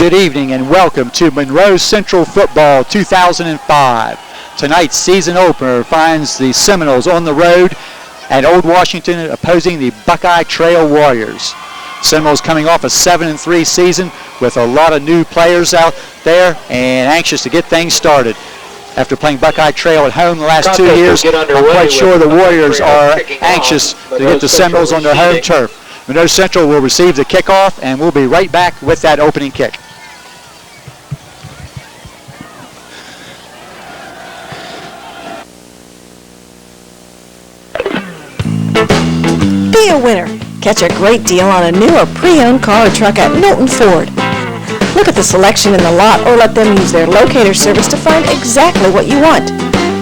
Good evening and welcome to Monroe Central Football 2005. Tonight's season opener finds the Seminoles on the road at Old Washington opposing the Buckeye Trail Warriors. Seminoles coming off a 7-3 season with a lot of new players out there and anxious to get things started. After playing Buckeye Trail at home the last 2 years, I'm quite sure the Warriors are anxious to get the Seminoles on their home turf. Monroe Central will receive the kickoff and we'll be right back with that opening kick. Be a winner. Catch a great deal on a new or pre-owned car or truck at Knowlton Ford. Look at the selection in the lot or let them use their locator service to find exactly what you want.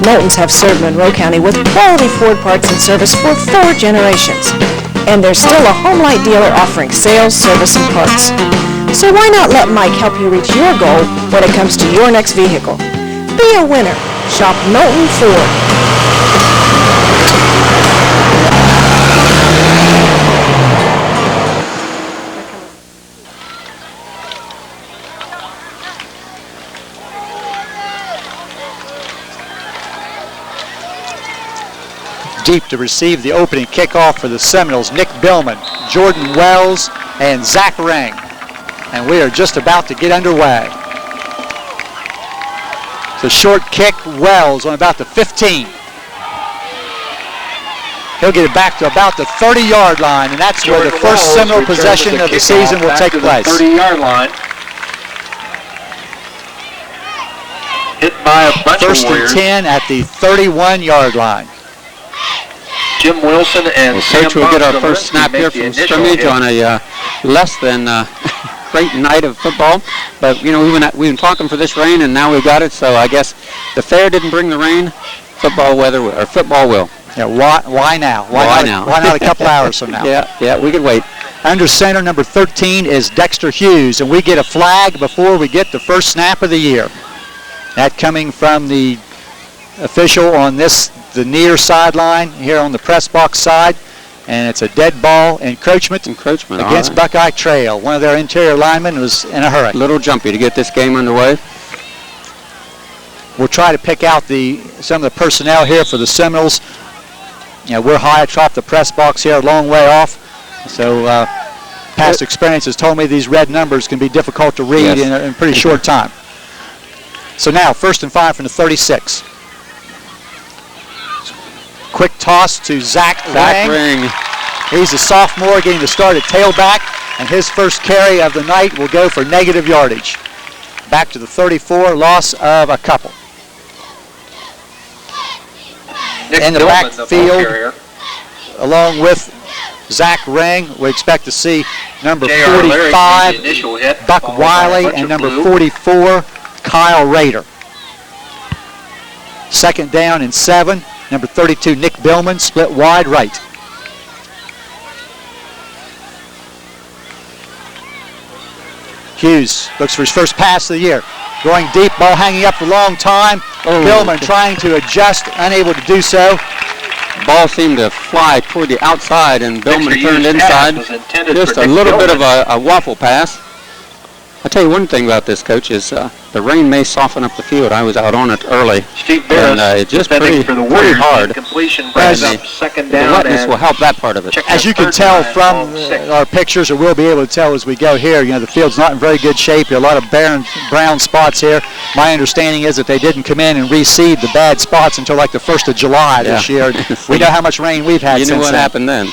Knowltons have served Monroe County with quality Ford parts and service for 4 generations. And there's still a home light dealer offering sales, service, and parts. So why not let Mike help you reach your goal when it comes to your next vehicle? Be a winner. Shop Knowlton Ford. Deep to receive the opening kickoff for the Seminoles, Nick Billman, Jordan Wells, and Zach Ring. And we are just about to get underway. It's a short kick, Wells on about the 15. He'll get it back to about the 30-yard line, and that's where the first Seminole possession of the season will take place. 30-yard line. Hit by a bunch First of Warriors. and 10 at the 31-yard line. Jim Wilson and Coach will get our first snap here from scrimmage on a less than great night of football. But, you know, we've been talking for this rain, and now we've got it. So I guess the fair didn't bring the rain. Football will. Yeah, why now? Why not a couple hours from now? Yeah, we could wait. Under center, number 13 is Dexter Hughes, and we get a flag before we get the first snap of the year. That coming from the official on the near sideline here on the press box side, and it's a dead ball encroachment against Buckeye Trail. One of their interior linemen was in a hurry. A little jumpy to get this game underway. We'll try to pick out some of the personnel here for the Seminoles. You know, we're high atop the press box here, a long way off. So past experience has told me these red numbers can be difficult to read in a pretty short time. So now, 1st and 5 from the 36. Quick toss to Zach Ring. He's a sophomore getting the start at tailback, and his first carry of the night will go for negative yardage. Back to the 34, loss of a couple. In the backfield, along with Zach Ring, we expect to see number 45, Buck Wiley, and number 44, Kyle Rader. 2nd down and 7. Number 32, Nick Billman, split wide right. Hughes looks for his first pass of the year. Going deep, ball hanging up for a long time. Billman trying to adjust, unable to do so. Ball seemed to fly toward the outside, and Billman turned inside. Just a little bit of a waffle pass. I'll tell you one thing about this, Coach, is the rain may soften up the field. I was out on it early, and it's just pretty hard. The wetness will help that part of it. As you can tell from our pictures, or we'll be able to tell as we go here, you know, the field's not in very good shape. There are a lot of barren brown spots here. My understanding is that they didn't come in and reseed the bad spots until like the 1st of July this year. We know how much rain we've had since then. You know what happened then.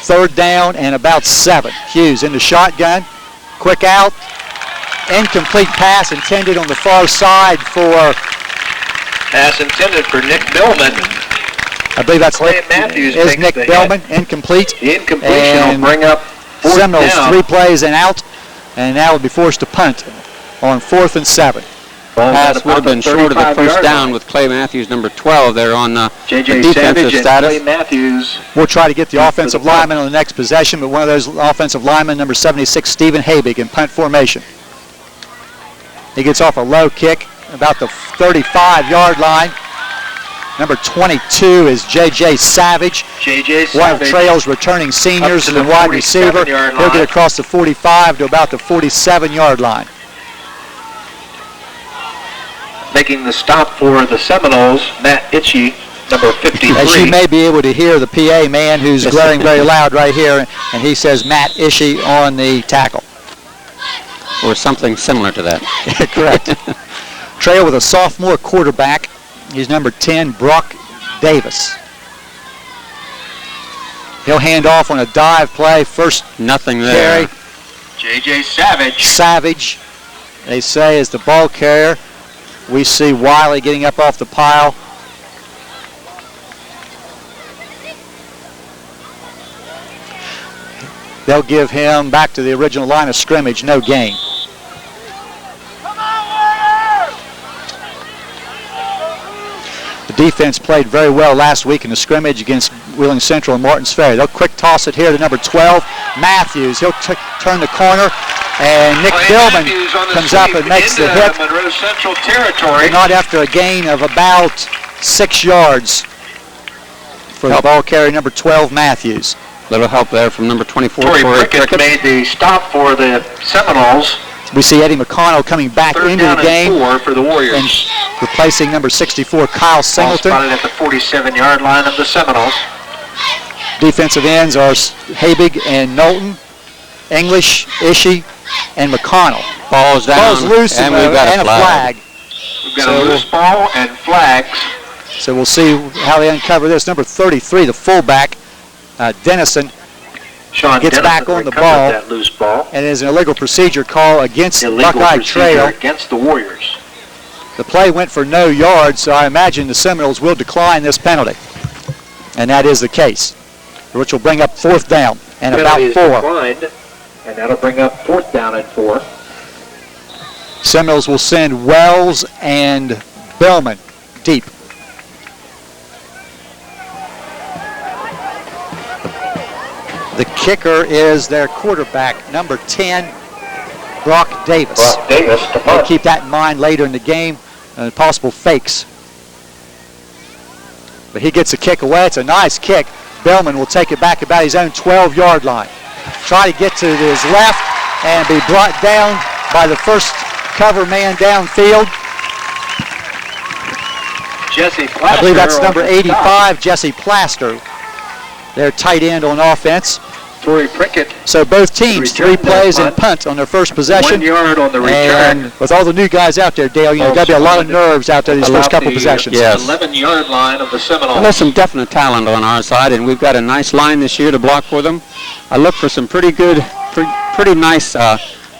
3rd down and about 7. Hughes in the shotgun. Quick out. Incomplete pass intended on the far side for... Pass intended for Nick Billman. I believe that's Nick Matthews. Nick Billman. Incomplete. Incompletion will bring up 4th Seminoles down. 3 plays and out, and now will be forced to punt on 4th and 7. Pass would have been short of the first down with Clay Matthews, number 12, there on the defensive status. Clay Matthews. We'll try to get the offensive lineman on the next possession, but one of those offensive linemen, number 76, Stephen Habig, in punt formation. He gets off a low kick about the 35-yard line. Number 22 is J.J. Savage. One of Trail's returning seniors and wide receiver. He'll get across the 45 to about the 47-yard line. Making the stop for the Seminoles, Matt Itchy, number 53. As you may be able to hear the PA man who's glaring very loud right here, and he says Matt Ishii on the tackle. Or something similar to that. Correct. Trail with a sophomore quarterback. He's number 10, Brock Davis. He'll hand off on a dive play. First nothing there. Carry. J.J. Savage. Savage, they say, is the ball carrier. We see Wiley getting up off the pile. They'll give him back to the original line of scrimmage, no gain. The defense played very well last week in the scrimmage against Wheeling Central and Martins Ferry. They'll quick toss it here to number 12, Matthews. He'll turn the corner, and Nick Billman comes up and makes the hit. Monroe Central territory. Not after a gain of about 6 yards for the ball carrier, number 12, Matthews. Little help there from number 24, Torrey Torrey Prickett made the stop for the Seminoles. We see Eddie McConnell coming back Third into down the game. and 4 for the Warriors. And replacing number 64, Kyle Ball Singleton. spotted at the 47-yard line of the Seminoles. Defensive ends are Habig and Knowlton, English, Ishii, and McConnell. Ball's down. Ball's loose and and, we've got and a flag. We've got a loose ball and flags. So we'll see how they uncover this. Number 33, the fullback, Dennison, Sean gets Dennison back on the recovered ball. that loose ball. And is an illegal procedure call against Illegal Buckeye procedure Trail. against the Warriors. The play went for no yards, so I imagine the Seminoles will decline this penalty. And that is the case, which will bring up 4th down and about Penalty is 4. declined, and that'll bring up 4th down and 4. Seminoles will send Wells and Bellman deep. The kicker is their quarterback, number 10, Brock Davis. Brock Davis to We'll punt. keep that in mind later in the game, possible fakes. But he gets a kick away. It's a nice kick. Bellman will take it back about his own 12-yard line. Try to get to his left and be brought down by the first cover man downfield. Jesse Plaster. I believe that's number on the stop. 85, Jesse Plaster. Their tight end on offense. Torrey Prickett. So both teams, 3 Return plays that and punt on their first possession. 1 yard on the return. And with all the new guys out there, Dale, got to be a lot of nerves out there these first couple possessions. Yes. 11-yard line of the Seminoles. Well, there's some definite talent on our side, and we've got a nice line this year to block for them. I look for some pretty good, pretty nice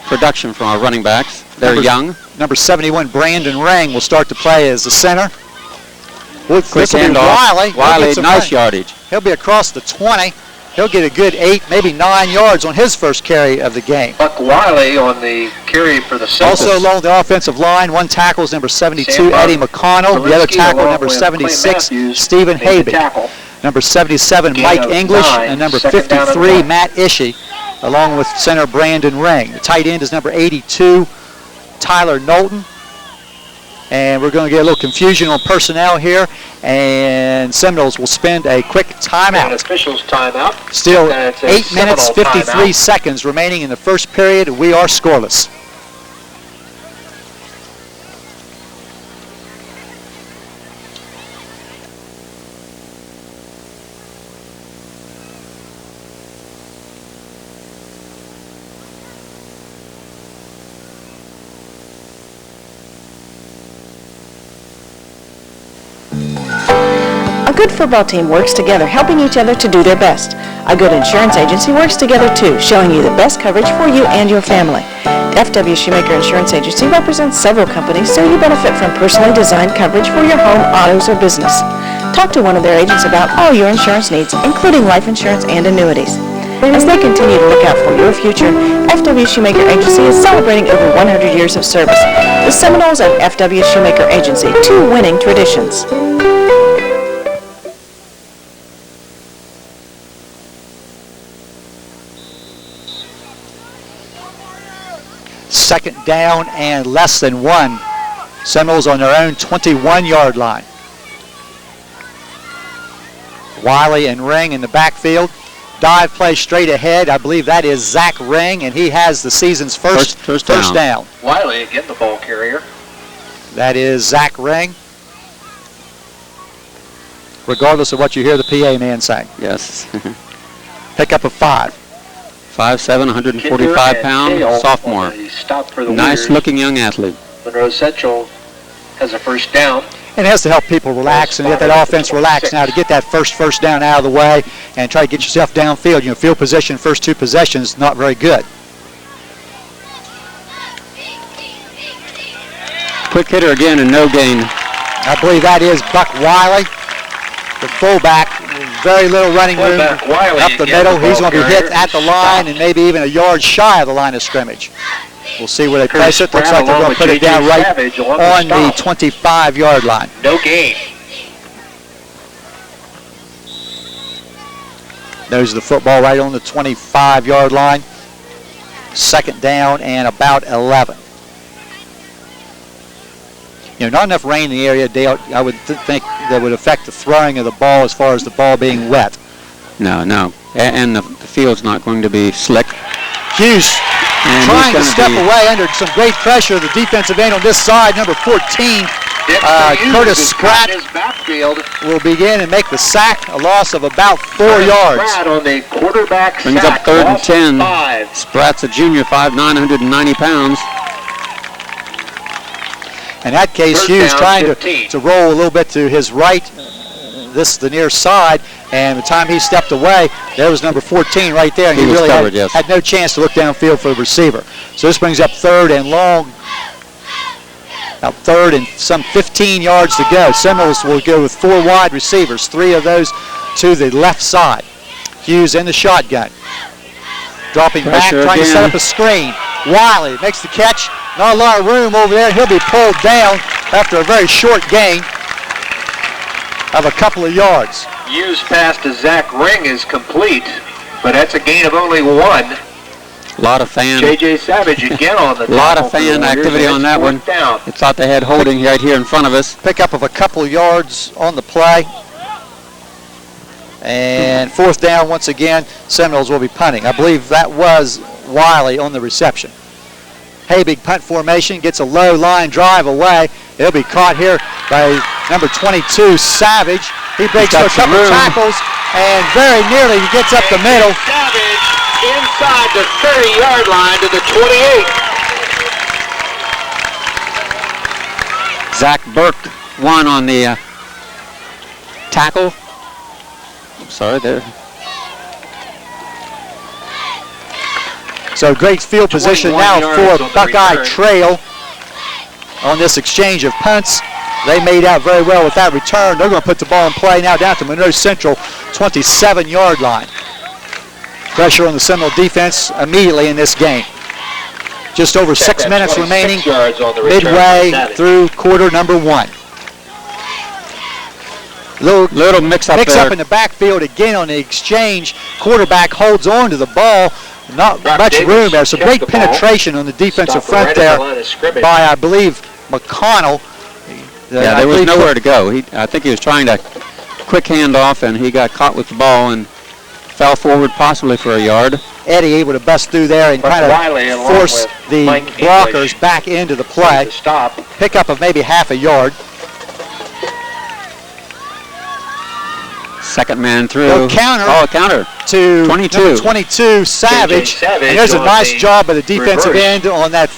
production from our running backs. They're young. Number 71, Brandon Rang, will start to play as the center. Quick This will be handoff. Wiley. Wiley, nice yardage. He'll be across the 20. He'll get a good 8, maybe 9 yards on his first carry of the game. Buck Wiley on the carry for the Celtics. Also along the offensive line, one tackle is number 72, Sam Eddie McConnell. The other Berlinski tackle, along number with 76, Clay Matthews, Stephen made the Habig. tackle. Number 77, Gain Mike of English. 9, And number second down and 53, 1. Matt Ishii, along with center Brandon Ring. The tight end is number 82, Tyler Knowlton. And we're going to get a little confusion on personnel here. And Seminoles will spend a quick And timeout. officials timeout. Still And it's a 8 minutes, Seminole 53 timeout. seconds remaining in the first period. We are scoreless. A good football team works together, helping each other to do their best. A good insurance agency works together too, showing you the best coverage for you and your family. FW Shoemaker Insurance Agency represents several companies, so you benefit from personally designed coverage for your home, autos, or business. Talk to one of their agents about all your insurance needs, including life insurance and annuities. As they continue to look out for your future, FW Shoemaker Agency is celebrating over 100 years of service. The Seminoles and FW Shoemaker Agency, 2 winning traditions. Second down and less than 1. Seminoles on their own 21-yard line. Wiley and Ring in the backfield. Dive play straight ahead. I believe that is Zach Ring, and he has the season's first down. Wiley again, the ball carrier. That is Zach Ring. Regardless of what you hear the PA man saying. Yes. Pickup of 5. 5'7", 145 pound sophomore. Nice looking young athlete. Monroe Central has a first down. And it has to help people relax and get that offense relaxed now to get that first down out of the way and try to get yourself downfield. You know, field position, first 2 possessions, not very good. Quick hitter again and no gain. I believe that is Buck Wiley, the fullback. Very little running room up the middle. He's going to be hit at the line and maybe even a yard shy of the line of scrimmage. We'll see where they place it. Looks like they're going to put it down right on the 25-yard line. No gain. There's the football right on the 25-yard line. Second down and about 11. You know, not enough rain in the area, Dale. I would think that would affect the throwing of the ball as far as the ball being wet. No. And the field's not going to be slick. Hughes trying to step away under some great pressure. The defensive end on this side, number 14, Curtis Spratt, will begin and make the sack. A loss of about 4 yards. On the quarterback brings up 3rd and 10. Spratt's a junior, 5'9", 190 pounds. In that case, Hughes trying to roll a little bit to his right, this the near side, and the time he stepped away, there was number 14 right there, and he really had no chance to look downfield for the receiver. So this brings up 3rd and long, about 3rd and some 15 yards to go. Seminoles will go with 4 wide receivers, 3 of those to the left side. Hughes in the shotgun. Dropping back, trying to set up a screen. Wiley makes the catch. Not a lot of room over there. He'll be pulled down after a very short gain of a couple of yards. Hughes' pass to Zach Ring is complete, but that's a gain of only 1. A lot of fan. J.J. Savage again on the a lot of fan activity on that one. They thought they had holding right here in front of us. Pickup of a couple of yards on the play. And 4th down once again. Seminoles will be punting. I believe that was Wiley on the reception. Habig punt formation, gets a low line drive away. It'll be caught here by number 22, Savage. He breaks a couple tackles and very nearly he gets up the middle. Savage inside the 30-yard line to the 28. Zach Burke won on the tackle. I'm sorry, there. So great field position now for Buckeye Trail on this exchange of punts. They made out very well with that return. They're going to put the ball in play now down to Monroe Central 27-yard line. Pressure on the Seminole defense immediately in this game. Just over 6 minutes remaining, midway through quarter number 1. Little mix-up in the backfield again on the exchange. Quarterback holds on to the ball. Not much room there. So great penetration on the defensive front there by, I believe, McConnell. Yeah, there was nowhere to go. I think he was trying to quick handoff, and he got caught with the ball and fell forward possibly for a yard. Eddie able to bust through there and kind of force the blockers back into the play. Pickup of maybe half a yard. Second man through. Counter to 22 Savage. And there's a nice job by the defensive end on that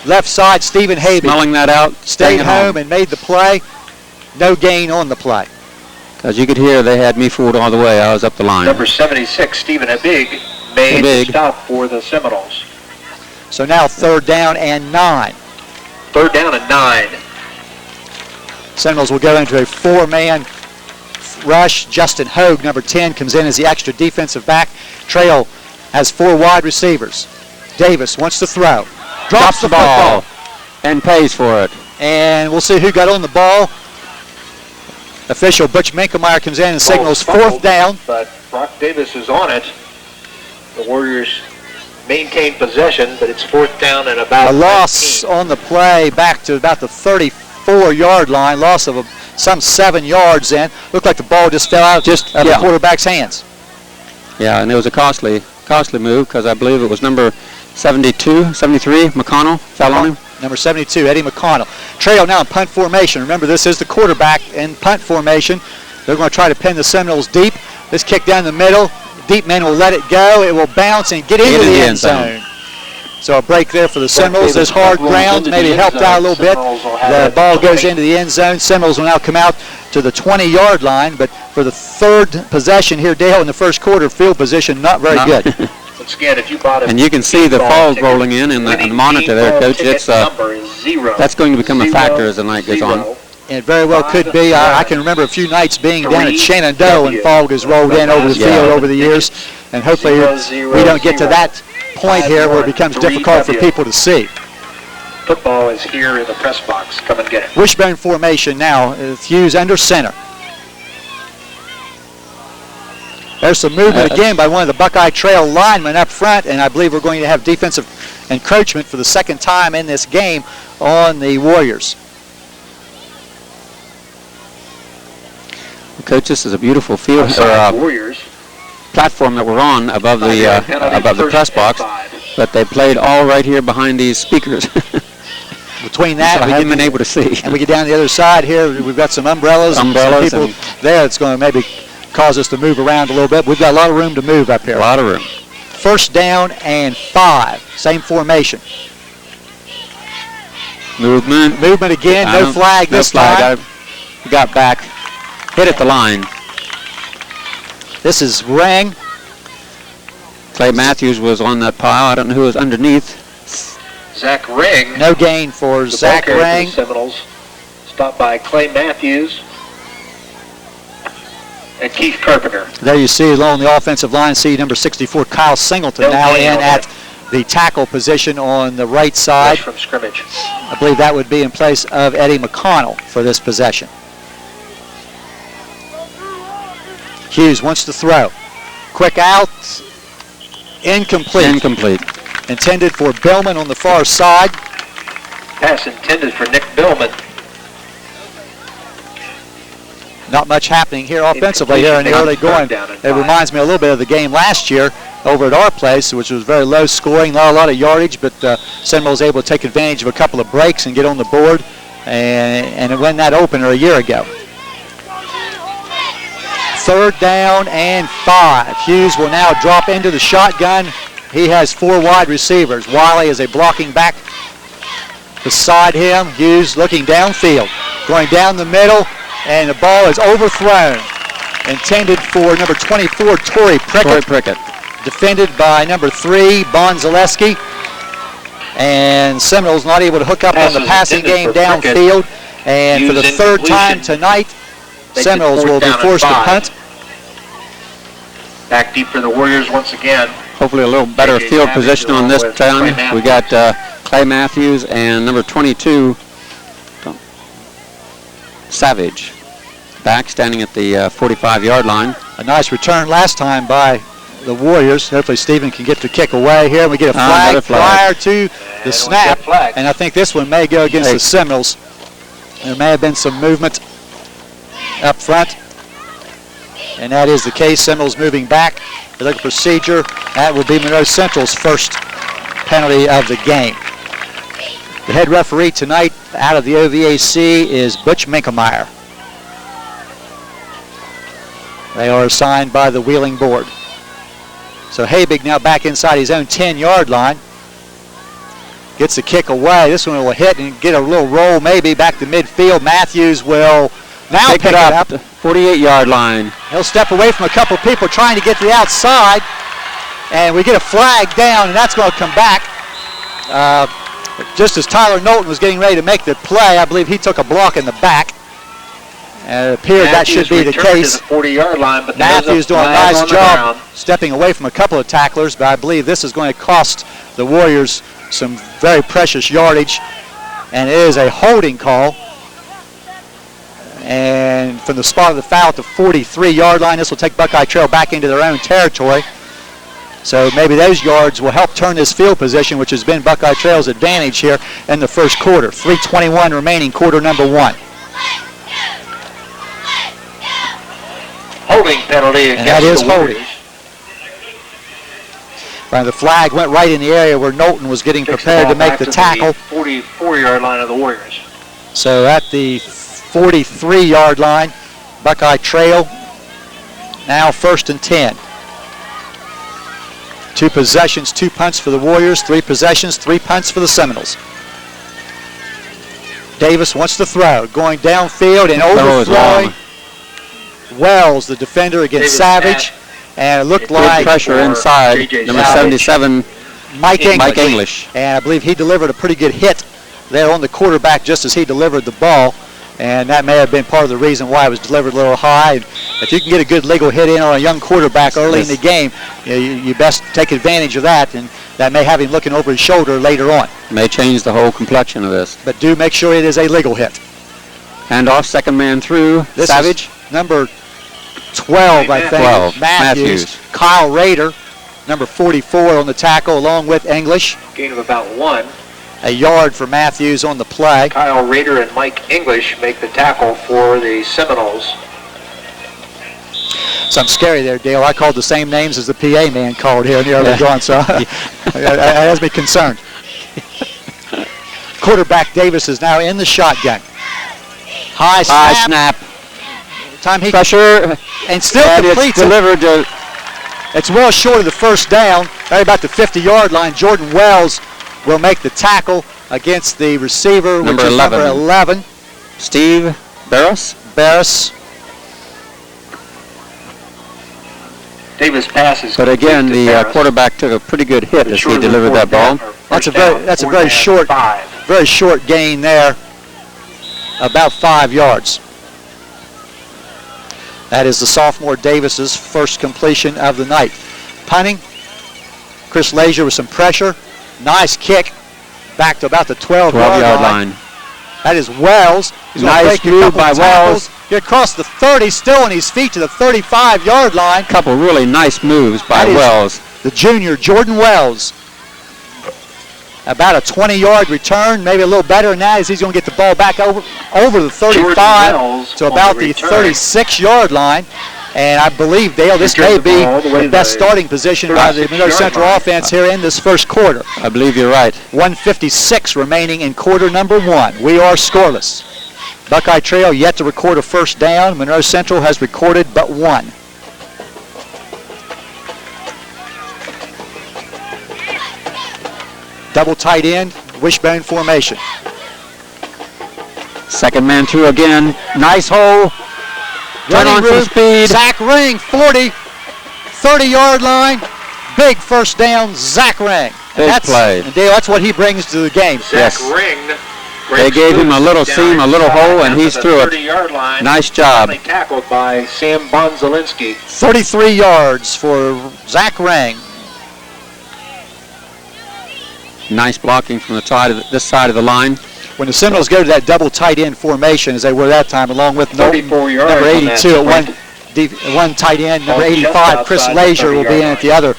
left side. Stephen Habig smelling that out. Stayed home and made the play. No gain on the play. As you could hear, they had me fooled all the way. I was up the line. Number 76, Stephen Habig, made the stop for the Seminoles. So now 3rd down and 9. 3rd down and 9. Seminoles will go into a 4-man rush. Justin Hogue, number 10, comes in as the extra defensive back. Trail has 4 wide receivers. Davis wants to throw. Drops the ball. And pays for it. And we'll see who got on the ball. Official Butch Minkemeyer comes in and signals 4th down. But Brock Davis is on it. The Warriors maintain possession, but it's 4th down and about a loss 19. On the play back to about the 34-yard line. Loss of some 7 yards in. Looked like the ball just fell out of the quarterback's hands. Yeah, and it was a costly move because I believe it was number 73, McConnell fell on him. Number 72, Eddie McConnell. Trail now in punt formation. Remember, this is the quarterback in punt formation. They're going to try to pin the Seminoles deep. This kick down the middle. Deep men will let it go. It will bounce and get into the end zone. So a break there for the Seminoles. This hard ground maybe helped out a little bit. The ball goes into the end zone. Seminoles will now come out to the 20-yard line, but for the third possession here, Dale, in the first quarter, field position not very good. And you can see the falls rolling in the monitor there, Coach. It's that's going to become a factor as the night goes on. It very well could be. I can remember a few nights being down at Shenandoah and fog has rolled in over the field over the years, and hopefully we don't get to that point here where it becomes difficult for people to see. Football is here in the press box. Come and get it. Wishbone formation now. Hughes under center. There's some movement again by one of the Buckeye Trail linemen up front, and I believe we're going to have defensive encroachment for the second time in this game on the Warriors. Coach, this is a beautiful field platform that we're on above the press box, but they played all right here behind these speakers. Between that, so I haven't been able to see. And we get down the other side here. We've got some umbrellas and some people there. It's going to maybe cause us to move around a little bit. We've got a lot of room to move up here. A lot of room. First down and 5. Same formation. Movement. Movement again. No flag this time. We got back. Hit at the line. This is Ring. Clay Matthews was on that pile. I don't know who was underneath. Zach Ring. No gain for Zach Ring. Seminoles. Stopped by Clay Matthews and Keith Carpenter. There you see along the offensive line, see number 64, Kyle Singleton, now in at the tackle position on the right side. From scrimmage. I believe that would be in place of Eddie McConnell for this possession. Hughes wants to throw. Quick out. Incomplete. Incomplete. Intended for Billman on the far side. Pass intended for Nick Billman. Not much happening here offensively here in the early going. It reminds me a little bit of the game last year over at our place, which was very low scoring, not a lot of yardage, but Seminole was able to take advantage of a couple of breaks and get on the board and win that opener a year ago. Third down and 5. Hughes will now drop into the shotgun. He has 4 wide receivers. Wiley is a blocking back beside him. Hughes looking downfield, going down the middle, and the ball is overthrown. Intended for number 24, Torrey Prickett. Defended by number 3, Bon Zaleski. And Seminoles not able to hook up on the passing game downfield. And for the third time tonight, Seminoles will be forced to punt. Back deep for the Warriors once again. Hopefully a little better field position on this time. We got Clay Matthews and number 22, Savage, back standing at the 45-yard line. A nice return last time by the Warriors. Hopefully Stephen can get the kick away here. We get a flag prior to the snap, and I think this one may go against the Seminoles. There may have been some movement up front, and that is the case. Seminoles moving back. They look at procedure. That will be Monroe Central's first penalty of the game. The head referee tonight out of the OVAC is Butch Minkemeyer. They are assigned by the Wheeling Board. So Habig now back inside his own 10-yard line. Gets the kick away. This one will hit and get a little roll maybe back to midfield. Matthews will now pick it up. 48-yard line. He'll step away from a couple of people trying to get to the outside. And we get a flag down, and that's going to come back. Just as Tyler Knowlton was getting ready to make the play, I believe he took a block in the back. And it appeared that should be the case. To the 40-yard line, but Matthews doing a nice job stepping away from a couple of tacklers, but I believe this is going to cost the Warriors some very precious yardage, and it is a holding call. And from the spot of the foul at the 43-yard line, this will take Buckeye Trail back into their own territory. So maybe those yards will help turn this field position, which has been Buckeye Trail's advantage here in the first quarter. 3:21 remaining, quarter number 1. Holding penalty against that is the holding. The flag went right in the area where Knowlton was getting prepared to make the tackle. 44-yard line of the Warriors. So at the 43-yard line, Buckeye Trail, now 1st and 10. 2 possessions, 2 punts for the Warriors, 3 possessions, 3 punts for the Seminoles. Davis wants to throw, going downfield and overthrowing. Wells, the defender, against Savage, and it looked like pressure inside, number 77, Mike English. And I believe he delivered a pretty good hit there on the quarterback just as he delivered the ball, and that may have been part of the reason why it was delivered a little high. And if you can get a good legal hit in on a young quarterback early in the game, you best take advantage of that, and that may have him looking over his shoulder later on. May change the whole complexion of this. But do make sure it is a legal hit. Hand off, second man through, this Savage. Number 12, I think. 12, Matthews. Kyle Rader, number 44 on the tackle, along with English. Gain of about 1. A yard for Matthews on the play. Kyle Rader and Mike English make the tackle for the Seminoles. Something scary there, Dale. I called the same names as the PA man called here in the early going, so that has me concerned. Quarterback Davis is now in the shotgun. High snap. Time he pressure and still completes delivered. It's well short of the first down. Right about the 50-yard line. Jordan Wells will make the tackle against the receiver, number which is 11. number 11. Steve Barris. Davis passes. But again, the quarterback took a pretty good hit as he delivered that ball. That's a very short gain there, about 5 yards. That is the sophomore Davis's first completion of the night. Punting, Chris Leisure with some pressure. Nice kick back to about the 12-yard line. That is Wells. Nice move by Wells. Get across the 30, still on his feet to the 35-yard line. Couple really nice moves by Wells. The junior, Jordan Wells. About a 20-yard return, maybe a little better than that, as he's going to get the ball back over the 35 to about the 36-yard line. And I believe, Dale, this may be the best starting position by the Monroe Central offense here in this first quarter. I believe you're right. 1:56 remaining in quarter number 1. We are scoreless. Buckeye Trail yet to record a first down. Monroe Central has recorded but 1. Double tight end, wishbone formation. Second man through again. Nice hole. Run on some speed. Zach Ring, 40, 30-yard line. Big first down, Zach Ring. Big play. And Dale, that's what he brings to the game. Zach Ring. They gave him a little seam, a little hole, and he's through it. Nice job. Tackled by Sam Bonzalinski. 33 yards for Zach Ring. Nice blocking from this side of the line. When the Seminoles go to that double tight end formation, as they were that time, along with number 82 at one tight end, number 85, Chris Leisure will be in at the other.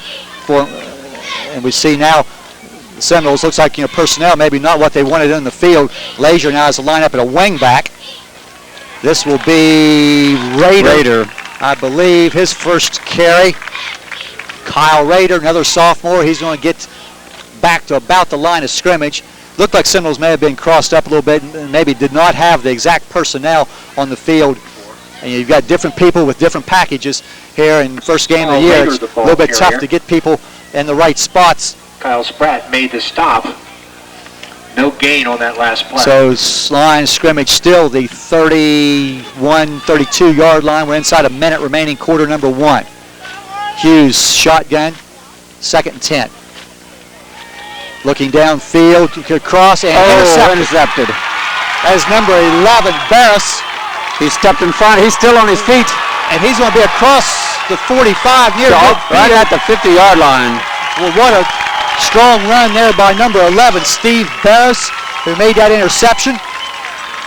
And we see now the Seminoles looks like, personnel maybe not what they wanted in the field. Leisure now has a lineup at a wing back. This will be Rader. I believe his first carry. Kyle Rader, another sophomore. He's going to get back to about the line of scrimmage. Looked like Seminoles may have been crossed up a little bit and maybe did not have the exact personnel on the field. And you've got different people with different packages here in the first game of the year. It's a little bit tough to get people in the right spots. Kyle Spratt made the stop. No gain on that last play. So line of scrimmage still the 31, 32-yard line. We're inside a minute remaining, quarter number 1. Hughes shotgun, 2nd and 10. Looking downfield, cross and intercepted. That is number 11, Barris. He stepped in front. He's still on his feet. And he's going to be across the 45 near right at the 50-yard line. Well, what a strong run there by number 11, Steve Barris, who made that interception.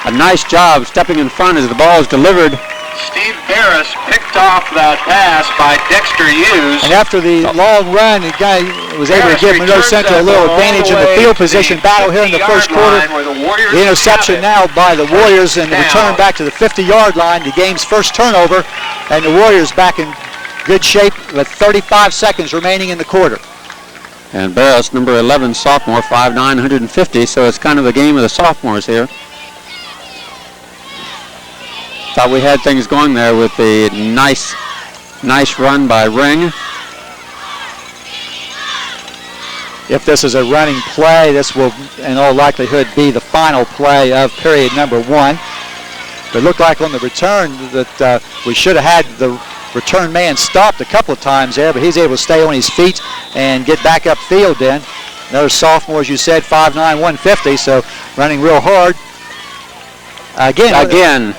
A nice job stepping in front as the ball is delivered. Steve Barris picked off that pass by Dexter Hughes. And after the long run, the guy was able to give Monroe Central a little advantage in the field position battle here in the first quarter. The interception now by the Warriors and the return back to the 50-yard line, the game's first turnover, and the Warriors back in good shape with 35 seconds remaining in the quarter. And Barris, number 11, sophomore, 5'9", 150, so it's kind of the game of the sophomores here. Thought we had things going there with the nice run by Ring. If this is a running play, this will in all likelihood be the final play of period number 1. It looked like on the return that we should have had the return man stopped a couple of times there, but he's able to stay on his feet and get back upfield then. Another sophomore, as you said, 5'9", 150, so running real hard. Again,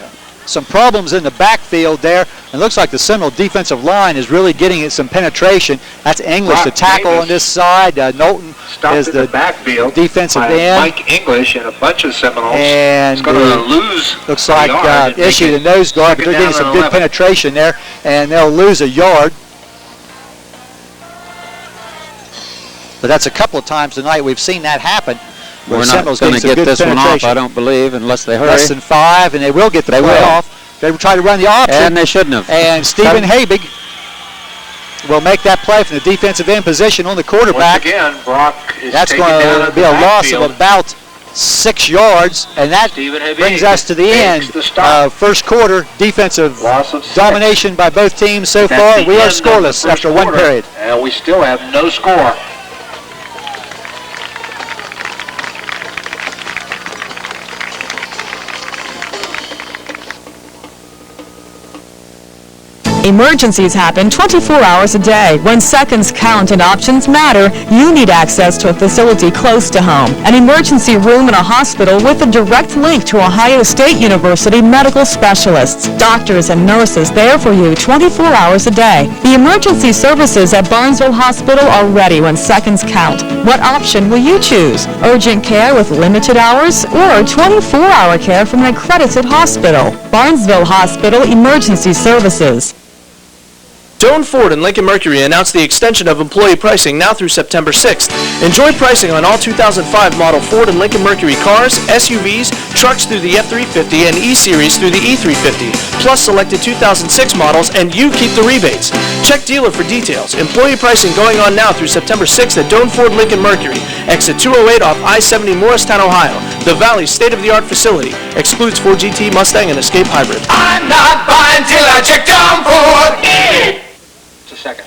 some problems in the backfield there. It looks like the Seminole defensive line is really getting some penetration. That's English, the tackle on this side. Knowlton is the backfield defensive end. Mike English and a bunch of Seminoles. And it's going to lose. Looks like issue the nose guard, but they're getting some good penetration there, and they'll lose a yard. But that's a couple of times tonight we've seen that happen. We're not going to get this one off, I don't believe, unless they hurry. Less than 5, and they will get the play off. They will try to run the option. And they shouldn't have. And Stephen Habig will make that play from the defensive end position on the quarterback. Once again, Brock is That's going to be a loss of about 6 yards, and that brings us to the end of first quarter. Defensive domination by both teams so far. We are scoreless after 1 period. And we still have no score. Emergencies happen 24 hours a day. When seconds count and options matter, you need access to a facility close to home. An emergency room in a hospital with a direct link to Ohio State University medical specialists. Doctors and nurses there for you 24 hours a day. The emergency services at Barnesville Hospital are ready when seconds count. What option will you choose? Urgent care with limited hours or 24-hour care from an accredited hospital? Barnesville Hospital Emergency Services. Doane Ford and Lincoln Mercury announced the extension of employee pricing now through September 6th. Enjoy pricing on all 2005 model Ford and Lincoln Mercury cars, SUVs, trucks through the F-350 and E-Series through the E-350, plus selected 2006 models, and you keep the rebates. Check dealer for details. Employee pricing going on now through September 6th at Doane Ford Lincoln Mercury, exit 208 off I-70 Morristown, Ohio. The Valley's state-of-the-art facility. Excludes Ford GT, Mustang, and Escape Hybrid. I'm not buying till I check Doane Ford. Second.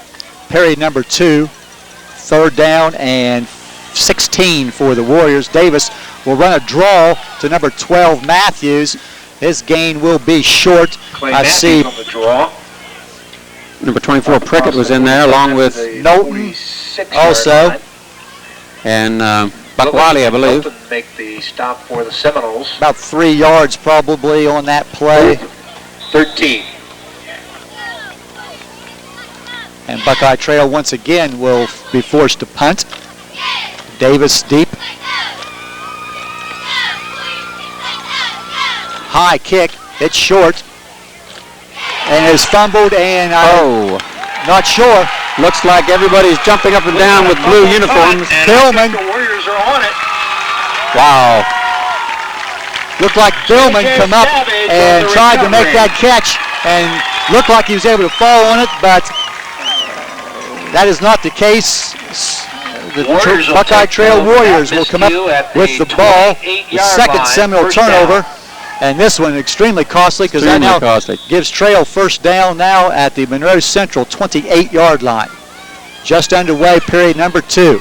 Period number 2, 3rd down and 16 for the Warriors. Davis will run a draw to number 12, Matthews. His gain will be short. I see on the draw. Number 24, Prickett was in there along with Knowlton also. And Buck Wiley, I believe. Knowlton make the stop for the Seminoles. About 3 yards probably on that play. 13. And Buckeye Trail once again will be forced to punt. Davis deep. High kick. It's short. And is fumbled, and not sure. Looks like everybody's jumping up and down with blue uniforms. Billman. The Warriors are on it. Wow. Looked like Billman come up and tried to make that catch, and looked like he was able to fall on it, but that is not the case. The Buckeye Trail Warriors will come up with the ball. The second Seminole turnover. And this one extremely costly because that now gives Trail first down now at the Monroe Central 28-yard line. Just underway, period number 2.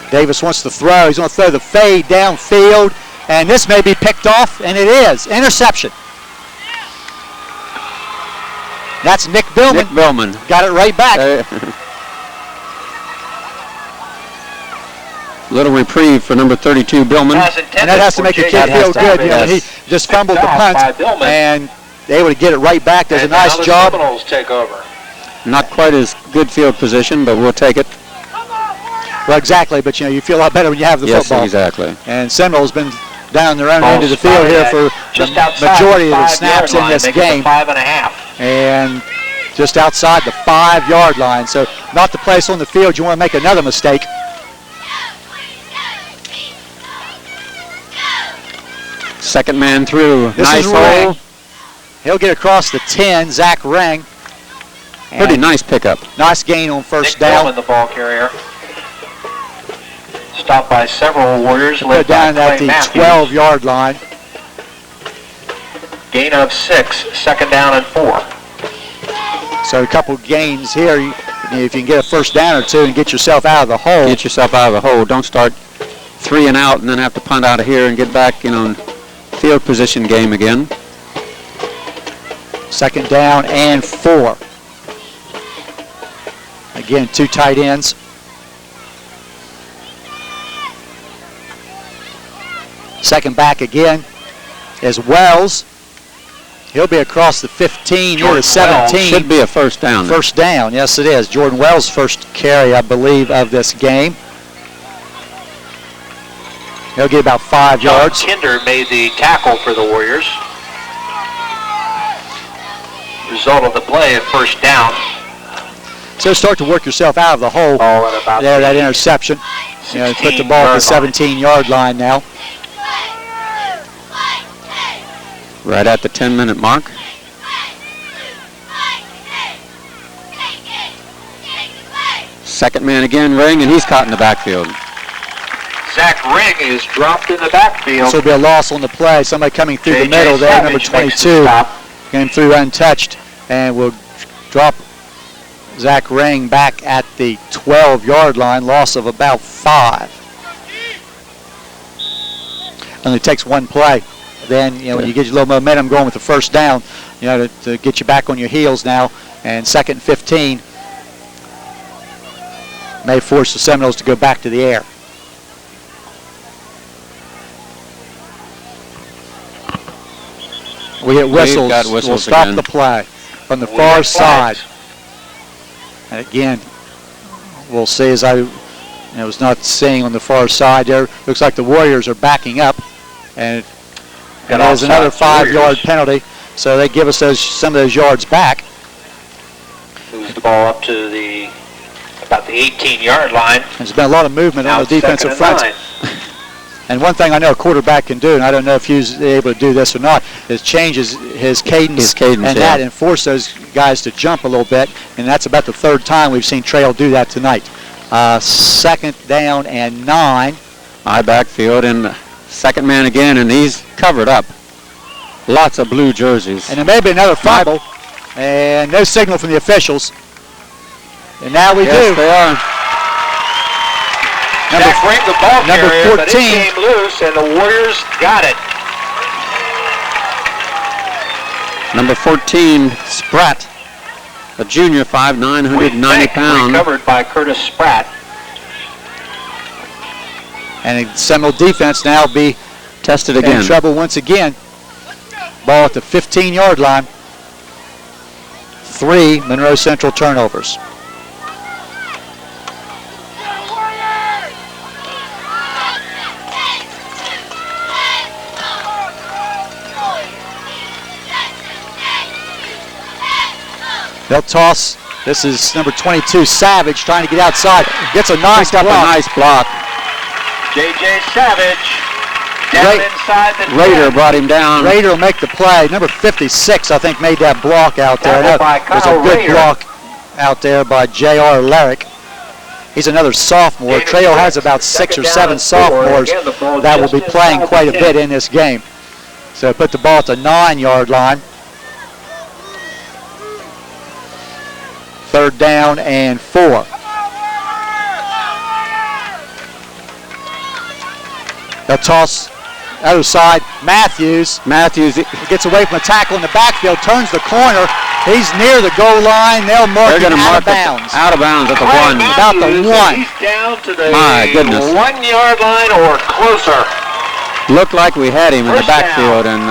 Davis wants to throw. He's going to throw the fade downfield. And this may be picked off, and it is. Interception. That's Nick Billman. Nick Billman. Got it right back. Little reprieve for number 32, Billman. And that has to make the kid feel good. You know, he just fumbled the punt, and able to get it right back. Does a nice job. Seminoles take over. Not quite as good field position, but we'll take it. Well, exactly, but you feel a lot better when you have the football. Yes, exactly. And Seminole's been down their own end of the field here for the majority of the snaps in this game. 5.5. And just outside the 5-yard line. So not the place on the field you want to make another mistake. Second man through. This nice is hole. Ring. He'll get across the 10, Zach Ring. Pretty nice pickup. Nice gain on first Nick down. Billman, the ball carrier. stopped by several Warriors. They're down at the 12-yard line. Gain of 6, second down and 4. So a couple gains here. If you can get a first down or two and get yourself out of the hole. Get yourself out of the hole. Don't start 3 and out and then have to punt out of here and get back, in field position game again. Second down and 4. Again, 2 tight ends. Second back again is Wells. He'll be across the 15 near the 17. Should be a first down. First down, yes it is. Jordan Wells' first carry, I believe, of this game. He'll get about 5 yards. Kinder made the tackle for the Warriors. Result of the play at first down. So start to work yourself out of the hole. There, that interception. Put the ball at the 17-yard line now. Right at the 10-minute mark. Second man again, Ring, and he's caught in the backfield. Zach Ring is dropped in the backfield. This will be a loss on the play. Somebody coming through the middle there, number 22. Came through untouched, and will drop Zach Ring back at the 12-yard line. Loss of about 5. Only takes one play. Then, when you get your little momentum going with the first down, to get you back on your heels now. And second and 15 may force the Seminoles to go back to the air. We get whistles. We'll stop again. the play from the far side. And again, we'll see as I was not seeing on the far side there. Looks like the Warriors are backing up. And there's another 5-yard penalty. So they give us some of those yards back. Moves the ball up to about the 18-yard line. There's been a lot of movement on the defensive front. And one thing I know a quarterback can do, and I don't know if he's able to do this or not, is change his cadence and force those guys to jump a little bit. And that's about the 3rd time we've seen Trail do that tonight. Second down and 9. High backfield, and second man again, and he's covered up. Lots of blue jerseys. And there may be another fumble, and no signal from the officials. And now we do. Yes, they are. Zach Ring, the ball carrier, 14. but it came loose, and the Warriors got it. Number 14, Spratt, a junior, 5'9", 190 pounds. Recovered by Curtis Spratt. And the Seminole defense now be tested again. In trouble once again. Ball at the 15-yard line. 3 Monroe Central turnovers. They'll toss. This is number 22, Savage, trying to get outside. Gets a nice block. J.J. Savage down inside the 10. Raider brought him down. Raider will make the play. Number 56, I think, made that block out there. It was a good block out there by J.R. Larrick. He's another sophomore. Trail has about 6 or 7 sophomores that will be playing quite a bit in this game. So put the ball at the 9-yard line. 3rd down and 4. They'll toss other side. Matthews gets away from the tackle in the backfield, turns the corner. He's near the goal line. They'll mark him out of bounds. Out of bounds at the 1. About the 1. He's down to the My goodness. 1-yard line or closer. Looked like we had him in the backfield, and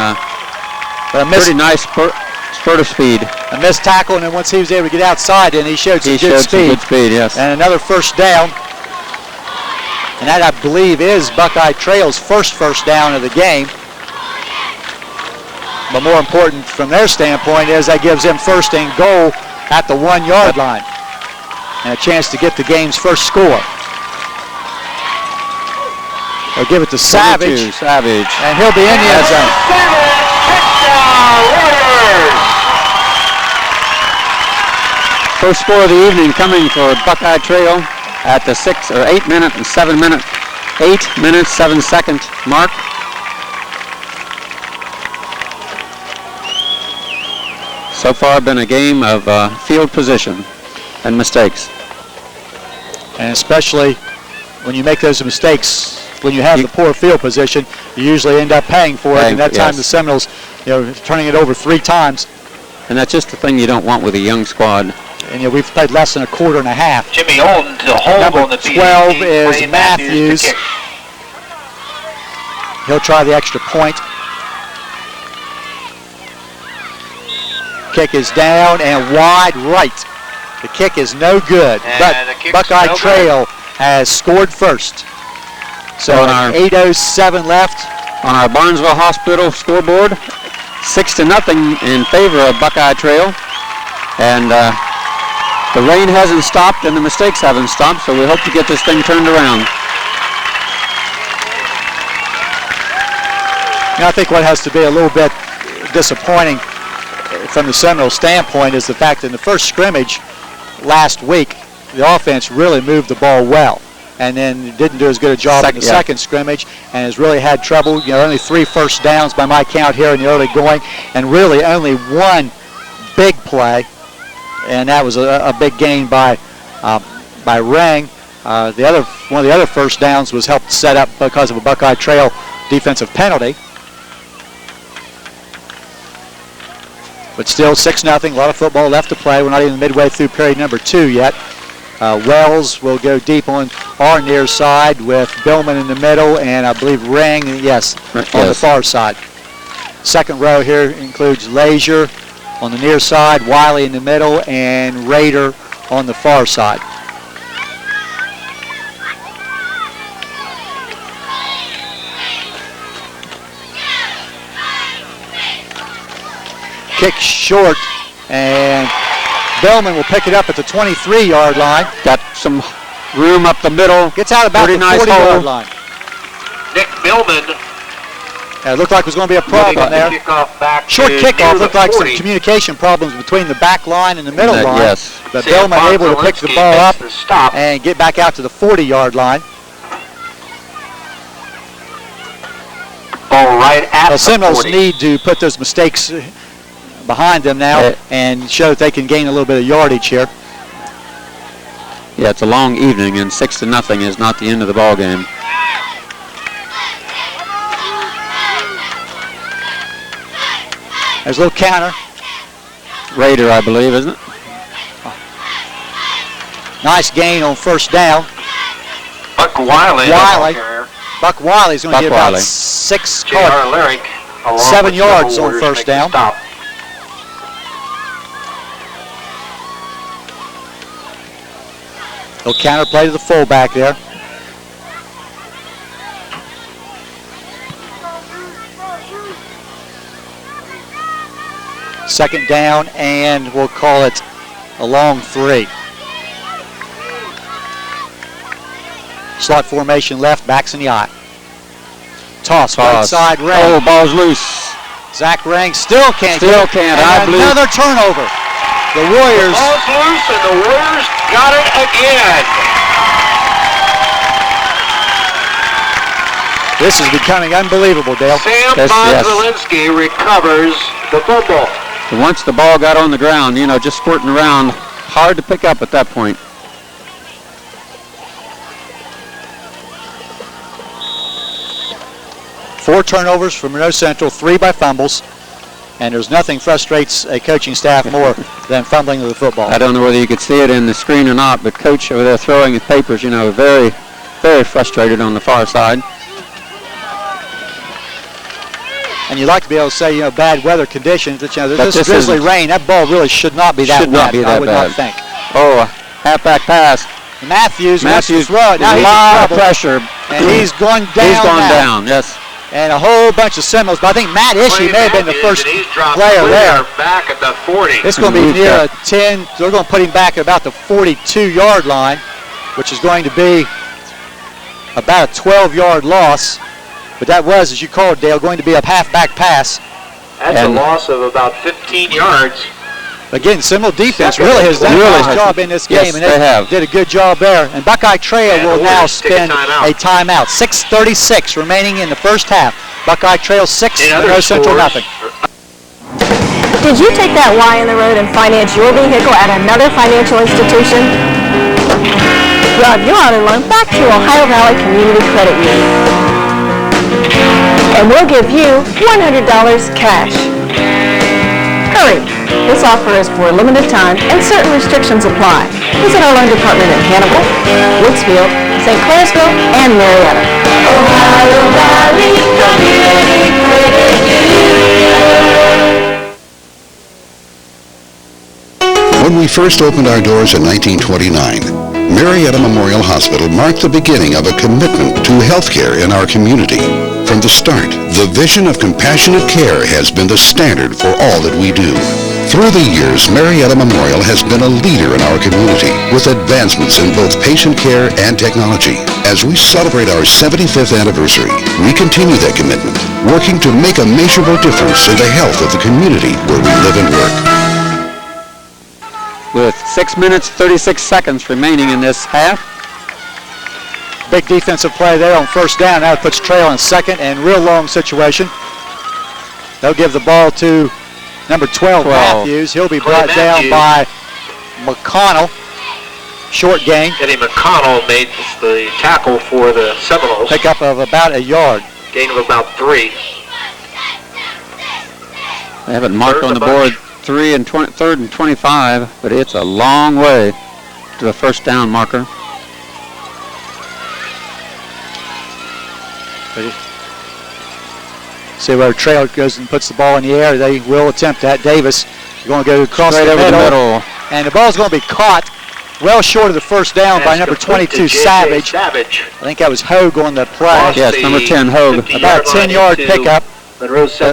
pretty nice spurt of speed. A missed tackle, and then once he was able to get outside, and he showed some good speed. Some good speed, yes. And another first down. And that, I believe, is Buckeye Trail's first down of the game. But more important from their standpoint is that gives them first and goal at the 1-yard line. And a chance to get the game's first score. They'll give it to Savage. Savage. And he'll be in the end zone. First score of the evening coming for Buckeye Trail at the 8-minute and 7-minute 8 minutes, 7 second mark. So far been a game of field position and mistakes. And especially when you make those mistakes, when you have the poor field position, you usually end up paying for it. And that time the Seminoles, turning it over 3 times. And that's just the thing you don't want with a young squad. And we've played less than a quarter and a half. Jimmy Olden to hold Number on the 12 is Matthews. He'll try the extra point. Kick is down and wide right. The kick is no good, but Buckeye Trail has scored first. So on 8:07 left. On our Barnesville Hospital scoreboard, 6-0 in favor of Buckeye Trail. And the rain hasn't stopped and the mistakes haven't stopped, so we hope to get this thing turned around. I think what has to be a little bit disappointing from the Seminole standpoint is the fact that in the first scrimmage last week, the offense really moved the ball well, and then didn't do as good a job in the second scrimmage, and has really had trouble. Only 3 first downs by my count here in the early going, and really only 1 big play, and that was a big gain by Ring. One of the other first downs was helped set up because of a Buckeye Trail defensive penalty. But still 6-0, a lot of football left to play. We're not even midway through period number 2 yet. Wells will go deep on our near side with Billman in the middle, and I believe Ring, on the far side. Second row here includes Leisure on the near side, Wiley in the middle, and Raider on the far side. Kick short, and Bellman will pick it up at the 23-yard line. Got some room up the middle. Gets out about the 40-yard line. Nick Billman. It looked like it was going to be a problem there. Short kickoff looked like some communication problems between the back line and the middle line. Yes. But Billman able to pick the ball up and get back out to the 40-yard line. Ball right at the Seminoles 40. need to put those mistakes behind them now and show that they can gain a little bit of yardage here. Yeah, it's a long evening, and 6-0 is not the end of the ball game. There's a little counter. Raider, I believe, isn't it? Nice gain on first down. Buck Wiley. Buck Wiley's going to get about 7 yards on first down. Little counter play to the fullback there. Second down, and we'll call it a long 3. Slot formation left, backs in the eye. Toss. Right side, Ring. Oh, ball's loose. Zach Ring still can't. Another turnover. The Warriors. The ball's loose, and the Warriors got it again. This is becoming unbelievable, Dale. Sam Bonzelinski recovers the football. And once the ball got on the ground, just squirting around, hard to pick up at that point. Four turnovers from Monroe Central, 3 by fumbles, and there's nothing frustrates a coaching staff more than fumbling of the football. I don't know whether you could see it in the screen or not, but Coach over there throwing his papers, very, very frustrated on the far side. And you'd like to be able to say, bad weather conditions, but this drizzly rain, that ball really should not be that wet. I would not think. Oh, a halfback pass. Matthews wants to throw it. Now a lot of pressure. And he's gone down. He's gone down, yes. And a whole bunch of Seminoles, but I think Matt Ishii may have been the first player there. Back at the 40. It's going to be near a 10. They're going to put him back at about the 42-yard line, which is going to be about a 12-yard loss. But that was, as you called, Dale, going to be a halfback pass. That's a loss of about 15 yards. Again, Seminole defense really has done a nice job in this game, and they did a good job there. And Buckeye Trail will now spend a timeout. 6:36 remaining in the first half. Buckeye Trail 6, Monroe Central nothing. Did you take that Y in the road and finance your vehicle at another financial institution? Drive your auto loan back to Ohio Valley Community Credit Union. And we'll give you $100 cash. Hurry! This offer is for a limited time and certain restrictions apply. Visit our loan department in Hannibal, Woodsfield, St. Clairsville, and Marietta. Ohio Valley Community Credit Union. When we first opened our doors in 1929, Marietta Memorial Hospital marked the beginning of a commitment to healthcare in our community. From the start, the vision of compassionate care has been the standard for all that we do. Through the years, Marietta Memorial has been a leader in our community with advancements in both patient care and technology. As we celebrate our 75th anniversary, we continue that commitment, working to make a measurable difference in the health of the community where we live and work. With 6 minutes, 36 seconds remaining in this half. Big defensive play there on first down. Now it puts Trail in second and real long situation. They'll give the ball to number 12, Matthews. He'll be brought down by McConnell. Short gain. Eddie McConnell made the tackle for the Seminoles. Pickup of about a yard. Gain of about 3. They have it marked on the board. Third and 25, but it's a long way to the first down marker. See where Trail goes and puts the ball in the air. They will attempt that. Davis is going to go across straight the over middle. And the ball's going to be caught well short of the first down by number 22, Savage. I think that was Hogue on the play. Yes, number 10, Hogue. About a 10-yard pickup.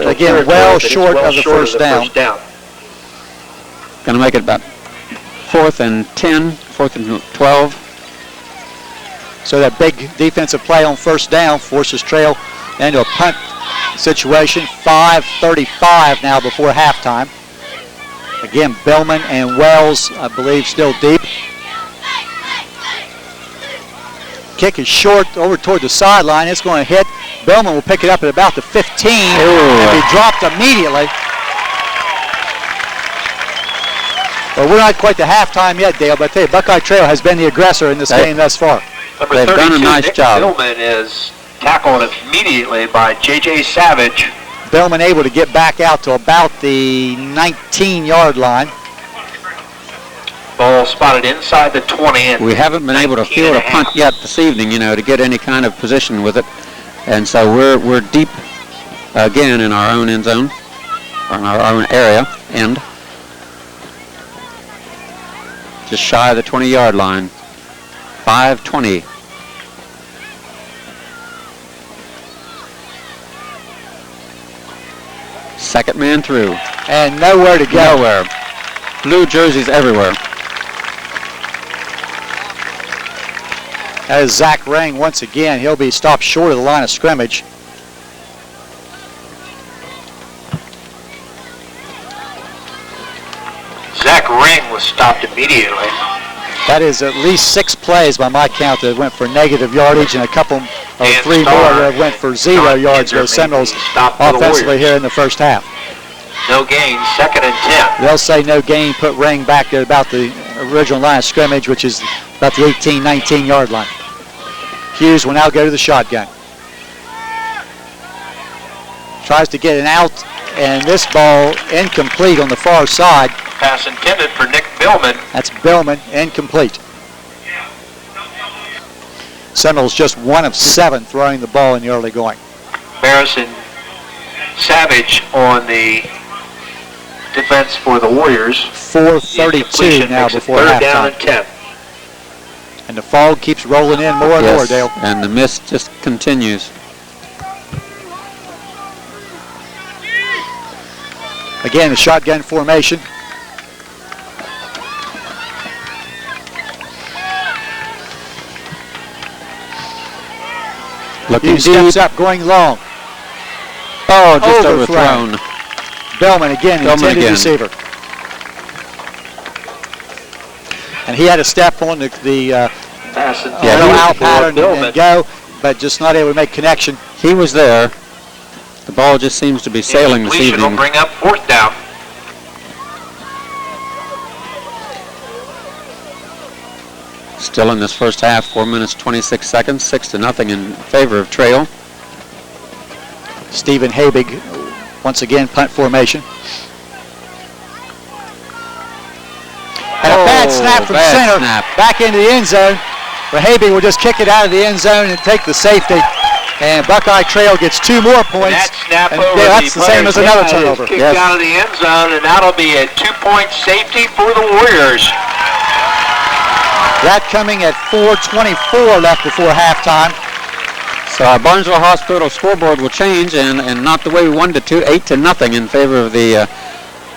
Again, well short of the first down. Going to make it about 4th and 10, 4th and 12. So that big defensive play on first down forces Trail into a punt situation. 5:35 now before halftime. Again, Bellman and Wells, I believe, still deep. Kick is short over toward the sideline. It's going to hit. Bellman will pick it up at about the 15 and be dropped immediately. Well, we're not quite to halftime yet, Dale, but I tell you, Buckeye Trail has been the aggressor in this game thus far. They've done a nice job. Bellman is tackled immediately by J.J. Savage. Bellman able to get back out to about the 19-yard line. Ball spotted inside the 20. And we haven't been able to field a punt yet this evening, to get any kind of position with it. And so we're deep again in our own end zone, or in our own area, end. Just shy of the 20-yard line. 5:20. Second man through. And nowhere to go. Nowhere. Blue jerseys everywhere. That is Zach Ring once again. He'll be stopped short of the line of scrimmage. Zach Ring was stopped immediately. That is at least 6 plays by my count that went for negative yardage, and a couple or 3 more that went for 0 yards for the Seminoles offensively here in the first half. No gain, 2nd and 10. They'll say no gain, put Ring back at about the original line of scrimmage, which is about the 18, 19-yard line. Hughes will now go to the shotgun. Tries to get an out, and this ball incomplete on the far side. Pass intended for Nick Billman. That's Billman, incomplete. Seminoles just 1 of 7 throwing the ball in the early going. Barris and Savage on the defense for the Warriors. 4:32 now before halftime. 3rd down and 10. And the fog keeps rolling in more and more, Dale. And the mist just continues. Again, the shotgun formation. Looking deep. Steps up, going long. Oh, just overthrown. Bellman again, intended receiver. And he had a step on the Pass it out for pattern Billman. and go, but just not able to make connection. He was there. The ball just seems to be sailing this Incompletion evening. will bring up 4th down. Still in this first half, 4 minutes, 26 seconds, 6-0 in favor of Trail. Stephen Habig, once again, punt formation. And a bad snap from center, back into the end zone. But Habig will just kick it out of the end zone and take the safety. And Buckeye Trail gets 2 more points. That snap and over that's the same as another turnover. Kicked out of the end zone, and that'll be a 2-point safety for the Warriors. That coming at 4:24 left before halftime. So our Barnesville Hospital scoreboard will change, and not the way we wanted it to, 8-0 in favor of the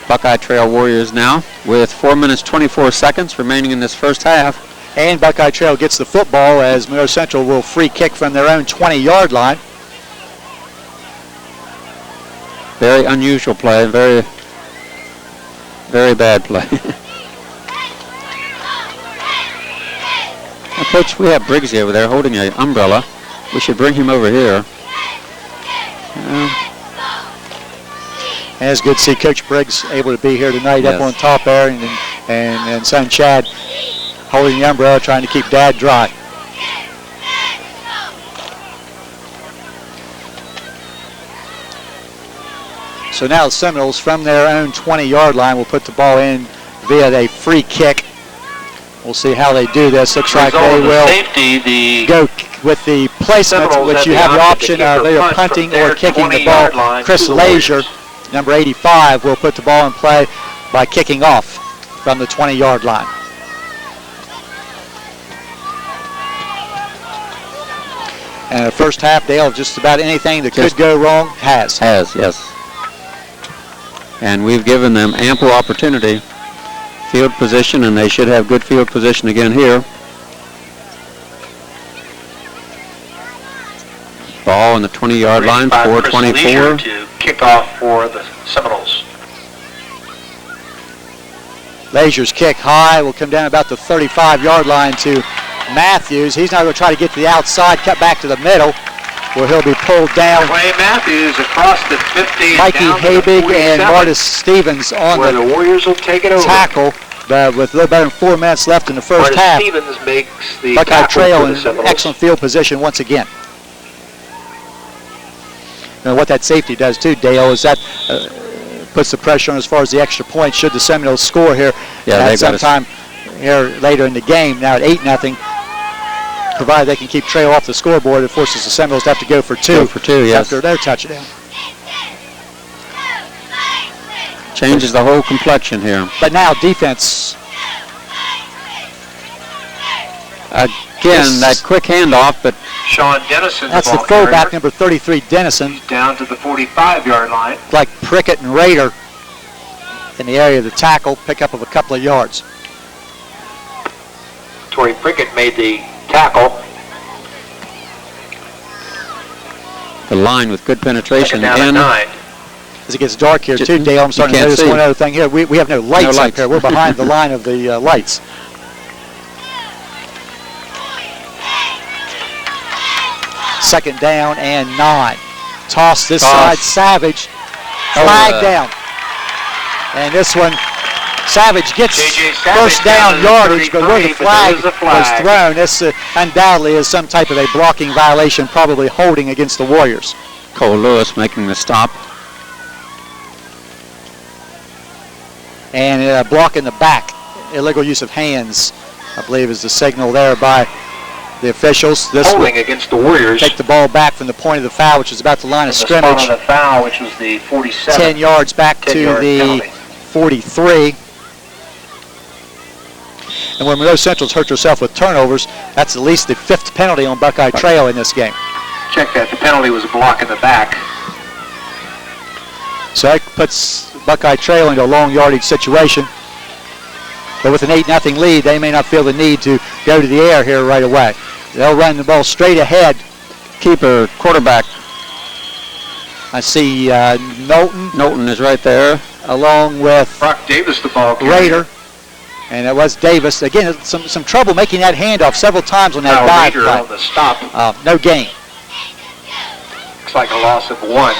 Buckeye Trail Warriors now, with 4 minutes, 24 seconds remaining in this first half. And Buckeye Trail gets the football as Monroe Central will free kick from their own 20-yard line. Very unusual play, very, very bad play. Now, Coach, we have Briggsy over there holding an umbrella. We should bring him over here. And it's good to see Coach Briggs able to be here tonight up on top there, and son Chad holding the umbrella, trying to keep Dad dry. So now the Seminoles from their own 20-yard line will put the ball in via a free kick. We'll see how they do this. Looks like they will go with the placement, which you have the option of either punting or kicking the ball. Chris Lazier, number 85, will put the ball in play by kicking off from the 20-yard line. And the first half, Dale, just about anything that could go wrong has. Has, yes. And we've given them ample opportunity. Field position, and they should have good field position again here. Ball on the 20-yard line, 4:24. To kick off for the Seminoles. Lazier's kick high will come down about the 35-yard line to Matthews. He's now going to try to get to the outside, cut back to the middle, where he'll be pulled down. Clay Matthews across the 50. Mikey Habig and Martis Stevens on the Warriors will take it over. Tackle. With a little better than 4 minutes left in the first half. Stevens makes the Buckeye Trail in Seminoles. excellent field position once again. And what that safety does too, Dale, is that puts the pressure on as far as the extra points should the Seminoles score here at sometime here later in the game. Now at 8-0, provided they can keep Trail off the scoreboard, it forces the Seminoles to have to go for two. After their touchdown. Changes the whole complexion here. But now defense. Again, that quick handoff, but Sean Dennison. That's the fullback, number 33, Dennison. He's down to the 45-yard line. Like Prickett and Rader in the area of the tackle, pickup of a couple of yards. Torrey Prickett made the tackle. The line with good penetration down in. 9. As it gets dark here too, Dale, I'm starting to notice one other thing here. We have no lights up here. We're behind the line of the lights. Second down and 9. Toss this side, Savage. Flag down. And this one, Savage gets first down yardage, but where the flag was thrown, this undoubtedly is some type of a blocking violation, probably holding against the Warriors. Cole Lewis making the stop. And a block in the back. Illegal use of hands, I believe, is the signal there by the officials. This holding against the Warriors. Take the ball back from the point of the foul, which is about the line of scrimmage. The spot on the foul, which was the 47. 10 yards back to the penalty. 43. And when Monroe Central's hurt herself with turnovers, that's at least the 5th penalty on Buckeye Trail in this game. Check that. The penalty was a block in the back. So that puts Buckeye Trail into a long yardage situation. But with an 8-0 lead, they may not feel the need to go to the air here right away. They'll run the ball straight ahead. Keeper, quarterback. I see Knowlton. Knowlton is right there. Along with Brock Davis, the ball Rader. And it was Davis. Again, some trouble making that handoff several times on that Now dive Reader play. on the stop. No gain. Looks like a loss of 1.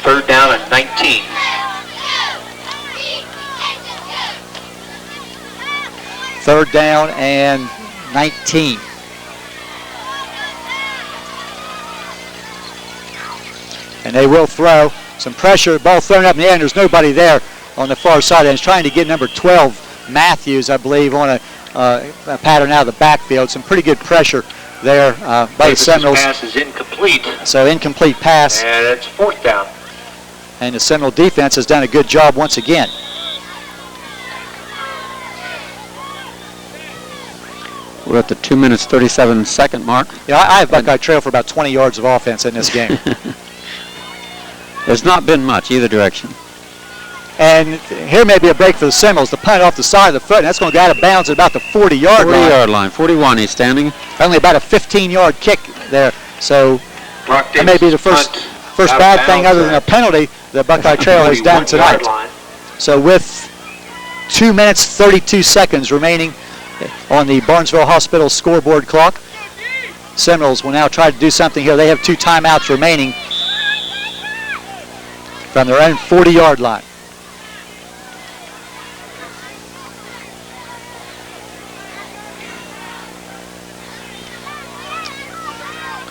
3rd down and 19. Third down and 19. And they will throw. Some pressure, ball thrown up in the air, and there's nobody there on the far side. And it's trying to get number 12, Matthews, I believe, on a pattern out of the backfield. Some pretty good pressure there by the Seminoles. Pass is incomplete. So incomplete pass. And it's 4th down. And the Seminole defense has done a good job once again. We're at the 2 minutes 37-second mark. Yeah, I have Buckeye Trail for about 20 yards of offense in this game. There's not been much either direction. And here may be a break for the Seminoles. The punt off the side of the foot, and that's going to go out of bounds at about the 40-yard line. 40-yard line. 41 he's standing. Only about a 15-yard kick there. So that may be the first bad thing other than a penalty that Buckeye Trail has done tonight. So with 2 minutes 32 seconds remaining on the Barnesville Hospital scoreboard clock, Seminoles will now try to do something here. They have 2 timeouts remaining from their own 40-yard line.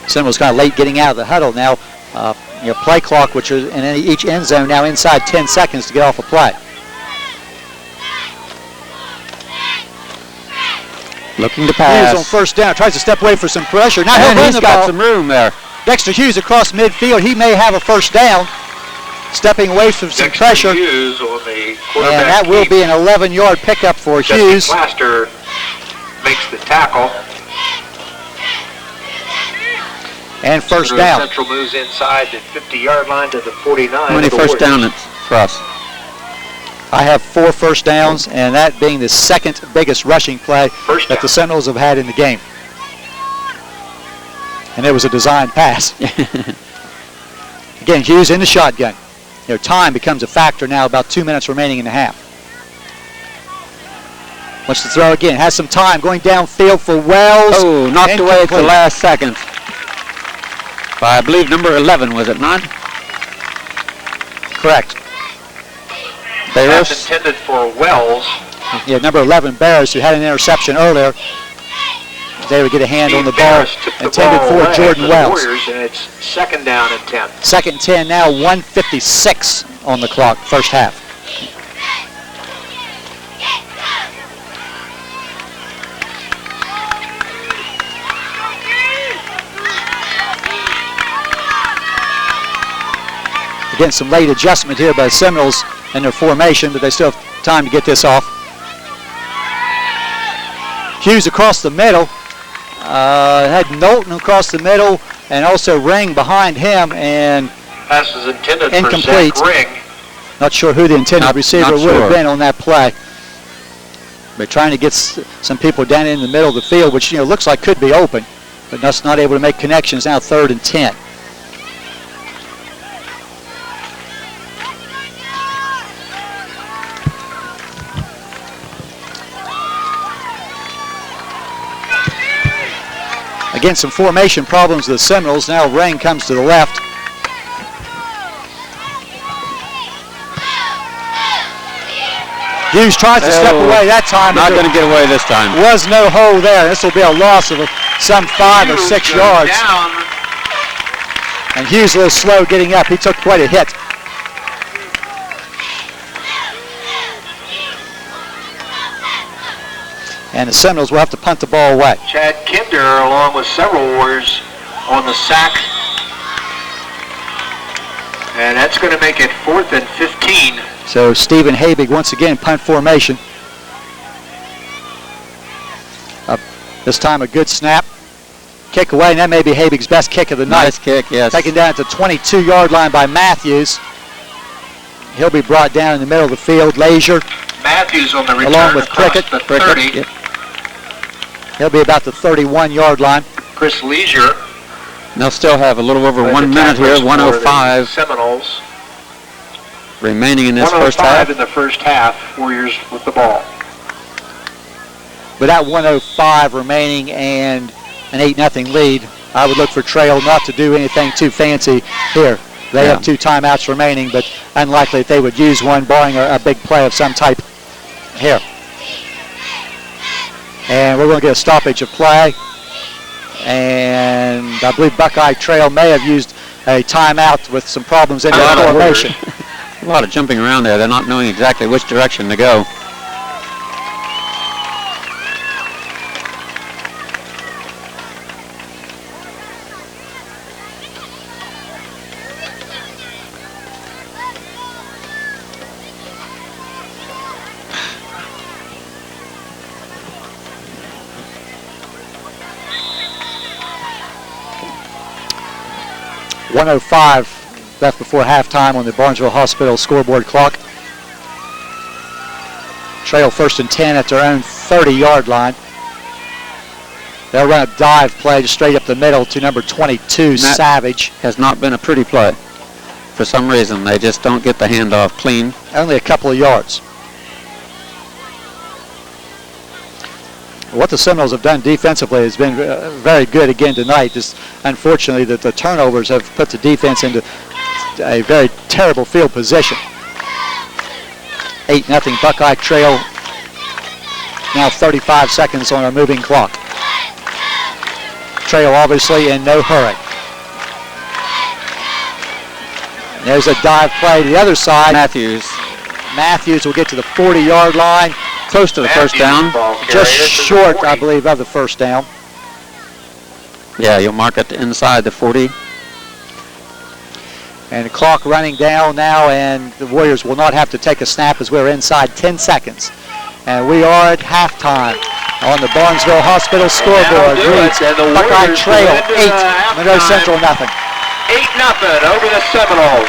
Seminoles kind of late getting out of the huddle now. Play clock, which is in each end zone now inside 10 seconds to get off a play. Looking to pass. Hughes on first down, tries to step away for some pressure. Now and he's got some room there. Dexter Hughes across midfield. He may have a first down. Stepping away from some pressure. Hughes on the and that will be an 11-yard pickup for Hughes. Plaster makes the tackle. And first down. Central moves inside the 50-yard line to the 49. How many first down for us? I have 4 first downs, and that being the second biggest rushing play that the Seminoles have had in the game. And it was a designed pass. Again, Hughes in the shotgun. Time becomes a factor now, about 2 minutes remaining in the half. Wants to throw again, has some time, going downfield for Wells. Oh, knocked away at the last second. By, I believe, number 11, was it not? Correct. Pass intended for Wells. Yeah, number 11, Barris, who had an interception earlier. They would get a hand on the ball intended for Jordan Wells. And it's 2nd down and 10. 2nd and 10 now, 1:56 on the clock, first half. Again, some late adjustment here by the Seminoles in their formation, but they still have time to get this off. Hughes across the middle. Had Knowlton across the middle and also Ring behind him, and pass is intended incomplete. For Zach Ring. Not sure who the intended receiver would have been on that play. But trying to get some people down in the middle of the field, which looks like could be open, but just not able to make connections. Now 3rd and 10. Again, some formation problems with the Seminoles. Now Ring comes to the left. Hughes tries to step away that time. Not going to get away this time. Was no hole there. This will be a loss of some 5 or 6 yards. Down. And Hughes a little slow getting up. He took quite a hit. And the Seminoles will have to punt the ball away. Chad Kinder, along with several Warriors, on the sack. And that's going to make it 4th and 15. So Stephen Habig once again punt formation. This time a good snap. Kick away, and that may be Habig's best kick of the night. Nice kick, yes. Taken down at the 22-yard line by Matthews. He'll be brought down in the middle of the field. Leisure. Matthews on the return along with Cricket. The 30. Yep. He'll be about the 31-yard line. Chris Leisure. They'll still have a little over 1 minute here, 1:05. Seminoles. remaining in this first half. 105 in the first half, Warriors with the ball. With that 105 remaining and an 8-0 lead, I would look for Trail not to do anything too fancy here. They have 2 timeouts remaining, but unlikely that they would use one, barring a big play of some type here. And we're going to get a stoppage of play. And I believe Buckeye Trail may have used a timeout with some problems in their formation. A lot of jumping around there. They're not knowing exactly which direction to go. .105 left before halftime on the Barnesville Hospital scoreboard clock. Trail 1st and 10 at their own 30-yard line. They'll run a dive play just straight up the middle to number 22, Savage. Has not been a pretty play. For some reason, they just don't get the handoff clean. Only a couple of yards. What the Seminoles have done defensively has been very good again tonight. Just unfortunately that the turnovers have put the defense into a very terrible field position. 8-0 Buckeye Trail. Now 35 seconds on our moving clock. Trail obviously in no hurry. There's a dive play to the other side. Matthews will get to the 40-yard line. Close to the first down. Just short, I believe, of the first down. Yeah, you'll mark it inside the 40. And the clock running down now, and the Warriors will not have to take a snap as we're inside 10 seconds. And we are at halftime on the Barnesville Hospital scoreboard. Reads Buckeye Trail 8, Monroe Central nothing. 8-0 over the Seminoles.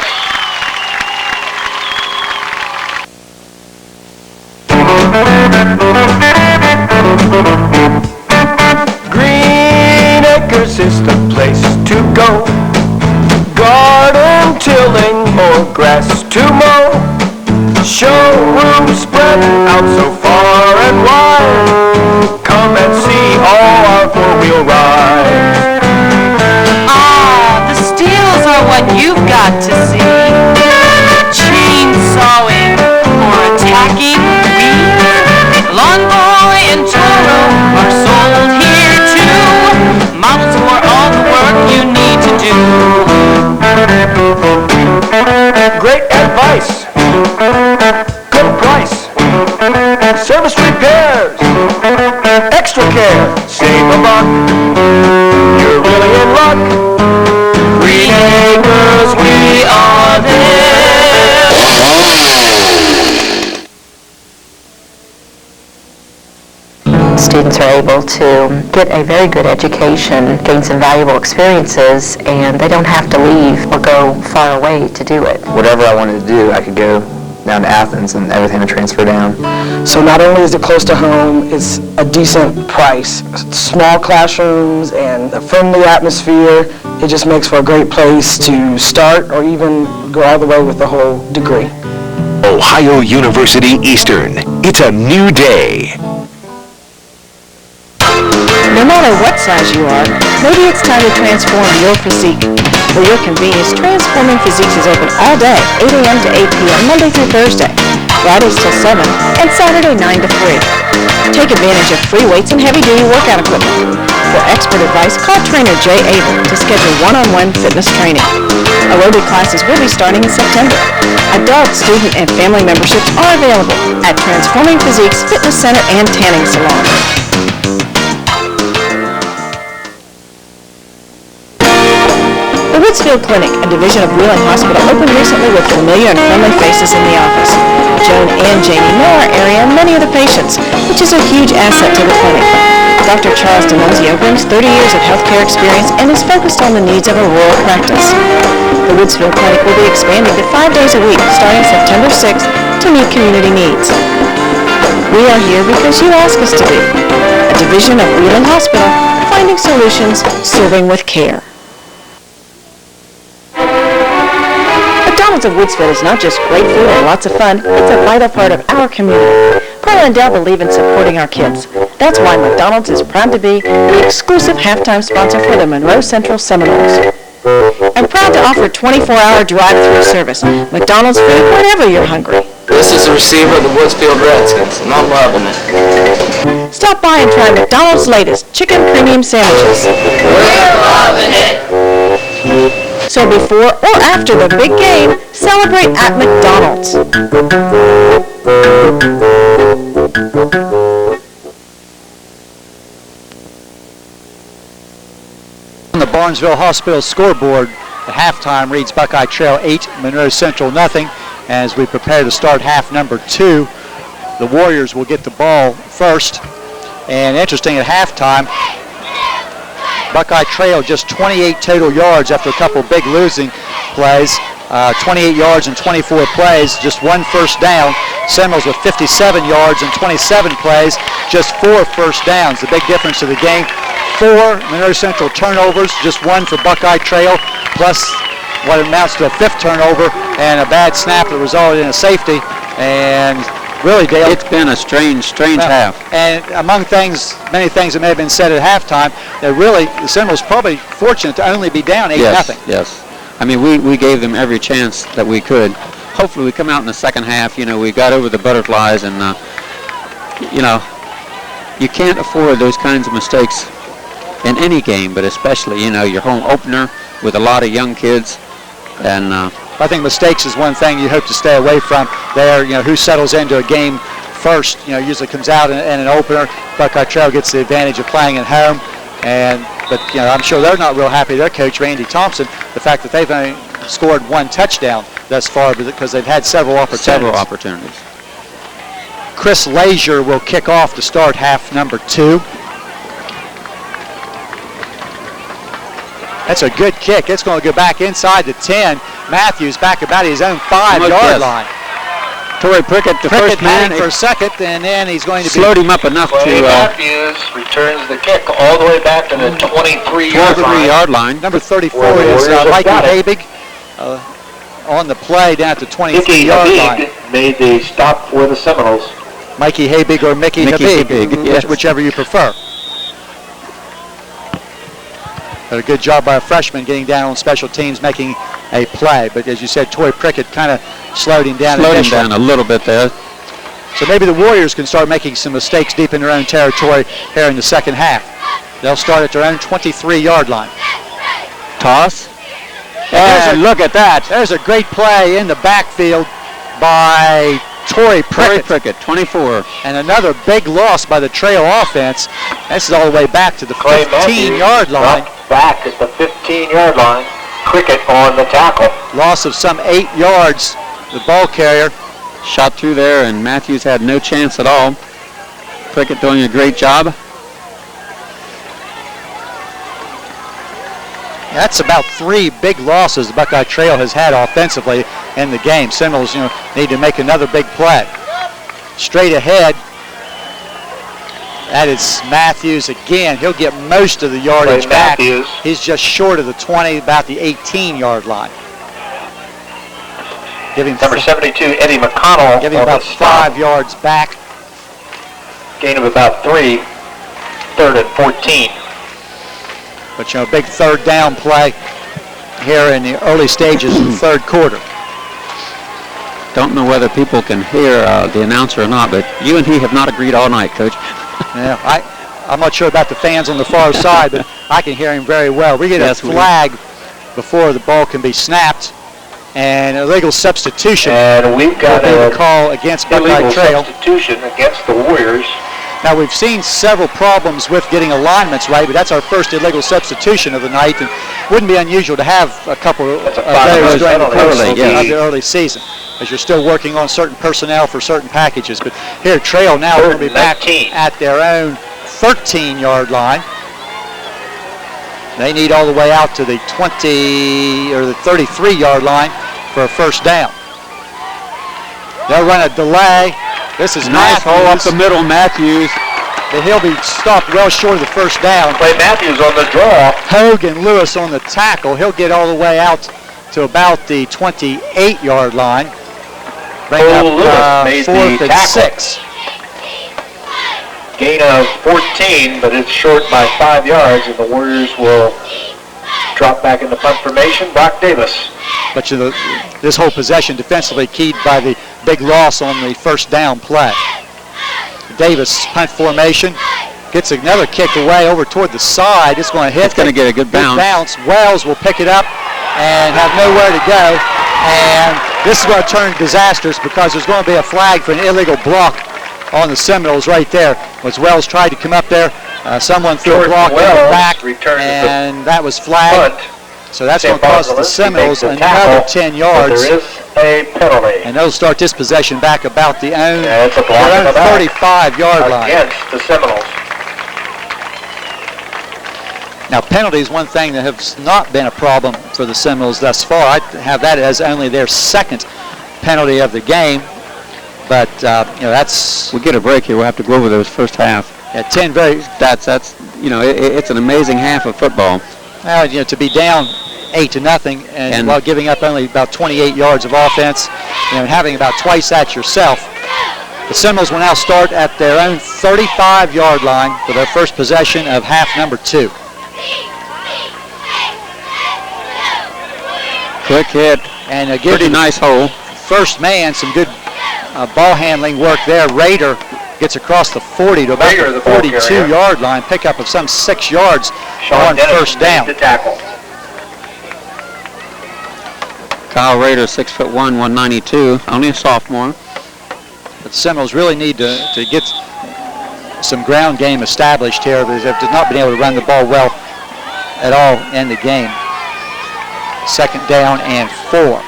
Green Acres is the place to go. Garden tilling or grass to mow. Showroom spread out so far and wide. Come and see all our four-wheel rides. Ah, the steels are what you've got to see. Chainsawing or attacking weeds. Lawn Boy and Toro are sold here too. Models for all the work you need to do. Great advice. Good price. Service repairs. Extra care. Save a buck. You're really in luck. Green Acres, we are there. Students are able to get a very good education, gain some valuable experiences, and they don't have to leave or go far away to do it. Whatever I wanted to do, I could go down to Athens and everything would transfer down. So not only is it close to home, it's a decent price. Small classrooms and a friendly atmosphere. It just makes for a great place to start or even go all the way with the whole degree. Ohio University Eastern. It's a new day. No matter what size you are, maybe it's time to transform your physique. For your convenience, Transforming Physiques is open all day, 8 a.m. to 8 p.m., Monday through Thursday, Fridays till 7, and Saturday 9 to 3. Take advantage of free weights and heavy-duty workout equipment. For expert advice, call trainer Jay Abel to schedule one-on-one fitness training. Aerobic classes will be starting in September. Adult, student, and family memberships are available at Transforming Physiques Fitness Center and Tanning Salon. The Woodsfield Clinic, a division of Wheeling Hospital, opened recently with familiar and friendly faces in the office. Joan and Jamie know our area and many of the patients, which is a huge asset to the clinic. Dr. Charles D'Annunzio brings 30 years of healthcare experience and is focused on the needs of a rural practice. The Woodsfield Clinic will be expanding to 5 days a week starting September 6th to meet community needs. We are here because you ask us to be. A division of Wheeling Hospital, finding solutions, serving with care. McDonald's of Woodsville is not just great food and lots of fun, it's a vital part of our community. Pearl and Dell believe in supporting our kids. That's why McDonald's is proud to be the exclusive halftime sponsor for the Monroe Central Seminoles. And proud to offer 24-hour drive-through service. McDonald's food whenever you're hungry. This is the receiver of the Woodsfield Redskins, and I'm loving it. Stop by and try McDonald's latest chicken premium sandwiches. We're loving it. So before or after the big game, celebrate at McDonald's. On the Barnesville Hospital scoreboard, the halftime reads Buckeye Trail 8, Monroe Central nothing. As we prepare to start half number 2, the Warriors will get the ball first. And interesting, at halftime, Buckeye Trail just 28 total yards after a couple big losing plays. 28 yards and 24 plays, just 1 first down. Seminoles with 57 yards and 27 plays, just 4 first downs. The big difference of the game, 4 Monroe Central turnovers, just 1 for Buckeye Trail, plus what amounts to a 5th turnover and a bad snap that resulted in a safety. And really, Dale, it's been a strange half. And among many things that may have been said at halftime, that really the Seminoles probably fortunate to only be down 8-0. Yes. I mean, we gave them every chance that we could. Hopefully, we come out in the second half. You know, we got over the butterflies, and you know, you can't afford those kinds of mistakes in any game, but especially, you know, your home opener with a lot of young kids. And I think mistakes is one thing you hope to stay away from there. You know, who settles into a game first, you know, usually comes out in an opener. Buckeye Trail gets the advantage of playing at home. But you know, I'm sure they're not real happy. Their coach, Randy Thompson, the fact that they've only scored 1 touchdown thus far because they've had several opportunities. Chris Lazier will kick off to start half number 2. That's a good kick. It's going to go back inside the 10. Matthews back about his own 5-yard line. Torrey Prickett, the first man for a second, and then he's going to slowed him up enough to. Matthews returns the kick all the way back to the 23-yard line. Number 34 is Mikey Habig on the play down at the 23-yard line. Made the stop for the Seminoles. Mikey Habig or Mickey Habig, yes. Whichever you prefer. But a good job by a freshman getting down on special teams, making a play. But as you said, Torrey Prickett kind of slowed him down. Slowed him down a little bit there. So maybe the Warriors can start making some mistakes deep in their own territory here in the second half. They'll start at their own 23-yard line. Toss. And look at that. There's a great play in the backfield by Torrey Prickett. 24. And another big loss by the Trail offense. This is all the way back to the 15-yard line. Back at the 15-yard line. Prickett on the tackle. Loss of some 8 yards. The ball carrier shot through there, and Matthews had no chance at all. Prickett doing a great job. That's about 3 big losses the Buckeye Trail has had offensively in the game. Seminoles, need to make another big play. Straight ahead. That is Matthews again. He'll get most of the yardage back. Matthews. He's just short of the 20, about the 18-yard line. Number 72, Eddie McConnell. Give him about 5 yards back. Gain of about 3. 3rd and 14. But big third down play here in the early stages of the third quarter. Don't know whether people can hear the announcer or not, but you and he have not agreed all night, Coach. Yeah, I'm not sure about the fans on the far side, but I can hear him very well. We get a flag before the ball can be snapped, and illegal substitution. And we've got a call against Buckeye Trail. Substitution against the Warriors. Now, we've seen several problems with getting alignments right, but that's our first illegal substitution of the night, and wouldn't be unusual to have a couple of those during the course of the early season, as you're still working on certain personnel for certain packages. But here, Trail now will be back at their own 13-yard line. They need all the way out to the 20 or the 33-yard line for a first down. They'll run a delay. This is nice hole up the middle, Matthews. But he'll be stopped well short of the first down. Play Matthews on the draw. Hogue and Lewis on the tackle. He'll get all the way out to about the 28-yard line. Bring Lewis up made 4th the and tackle. 6. Gain of 14, but it's short by 5 yards, and the Warriors will drop back into punt formation. Brock Davis. But this whole possession defensively keyed by the big loss on the first down play. Davis, punt formation, gets another kick away over toward the side. It's going to hit. It's going to get a good bounce. Wells will pick it up and have nowhere to go. And this is going to turn disastrous because there's going to be a flag for an illegal block on the Seminoles right there. As Wells tried to come up there, someone threw a block in the back, and that was flagged. So that's going to cost the Seminoles another 10 yards. There is a penalty. And they'll start this possession back about the own, It's a block in the back 35-yard line. Against the Seminoles. Now, penalties, one thing that has not been a problem for the Seminoles thus far. I have that as only their second penalty of the game. But, that's... We get a break here. We'll have to go over those first half. At 10 very... That's it's an amazing half of football. Well, to be down 8-0 and while giving up only about 28 yards of offense, and having about twice that yourself, the Seminoles will now start at their own 35-yard line for their first possession of half number 2. Quick hit. And a pretty nice hole. First man, some good ball handling work there. Raider gets across the 40 to about the 42-yard line, pickup of some 6 yards on first down. The tackle. Kyle Raider, 6'1", 192, only a sophomore. But the Seminoles really need to get some ground game established here because they've not been able to run the ball well at all in the game. Second down and 4.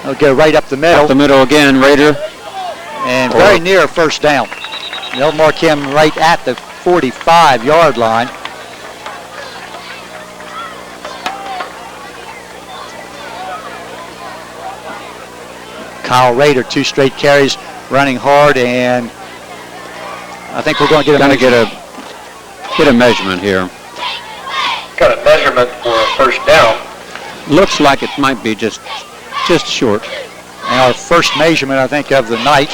They'll go right up the middle. Up the middle again, Raider. And very near first down. They'll mark him right at the 45-yard line. Kyle Raider, 2 straight carries, running hard, and I think we're going to get a measurement here. Got a measurement for a first down. Looks like it might be just short. And our first measurement, I think, of the night.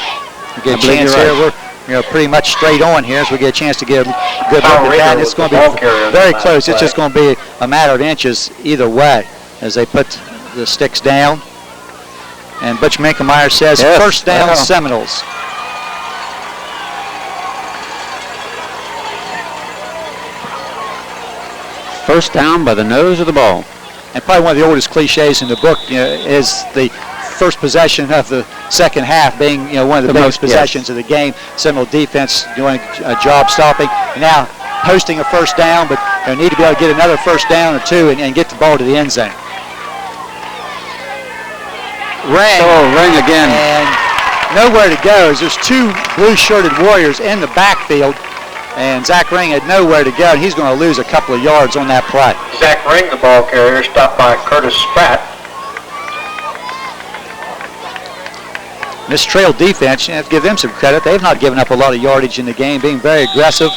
We get a chance here. We're pretty much straight on here, so we get a chance to get a good look at that. And it's going to be very close. It's just going to be a matter of inches either way as they put the sticks down. And Butch Minkemeyer says first down Seminoles. First down by the nose of the ball. And probably one of the oldest cliches in the book is the first possession of the second half being one of the biggest possessions of the game. Seminole defense doing a job stopping. And now posting a first down, but they need to be able to get another first down or 2 and get the ball to the end zone. Ring again. And nowhere to go as there's 2 blue-shirted Warriors in the backfield. And Zach Ring had nowhere to go, and he's going to lose a couple of yards on that play. Zach Ring, the ball carrier, stopped by Curtis Spratt. This trail defense, you have to give them some credit. They've not given up a lot of yardage in the game, being very aggressive,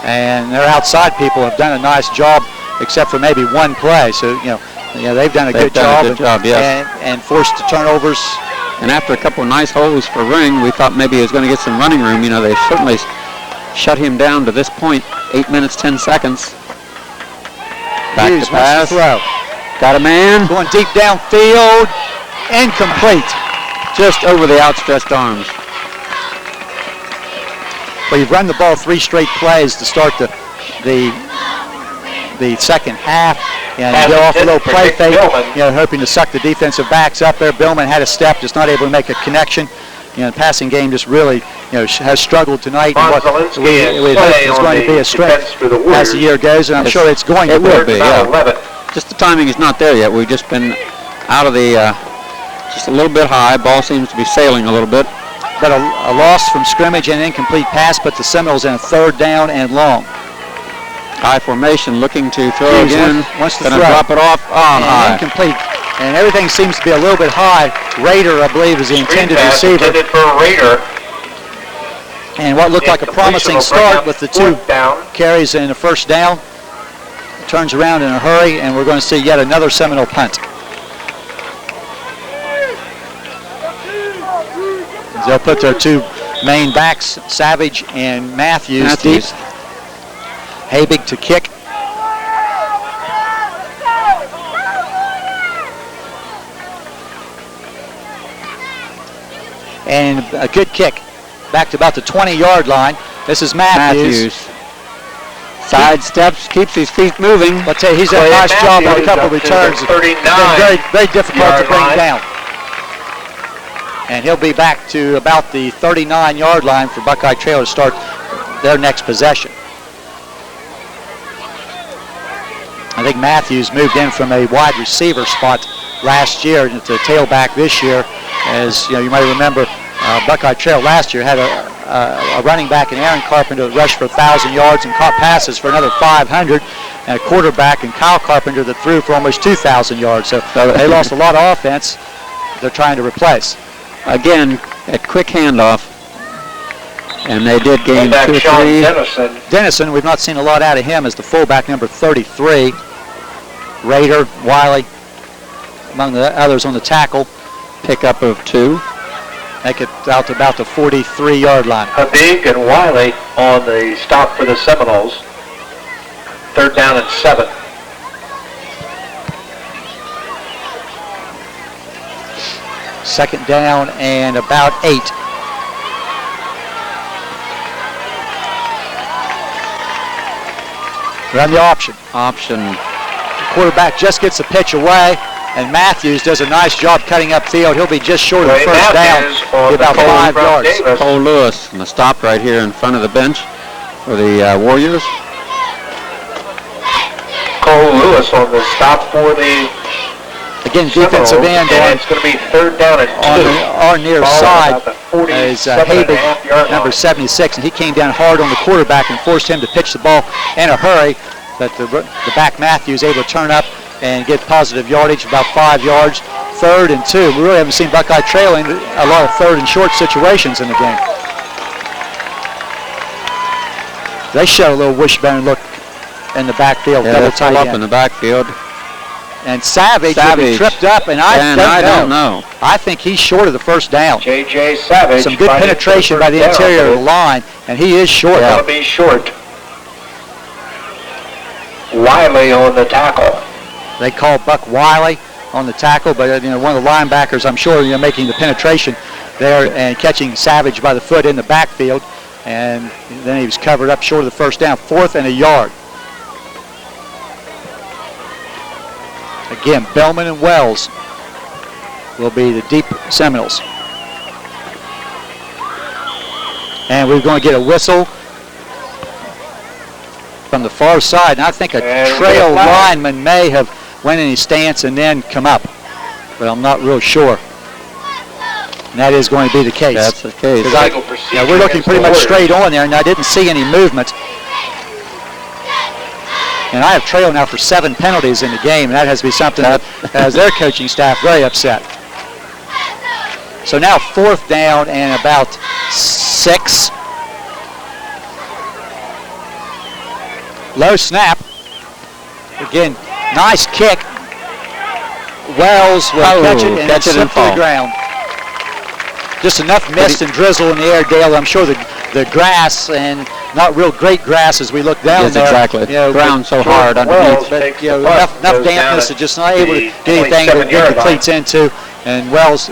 and their outside people have done a nice job, except for maybe one play. So, they've done a good job, and forced the turnovers. And after a couple of nice holes for Ring, we thought maybe he was going to get some running room. They certainly shut him down to this point, 8 minutes, 10 seconds. Back to pass. Got a man. Going deep downfield. Incomplete. Just over the outstretched arms. Well, you've run the ball 3 straight plays to start the second half. And you go off a little play fake, hoping to suck the defensive backs up there. Billman had a step, just not able to make a connection. The passing game just really, has struggled tonight. And what we hope is going to be a strength as the year goes, and I'm sure it's going to be. It will be, yeah. Just the timing is not there yet. We've just been out of the, just a little bit high. Ball seems to be sailing a little bit. But a loss from scrimmage and incomplete pass, but the Seminoles in a third down and long. High formation, looking to throw again. Wants to throw. Drop it off on high. Incomplete. And everything seems to be a little bit high. Raider, I believe, is the intended receiver. Intended for Raider. And what looked like a promising start with the 2 carries and a first down. turns around in a hurry, and we're going to see yet another Seminole punt. They'll put their two main backs, Savage and Matthews. Deep. Habig to kick. And a good kick back to about the 20-yard line. This is Matthews. Side steps, keeps his feet moving. I'll tell you, he's done a nice job on a couple of returns. It's been very, very difficult to bring down. And he'll be back to about the 39-yard line for Buckeye Trail to start their next possession. I think Matthews moved in from a wide receiver spot last year to tailback this year. As you might remember, Buckeye Trail last year had a running back in Aaron Carpenter that rushed for 1,000 yards and caught passes for another 500, and a quarterback in Kyle Carpenter that threw for almost 2,000 yards. So they lost a lot of offense they're trying to replace. Again, a quick handoff, and they did gain 2 or 3. Dennison, we've not seen a lot out of him as the fullback, number 33. Rader, Wiley, among the others on the tackle. Pickup of 2. Make it out to about the 43-yard line. Habig and Wiley on the stop for the Seminoles. 3rd down and 7. Second down and about 8. Run the option. Quarterback just gets the pitch away, and Matthews does a nice job cutting upfield. He'll be just short of the first down, about 5 yards. Cole Lewis on the stop right here in front of the bench for the Warriors. Cole Lewis on the stop for the Again, defensive end on. It's going to be 3rd down and 2. On our near side is Habig, number 76, and he came down hard on the quarterback and forced him to pitch the ball in a hurry. But the back Matthews able to turn up and get positive yardage, about 5 yards. 3rd and 2. We really haven't seen Buckeye Trail in a lot of 3rd and short situations in the game. They show a little wishbone look in the backfield. Yeah, double they're tight up end. in the backfield. And Savage will be tripped up, and I don't know. I think he's short of the first down. J.J. Savage. Some good penetration by the interior of the line, and he is short. Going to be short. Wiley on the tackle. They call Buck Wiley on the tackle, but one of the linebackers, I'm sure, making the penetration there and catching Savage by the foot in the backfield, and then he was covered up short of the first down. 4th and a yard. Again, Bellman and Wells will be the deep Seminoles. And we're going to get a whistle from the far side. And I think a trail lineman may have went in his stance and then come up. But I'm not real sure. And that is going to be the case. That's the case. We're looking pretty much straight on there, and I didn't see any movement. And I have Trail now for 7 penalties in the game, and that has to be something that has their coaching staff very upset. So now 4th down and about 6. Low snap. Again, nice kick. Wells will catch it and slip to the ground. Just enough mist and drizzle in the air, Dale. I'm sure the grass, and not real great grass as we look down there. Exactly. Ground so hard underneath. But enough dampness to just not able to get anything to get the cleats into. And Wells,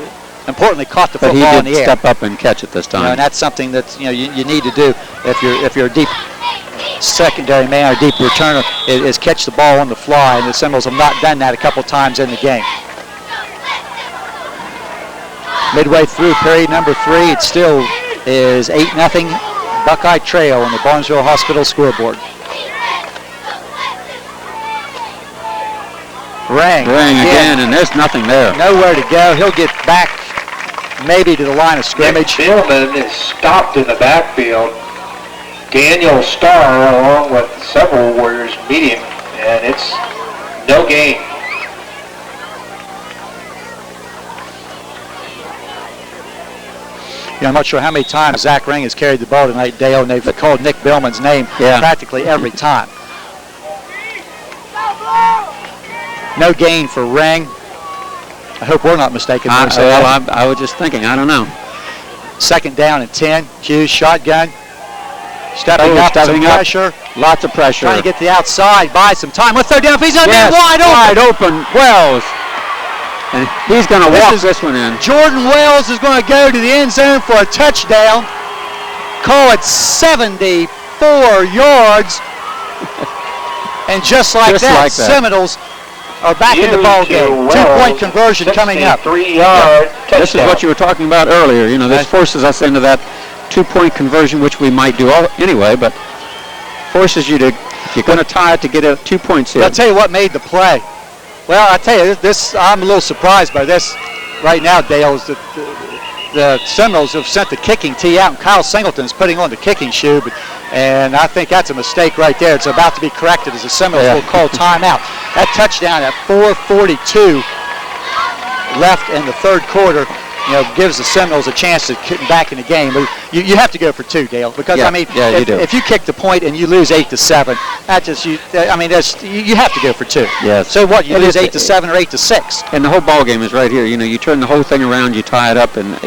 importantly, caught the football in the air. But he did step up and catch it this time. And that's something that you need to do if you're a deep secondary man or deep returner, is catch the ball on the fly. And the Seminoles have not done that a couple times in the game. Midway through period number 3, it still is 8-0 Buckeye Trail on the Barnesville Hospital scoreboard. Ring again, and there's nothing there. Nowhere to go. He'll get back maybe to the line of scrimmage. Nick Billman is stopped in the backfield. Daniel Starr, along with several Warriors, meet him, and it's no gain. I'm not sure how many times Zach Ring has carried the ball tonight, Dale, and they've called Nick Billman's name practically every time. No gain for Ring. I hope we're not mistaken. I was just thinking. I don't know. 2nd down and 10. Hughes shotgun. Stepping up, some pressure. Lots of pressure. Trying to get the outside, buy some time. Let's throw down. He's on Yes, wide open. Wells. And he's going to walk this one in. Jordan Wells is going to go to the end zone for a touchdown. Call it 74 yards. And just like that, Seminoles are back in the ball game. 2-point conversion coming up. 3-yard touchdown. This is what you were talking about earlier. You know, this forces us into that 2-point conversion, which we might do anyway, but forces you to, if you're going to tie it, to get a 2 points here. I'll tell you what made the play. Well, I'll tell you, I'm a little surprised by this right now, Dale, is that the Seminoles have sent the kicking tee out, and Kyle Singleton's putting on the kicking shoe, and I think that's a mistake right there. It's about to be corrected as the Seminoles will call timeout. That touchdown at 4:42 left in the 3rd quarter, gives the Seminoles a chance to get back in the game. But you have to go for 2, Dale, because if you kick the point and you lose 8-7, you have to go for 2. Yes. So what? You lose 8-7 or 8-6, and the whole ball game is right here. You turn the whole thing around, you tie it up, and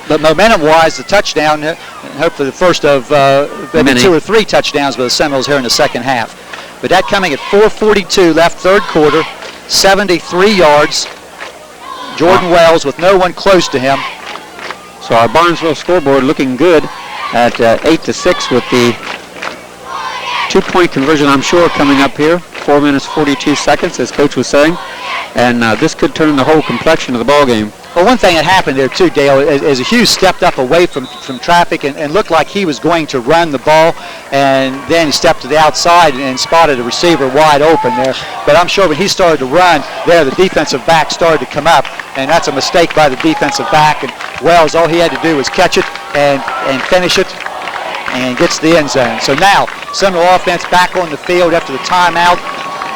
But momentum-wise, the touchdown, hopefully the first of maybe 2 or 3 touchdowns by the Seminoles here in the second half. But that coming at 4:42 left, 3rd quarter, 73 yards. Jordan Wells with no one close to him. So our Barnesville scoreboard looking good at 8-6 with the 2-point conversion, I'm sure, coming up here. 4 minutes, 42 seconds, as Coach was saying. And this could turn the whole complexion of the ball game. Well, one thing that happened there, too, Dale, is Hughes stepped up away from traffic and looked like he was going to run the ball, and then he stepped to the outside and spotted a receiver wide open there. But I'm sure when he started to run there, the defensive back started to come up, and that's a mistake by the defensive back. And Wells, all he had to do was catch it and finish it, and gets the end zone. So now, Seminole offense back on the field after the timeout,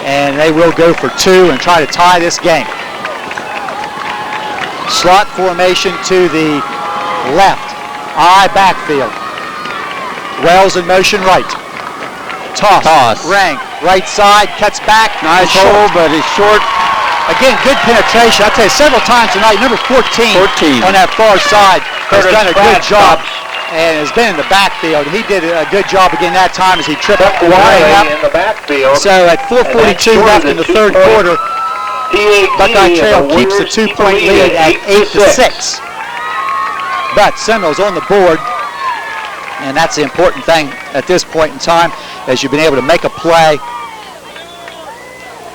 and they will go for 2 and try to tie this game. Slot formation to the left. I backfield. Wells in motion right. Toss. Ring. Right side. Cuts back. Nice hole, but he's short. Again, good penetration. I'll tell you, several times tonight, number 14 on that far side has done a good job and has been in the backfield. He did a good job again that time as he tripped up the line in the backfield. So at 4:42 left in the 3rd quarter, Buckeye Trail keeps the 2-point lead at 8-6. But Seminoles on the board, and that's the important thing at this point in time, as you've been able to make a play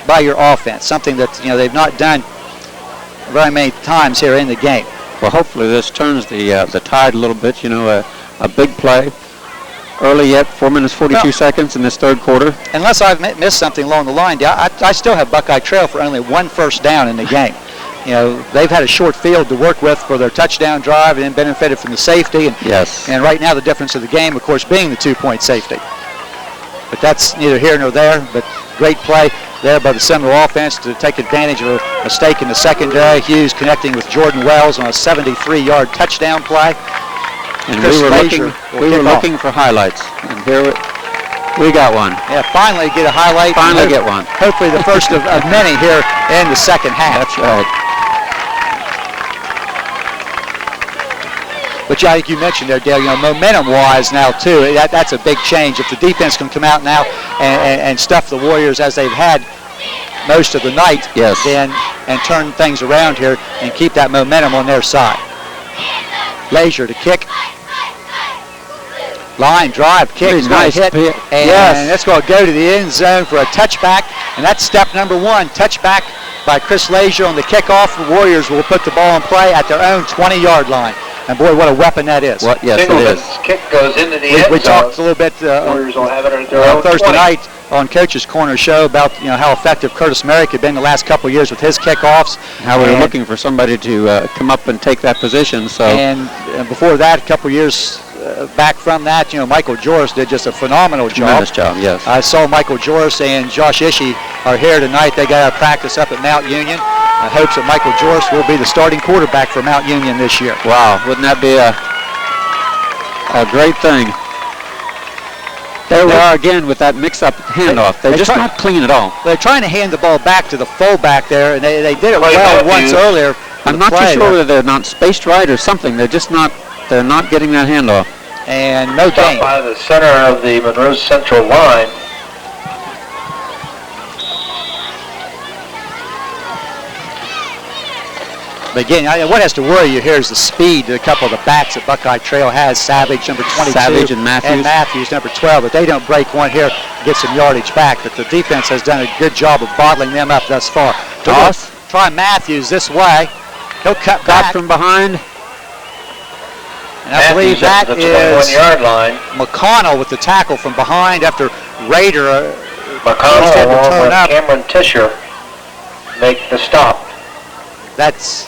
by your offense, something that they've not done very many times here in the game. Well, hopefully this turns the tide a little bit. A big play early yet, 4 minutes 42 seconds in this 3rd quarter. Unless I've missed something along the line, I still have Buckeye Trail for only 1 first down in the game. They've had a short field to work with for their touchdown drive and then benefited from the safety. And right now the difference of the game, of course, being the 2-point safety. But that's neither here nor there, but great play there by the Seminole offense to take advantage of a mistake in the secondary. Hughes connecting with Jordan Wells on a 73-yard touchdown play. And we were looking for highlights, and here we got one. Yeah, finally get a highlight. Finally get one. Hopefully the first of many here in the second half. That's right. But I think you mentioned there, Dale, momentum-wise now, too, that's a big change. If the defense can come out now and stuff the Warriors as they've had most of the night, then and turn things around here and keep that momentum on their side. Leisure to kick. Line drive, kick, is nice hit, and it's going to go to the end zone for a touchback, and that's step number 1, touchback by Chris Leisure on the kickoff. The Warriors will put the ball in play at their own 20-yard line. And boy, what a weapon that is. Yes, it is. Kick goes into the end zone. We talked a little bit Warriors will have it at their own Thursday 20. night on Coach's Corner show about how effective Curtis Merrick had been the last couple of years with his kickoffs. How we were looking for somebody to come up and take that position. So and before that, a couple of years back from that, Michael Joris did just a phenomenal job. Tremendous job, yes. I saw Michael Joris and Josh Ishii are here tonight. They got to practice up at Mount Union. Hopes that Michael Joris will be the starting quarterback for Mount Union this year. Wow, wouldn't that be a great thing? There we are again with that mix-up handoff. They're just not clean at all. They're trying to hand the ball back to the fullback there, and they did it well once earlier. I'm not too sure whether they're not spaced right or something. They're just not. They're not getting that handoff. And no gain. By the center of the Monroe Central line. But again, what has to worry you here is the speed that a couple of the backs that Buckeye Trail has. Savage, number 22. Savage and Matthews. And Matthews, number 12. But they don't break one here, get some yardage back. But the defense has done a good job of bottling them up thus far. Toss. Try Matthews this way. He'll cut back from behind. And I believe that is 1-yard line. McConnell with the tackle from behind after Rader. McConnell along with Cameron Tisher make the stop. That's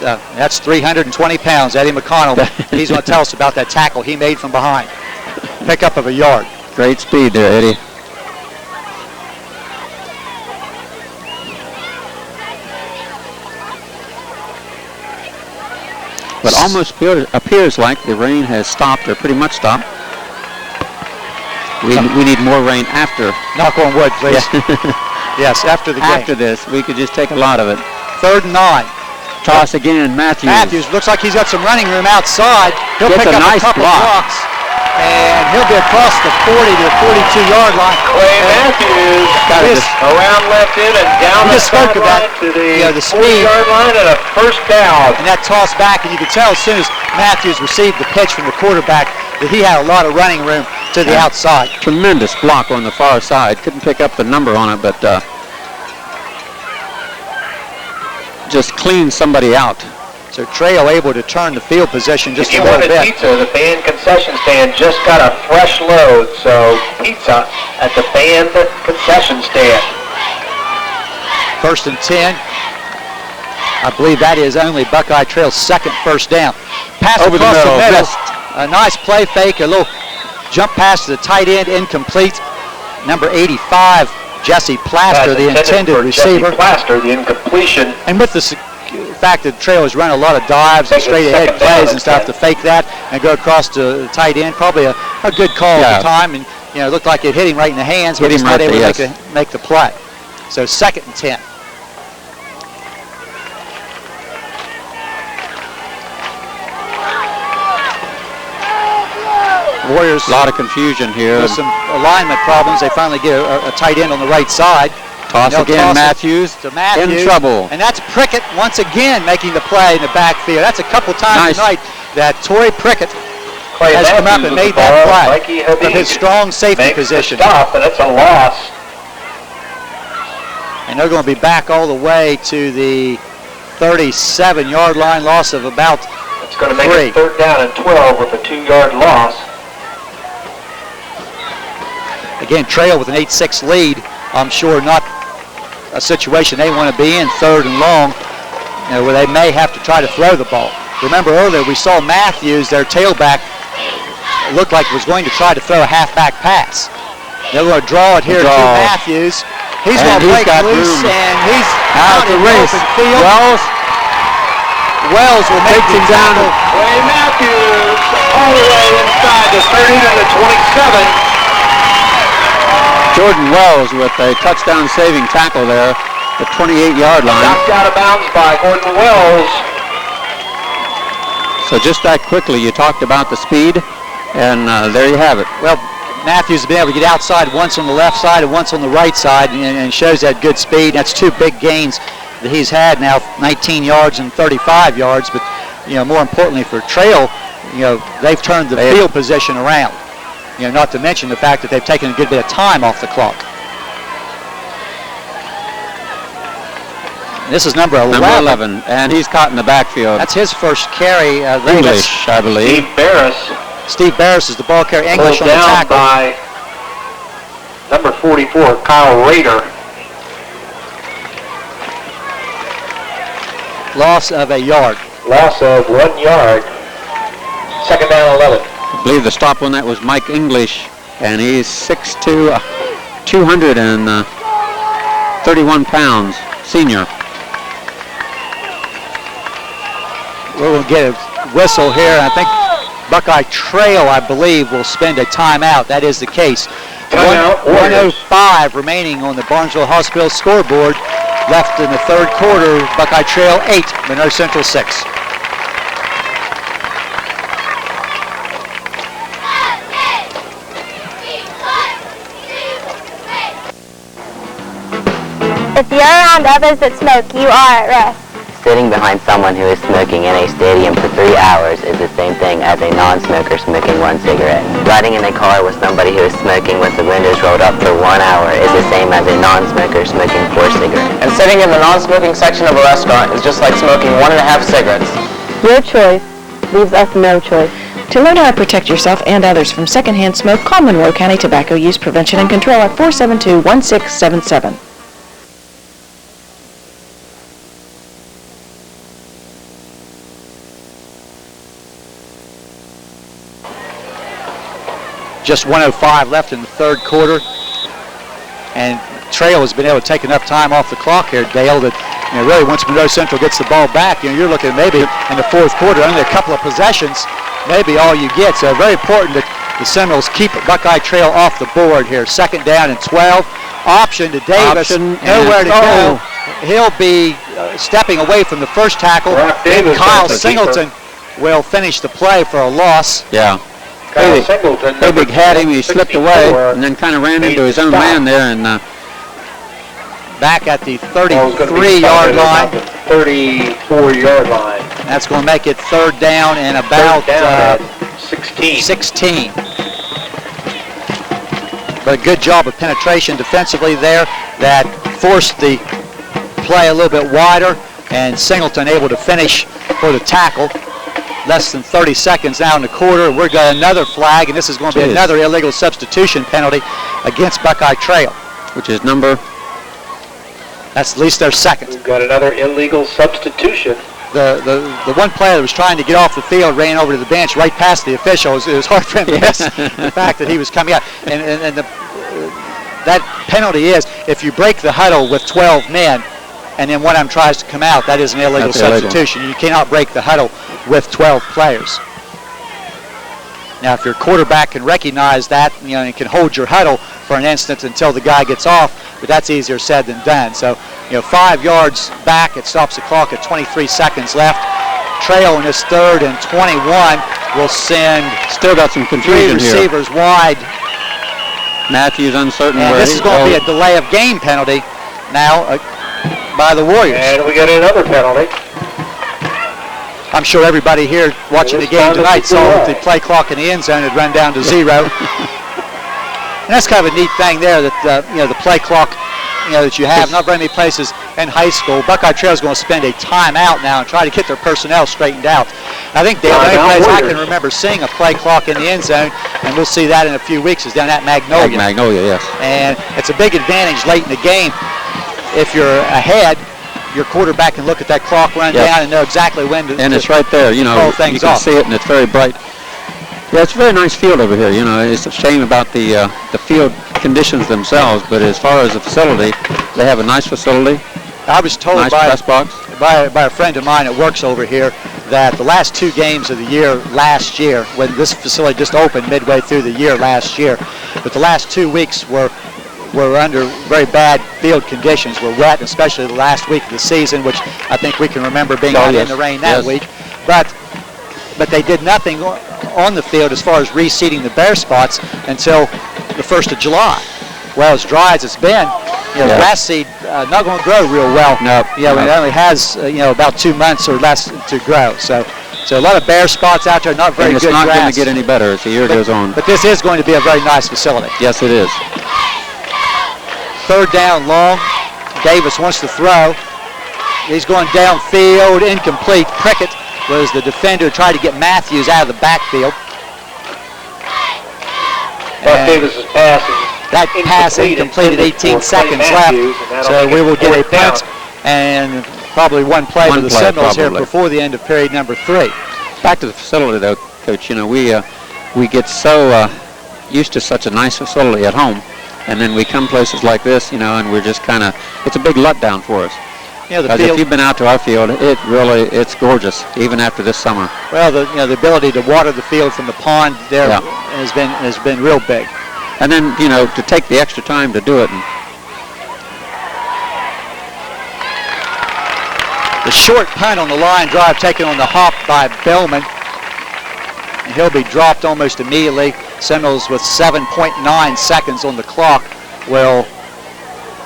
320 pounds, Eddie McConnell. He's going to tell us about that tackle he made from behind. Pickup of a yard. Great speed there, Eddie. But almost appears like the rain has stopped, or pretty much stopped. We need more rain after. Knock on wood, please. Yes, after the game. After this, we could just take a lot of it. 3rd and 9. Toss again, Matthews. Matthews looks like he's got some running room outside. He'll pick up a couple blocks. And he'll be across the 40 to the 42-yard line. Clay Matthews around left in and down the sideline to the 40-yard line and a first down. And that toss back, and you could tell as soon as Matthews received the pitch from the quarterback that he had a lot of running room to the outside. Tremendous block on the far side. Couldn't pick up the number on it, but just cleaned somebody out. So Trail able to turn the field position just a little bit. If you wanted pizza, the band concession stand just got a fresh load. So pizza at the band concession stand. 1st and 10. I believe that is only Buckeye Trail's 2nd first down. Pass over across the middle. A nice play fake, a little jump pass to the tight end, incomplete. Number 85, Jesse Plaster, the intended receiver. Jesse Plaster, the incompletion. And with the fact that Trail has run a lot of dives and straight ahead plays and stuff to fake that and go across to the tight end, probably a good call at the time. And it looked like it hit him right in the hands, but he's not able to make the play. So 2nd and 10. Warriors. A lot of confusion here. With some alignment problems, they finally get a tight end on the right side. Toss again, Matthews. To Matthews. In trouble. And that's Prickett once again making the play in the backfield. That's a couple times tonight that Torrey Prickett has come up and made that play from his strong safety position. Stop, and it's a loss. And they're going to be back all the way to the 37-yard line, loss of about 3. It's going to make it 3rd down and 12 with a 2-yard loss. Again, Trail with an 8-6 lead. I'm sure not a situation they want to be in, 3rd and long, where they may have to try to throw the ball. Remember earlier we saw Matthews, their tailback, looked like was going to try to throw a halfback pass. They're going to draw it here to Matthews. He's going to break loose, and he's out in the open field. Wells will make him down. Clay Matthews all the way inside the 30 to the 27. Jordan Wells with a touchdown-saving tackle there, the 28-yard line. Knocked out of bounds by Gordon Wells. So just that quickly, you talked about the speed, and there you have it. Well, Matthews has been able to get outside once on the left side and once on the right side, and shows that good speed. That's 2 big gains that he's had now, 19 yards and 35 yards. But more importantly for Trail, they've turned the field position around. Not to mention the fact that they've taken a good bit of time off the clock. This is number 11. Number 11, and he's caught in the backfield. That's his first carry. English, I believe. Steve Barris is the ball carrier. English on the tackle. By number 44, Kyle Rader. Loss of a yard. Loss of 1 yard. 2nd down 11. I believe the stop on that was Mike English, and he's 6'2", 231 pounds, senior. We're going to get a whistle here. I think Buckeye Trail, I believe, will spend a timeout. That is the case. Timeout. 1:05 remaining on the Barnesville Hospital scoreboard. Left in the third quarter. Buckeye Trail 8, Monroe Central 6. If you're around others that smoke, you are at rest. Sitting behind someone who is smoking in a stadium for 3 hours is the same thing as a non-smoker smoking 1 cigarette. Riding in a car with somebody who is smoking with the windows rolled up for 1 hour is the same as a non-smoker smoking 4 cigarettes. And sitting in the non-smoking section of a restaurant is just like smoking 1.5 cigarettes. Your choice leaves us no choice. To learn how to protect yourself and others from secondhand smoke, call Monroe County Tobacco Use Prevention and Control at 472-1677. Just 1:05 left in the third quarter, and Trail has been able to take enough time off the clock here, Dale, that really once Monroe Central gets the ball back, you're looking at maybe in the fourth quarter, only a couple of possessions, maybe all you get. So very important that the Seminoles keep Buckeye Trail off the board here. Second down and 12. Option to Davis, nowhere to go. He'll be stepping away from the first tackle. Kyle Singleton will finish the play for a loss. Yeah. Hebig had him, he slipped away, and then kind of ran into his own man there, and back at the 33-yard line. 34-yard line. That's going to make it third down and about 16. But a good job of penetration defensively there that forced the play a little bit wider, and Singleton able to finish for the tackle. Less than 30 seconds now in the quarter. We're got another flag, and this is going to be another illegal substitution penalty against Buckeye Trail. Which is number? That's at least their second. We've got another illegal substitution. The one player that was trying to get off the field ran over to the bench right past the official. It was hard for him to miss the fact that he was coming out. And that penalty is if you break the huddle with 12 men, and then one of them tries to come out, that is an illegal substitution. You cannot break the huddle with 12 players. Now, if your quarterback can recognize that, and can hold your huddle for an instant until the guy gets off, but that's easier said than done. So, 5 yards back, it stops the clock at 23 seconds left. Trail in this third and 21 will send still got some confusion 3 receivers wide. Matthews uncertain. And this is going to be a delay of game penalty now by the Warriors. And we got another penalty. I'm sure everybody here watching the game tonight saw that the play clock in the end zone had run down to 0. And that's kind of a neat thing there that the play clock that you have, not very many places in high school. Buckeye Trail is going to spend a timeout now and try to get their personnel straightened out. I think the only place I can remember seeing a play clock in the end zone, and we'll see that in a few weeks, is down at Magnolia. Magnolia, yes. And it's a big advantage late in the game. If you're ahead, your quarterback can look at that clock, run down, and know exactly when to. And it's right there, you can see it, and it's very bright. Yeah, it's a very nice field over here. It's a shame about the field conditions themselves, but as far as the facility, they have a nice facility. I was told nice press box. by a friend of mine that works over here that the last 2 games of the year last year, when this facility just opened midway through the year last year, but the last 2 weeks were under very bad field conditions. Were wet, especially the last week of the season, which I think we can remember being out in the rain that week. But they did nothing on the field as far as reseeding the bare spots until the 1st of July. Well, as dry as it's been, grass seed not going to grow real well. It only has about 2 months or less to grow. So a lot of bare spots out there, not very good grass. It's not going to get any better as the year goes on. But this is going to be a very nice facility. Yes, it is. Third down long. Davis wants to throw. He's going downfield, incomplete. Prickett was the defender, tried to get Matthews out of the backfield. Davis' pass is that pass incomplete at 18 seconds left. So we will get a punt and probably one play for the Seminoles here before the end of period number 3. Back to the facility, though, Coach. We get so used to such a nice facility at home, and then we come places like this, and we're just kind of, it's a big letdown for us. You know, the Because field. if you've been out to our field, it's gorgeous, even after this summer. Well, the ability to water the field from the pond there has been real big. And then, to take the extra time to do it. The short punt on the line drive taken on the hop by Bellman. And he'll be dropped almost immediately. Seminoles with 7.9 seconds on the clock will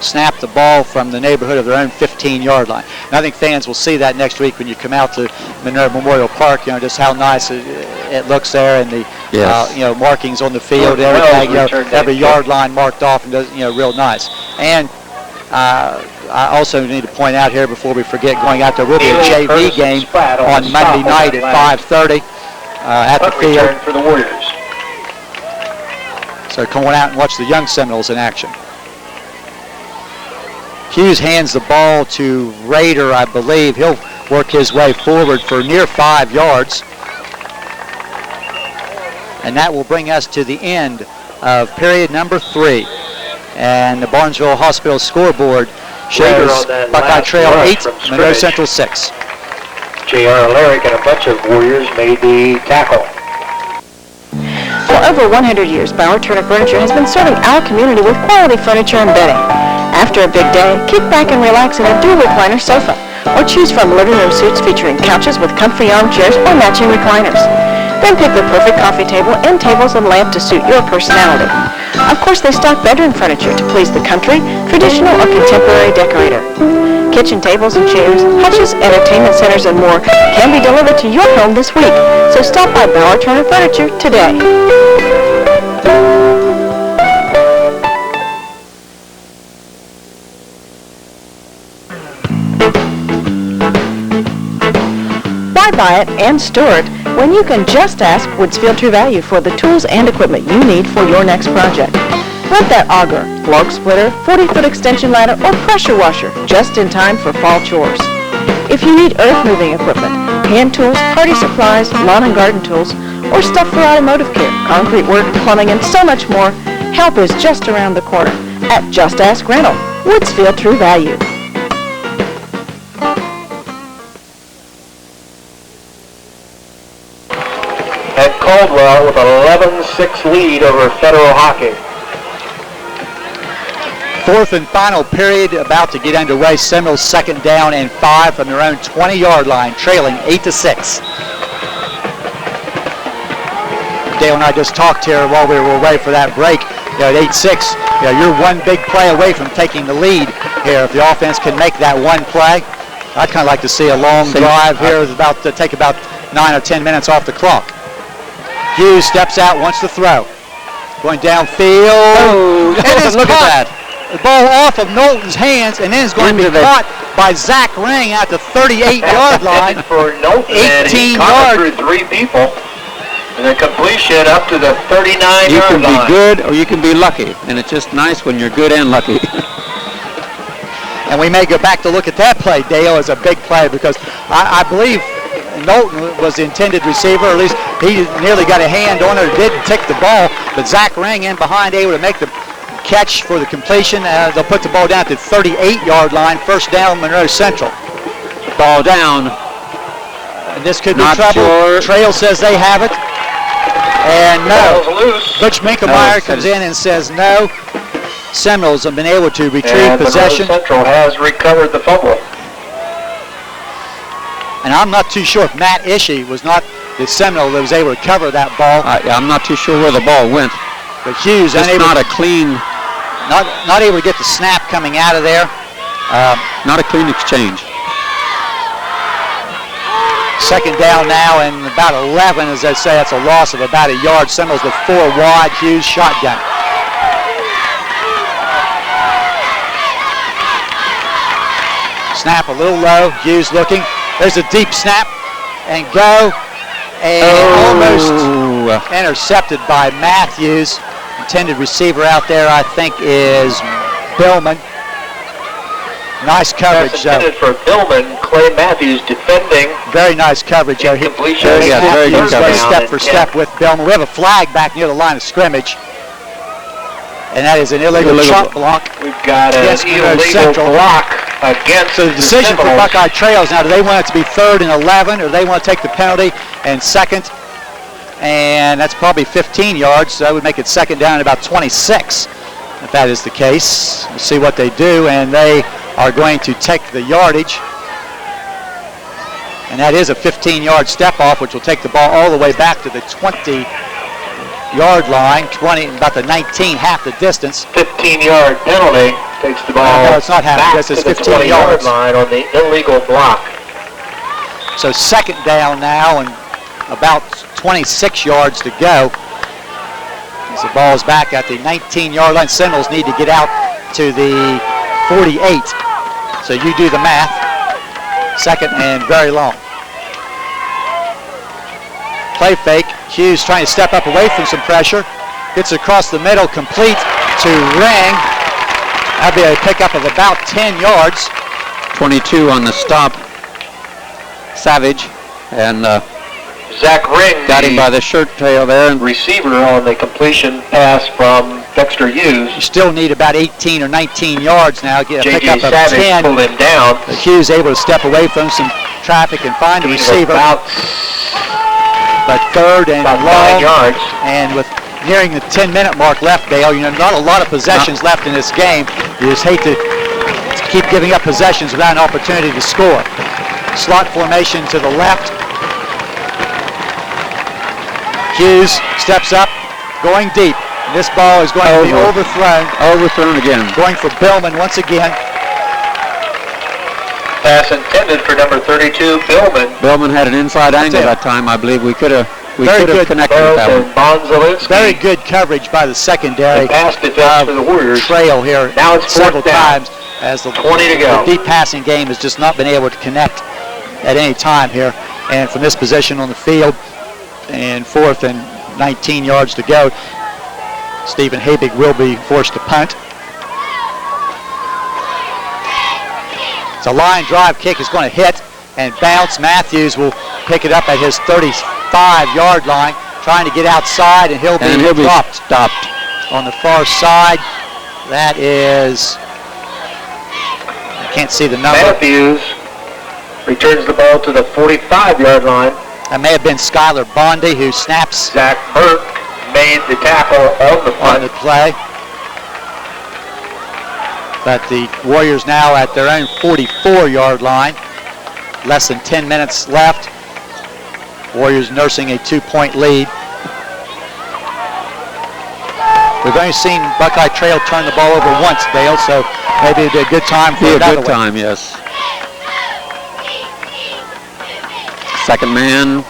snap the ball from the neighborhood of their own 15-yard line. And I think fans will see that next week when you come out to Monreo Memorial Park, just how nice it looks there, and the markings on the field, everything, every yard line marked off, and does, real nice. And I also need to point out here before we forget, going out there will be a JV game on Monday night at 5:30 at the field. For the Warriors. So come on out and watch the young Seminoles in action. Hughes hands the ball to Rader, I believe. He'll work his way forward for near 5 yards. And that will bring us to the end of period number 3. And the Barnesville Hospital scoreboard shows Buckeye Trail 8, Monroe Central 6. J.R. Alaric and a bunch of Warriors made the tackle. For over 100 years, Bauer Turner Furniture has been serving our community with quality furniture and bedding. After a big day, kick back and relax in a dual recliner sofa, or choose from living room suites featuring couches with comfy armchairs or matching recliners. Then pick the perfect coffee table and tables and lamp to suit your personality. Of course, they stock bedroom furniture to please the country, traditional, or contemporary decorator. Kitchen tables and chairs, hutches, entertainment centers, and more can be delivered to your home this week. So stop by Bauer Turner Furniture today. Why buy it and store it when you can just ask Woodsfield True Value for the tools and equipment you need for your next project? Rent that auger, log splitter, 40-foot extension ladder, or pressure washer just in time for fall chores. If you need earth moving equipment, hand tools, hardy supplies, lawn and garden tools, or stuff for automotive care, concrete work, plumbing, and so much more, help is just around the corner at Just Ask Rental, Woodsfield True Value. At Caldwell with an 11-6 lead over Federal Hockey. Fourth and final period about to get underway. Seminoles second down and 5 from their own 20-yard line, trailing 8-6. Dale and I just talked here while we were away for that break. At 8-6, you're one big play away from taking the lead here. If the offense can make that one play, I'd kind of like to see a long drive here. It's about to take about 9 or 10 minutes off the clock. Hughes steps out, wants to throw. Going downfield. Look at that. The ball off of Knowlton's hands, and then it's going to be caught by Zach Ring at the 38-yard line. For Knowlton, 18 yards. Through 3 people. And the completion up to the 39-yard line. You can be good or you can be lucky, and it's just nice when you're good and lucky. And we may go back to look at that play, Dale, as a big play, because I believe Knowlton was the intended receiver, or at least he nearly got a hand on it, or didn't tick the ball, but Zach Ring in behind able to make the catch for the completion. They'll put the ball down at the 38-yard line. First down, Monroe Central. Ball down. And this could be Not trouble. sure. Trail says they have it. And no. Ball's loose. Butch Minkemeyer comes in and says no. Seminoles have been able to retrieve possession. Monroe Central has recovered the fumble. And I'm not too sure if Matt Ishii was not the Seminole that was able to cover that ball. I'm not too sure where the ball went. But Hughes Just unable, not a clean, not able to get the snap coming out of there. not a clean exchange. Second down now and about 11, as they say. That's a loss of about a yard. Seminoles with 4 wide. Hughes shotgun. Snap a little low. Hughes looking. There's a deep snap and go. And almost intercepted by Matthews. Intended receiver out there, I think, is Billman. Nice coverage. Intended for Billman. Clay Matthews defending. Very nice coverage. Very good coverage. Step for step with Billman. We have a flag back near the line of scrimmage. And that is an illegal shot block. We've got an illegal block against So the decision for Buckeye Trails now, do they want it to be 3rd and 11, or do they want to take the penalty and 2nd? And that's probably 15 yards, so that would make it 2nd down at about 26, if that is the case. We'll see what they do, and they are going to take the yardage. And that is a 15-yard step off, which will take the ball all the way back to the 20-yard line, 20, about the 19, half the distance. 15-yard penalty takes the ball no, it's not half back the distance, to the 15 20-yard yards. line on the illegal block. So 2nd down now and about 26 yards to go. As the ball is back at the 19-yard line. Seminoles need to get out to the 48. So you do the math. 2nd and very long. Play fake. Hughes trying to step up away from some pressure. Gets across the middle, complete to Ring. That'll be a pickup of about 10 yards. 22 on the stop. Savage. And Zach Ring got him by the shirt tail there. Receiver on the completion pass from Dexter Hughes. You still need about 18 or 19 yards now. Get a pickup of Savage 10. pulled him down. Hughes able to step away from some traffic and find a receiver. But 3rd and about long. 9 yards. And with nearing the 10-minute mark left, Dale, you know, not a lot of possessions left in this game. You just hate to keep giving up possessions without an opportunity to score. Slot formation to the left. Hughes steps up, going deep. This ball is going to be overthrown. Overthrown again. Going for Billman once again. Pass intended for number 32, Billman. Billman had an inside angle that time. I believe we could have connected with that one. Very good coverage by the secondary. Pass defense for the Warriors. Trail here now it's several down. times as the 20 to go. The deep passing game has just not been able to connect at any time here. And from this position on the field, and 4th and 19 yards to go, Stephen Habig will be forced to punt. So line drive kick is going to hit and bounce. Matthews will pick it up at his 35-yard line, trying to get outside, and he'll be stopped on the far side. That is, I can't see the number. Matthews returns the ball to the 45-yard line. That may have been Skylar Bondi who snaps. Zach Burke made the tackle on the punt. On the play. But the Warriors now at their own 44-yard line. Less than 10 minutes left. Warriors nursing a 2-point lead. We've only seen Buckeye Trail turn the ball over once, Dale, so maybe it'd be a good time for another one. A good time, yes. 2nd man.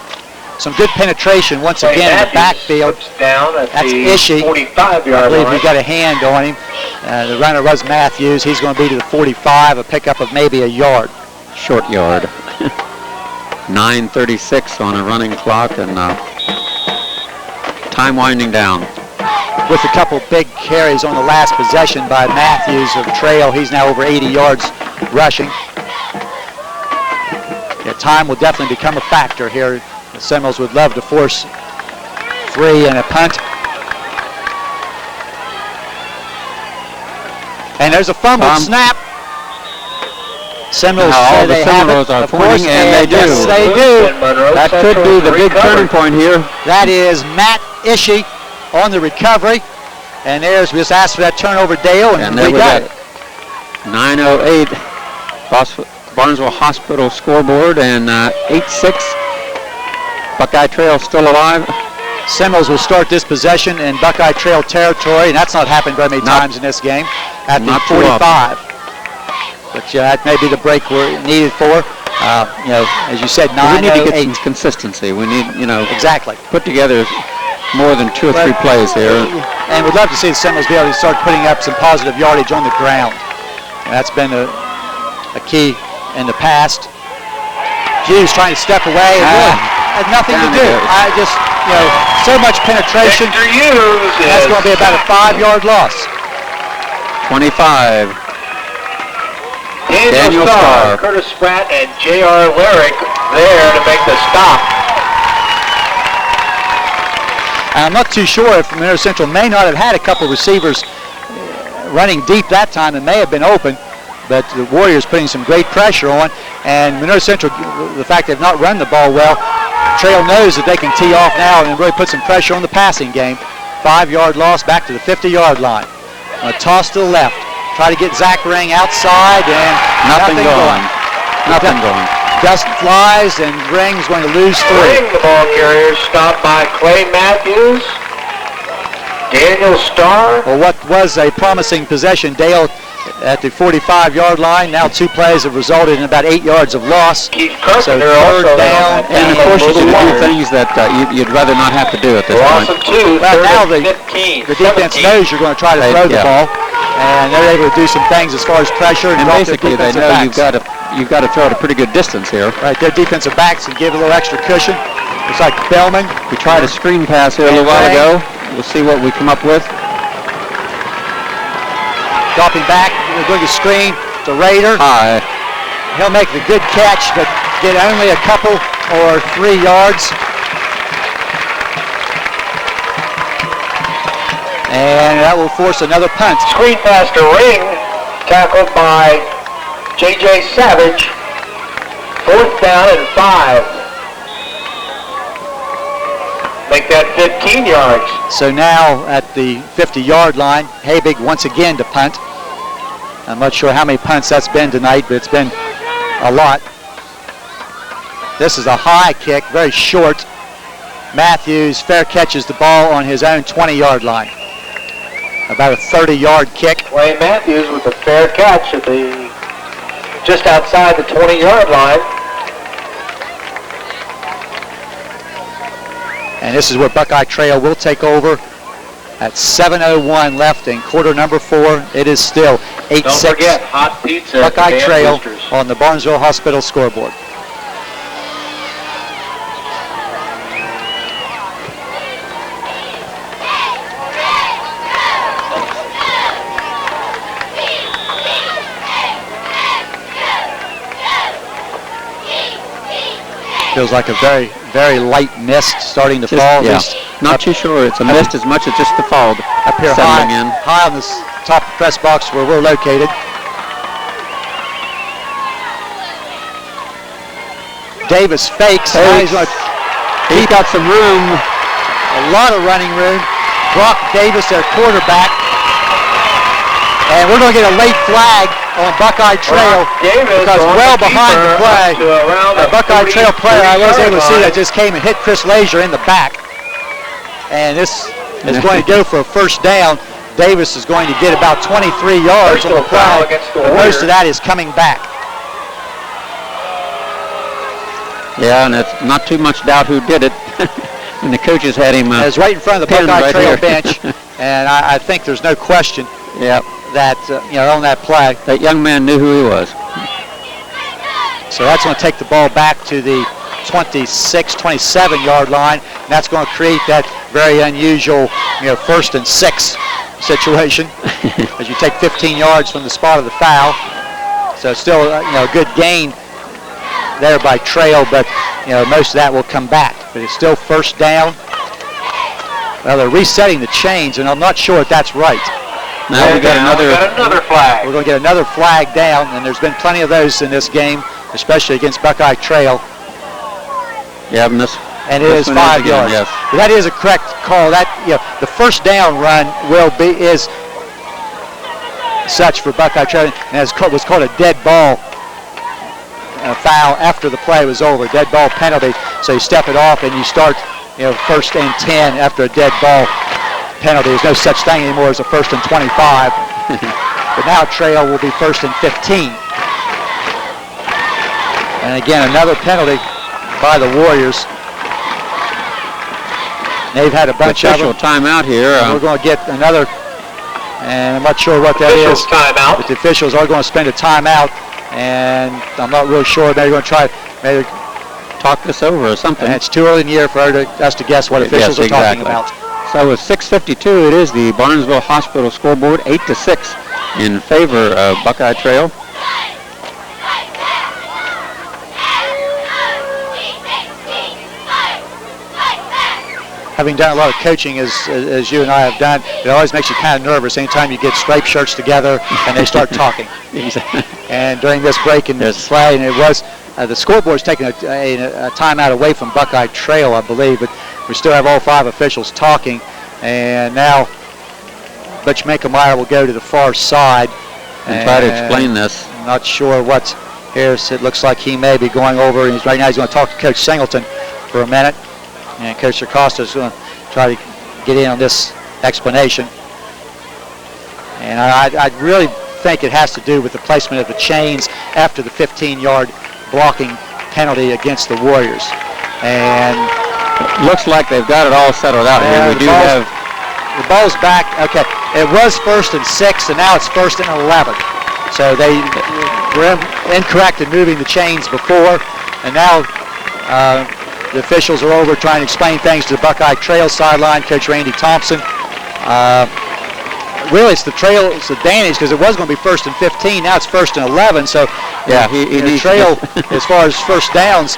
Some good penetration once again in the backfield. Down at That's the Ishii. 45-yard I believe line. he got a hand on him. The runner was Matthews. He's going to be to the 45, a pickup of maybe a yard. Short yard. 9:36 on a running clock, and time winding down. With a couple big carries on the last possession by Matthews of Trail, he's now over 80 yards rushing. Yeah, time will definitely become a factor here. The Seminoles would love to force 3 and a punt. And there's a fumble snap. Seminoles say they have it, are of course, pointing, and they do. Yes, they do. That could be the big turning point here. That is Matt Ishii on the recovery. And there's, we just asked for that turnover, Dale, and we got it. 9:08, Barnesville Hospital scoreboard, and 8-6. Buckeye Trail still alive. Seminoles will start this possession in Buckeye Trail territory, and that's not happened very many times in this game, at the 45. But yeah, that may be the break we're needed for. You know, as you said, 9:08. We need to get some consistency. We need, you know, exactly put together more than 2 or 3 plays here. And we'd love to see the Seminoles be able to start putting up some positive yardage on the ground. And that's been a key in the past. Hughes trying to step away and really had nothing to do. I just, you know, so much penetration. That's going to be about a 5-yard loss. 25. Daniel Starr, Curtis Spratt, and J.R. Lyric there to make the stop. I'm not too sure if Monroe Central may not have had a couple receivers running deep that time and may have been open, but the Warriors putting some great pressure on, and Monroe Central, the fact they've not run the ball well, Trail knows that they can tee off now and really put some pressure on the passing game. 5-yard loss back to the 50-yard line. A toss to the left. Try to get Zach Ring outside, and nothing going. Nothing going. Dust flies, and Ring's going to lose 3. Ring, the ball carrier, stopped by Clay Matthews. Daniel Starr. Well, what was a promising possession, Dale at the 45-yard line. Now 2 plays have resulted in about 8 yards of loss. Keith So Carpenter third also down. And of course you can do things that you'd rather not have to do at this Loss point. of 2, Well, now the 15, defense 17. knows you're going to try to throw the ball, and they're able to do some things as far as pressure and And drop their basically they defensive know backs. you've got to throw at a pretty good distance here. Right, their defensive backs can give a little extra cushion. Looks like Bellman. We tried a screen pass here a little while ago. We'll see what we come up with. Dropping back, going to screen to Raider. High. He'll make the good catch, but get only a couple or 3 yards. And that will force another punt. Screen pass to Ring, tackled by J.J. Savage. 4th down and 5. Make that 15 yards. So now at the 50-yard line, Habig once again to punt. I'm not sure how many punts that's been tonight, but it's been a lot. This is a high kick, very short. Matthews fair catches the ball on his own 20-yard line. About a 30-yard kick. Clay Matthews with a fair catch at the just outside the 20-yard line. And this is where Buckeye Trail will take over at 7:01 left in quarter number 4. It is still 8-6. Don't forget, hot pizza at the Buckeye Dan Trail Boosters. on the Barnesville Hospital scoreboard. Feels like a very, very light mist starting to fall. Yeah, not too sure. It's a mist as much as just the fog Up here settling in. high on the top of the press box where we're located. Davis fakes. Now he's got some room. A lot of running room. Brock Davis, their quarterback. And we're going to get a late flag on Buckeye Trail because well behind the play, the Buckeye Trail player, I was able to see that just came and hit Chris Leisure in the back. And this is going to go for a first down. Davis is going to get about 23 yards on the play. Most of that is coming back. Yeah, and it's not too much doubt who did it. And the coaches had him It's right in front of the pinned Buckeye right Trail here. bench, and I think there's no question Yep. that on that play. That young man knew who he was. So that's going to take the ball back to the 26, 27-yard line, and that's going to create that very unusual, 1st and 6 situation as you take 15 yards from the spot of the foul. So still, a good gain there by Trail, but most of that will come back. But it's still first down. Well, they're resetting the chains, and I'm not sure if that's right. Now we got another flag. We're going to get another flag down, and there's been plenty of those in this game, especially against Buckeye Trail. Yeah, and it is 5 yards. Yes. But that is a correct call. That the first down run is such for Buckeye Trail, and was called a dead ball foul after the play was over. Dead ball penalty. So you step it off and you start 1st and 10 after a dead ball penalty. There's no such thing anymore as a 1st and 25. But now Trail will be 1st and 15. And again, another penalty by the Warriors. They've had a bunch of them. Timeout here. We're going to get another, and I'm not sure what that is. Timeout. But the officials are going to spend a timeout, and I'm not really sure. They're going to try maybe talk this over or something. And it's too early in the year for us to guess what officials are talking about. So with 6:52, it is the Barnesville Hospital scoreboard, 8-6 in favor of Buckeye Trail. Having done a lot of coaching as you and I have done, it always makes you kind of nervous anytime you get striped shirts together and they start talking. And during this break in this play, and it was the scoreboard's taking a timeout away from Buckeye Trail, I believe, but we still have all 5 officials talking. And now Butch Minkemeyer will go to the far side and try to explain this. I'm not sure what's here. So it looks like he may be going over. And right now he's going to talk to Coach Singleton for a minute. And Coach Acosta is going to try to get in on this explanation. And I really think it has to do with the placement of the chains after the 15-yard blocking penalty against the Warriors. And it looks like they've got it all settled out here. We do have the ball's back. Okay, it was 1st and 6, and now it's 1st and 11. So they were incorrect in moving the chains before, and now the officials are over trying to explain things to the Buckeye Trail sideline. Coach Randy Thompson. Really, it's the Trail, it's the advantage because it was going to be 1st and 15. Now it's 1st and 11. So yeah, he needs Trail as far as first downs,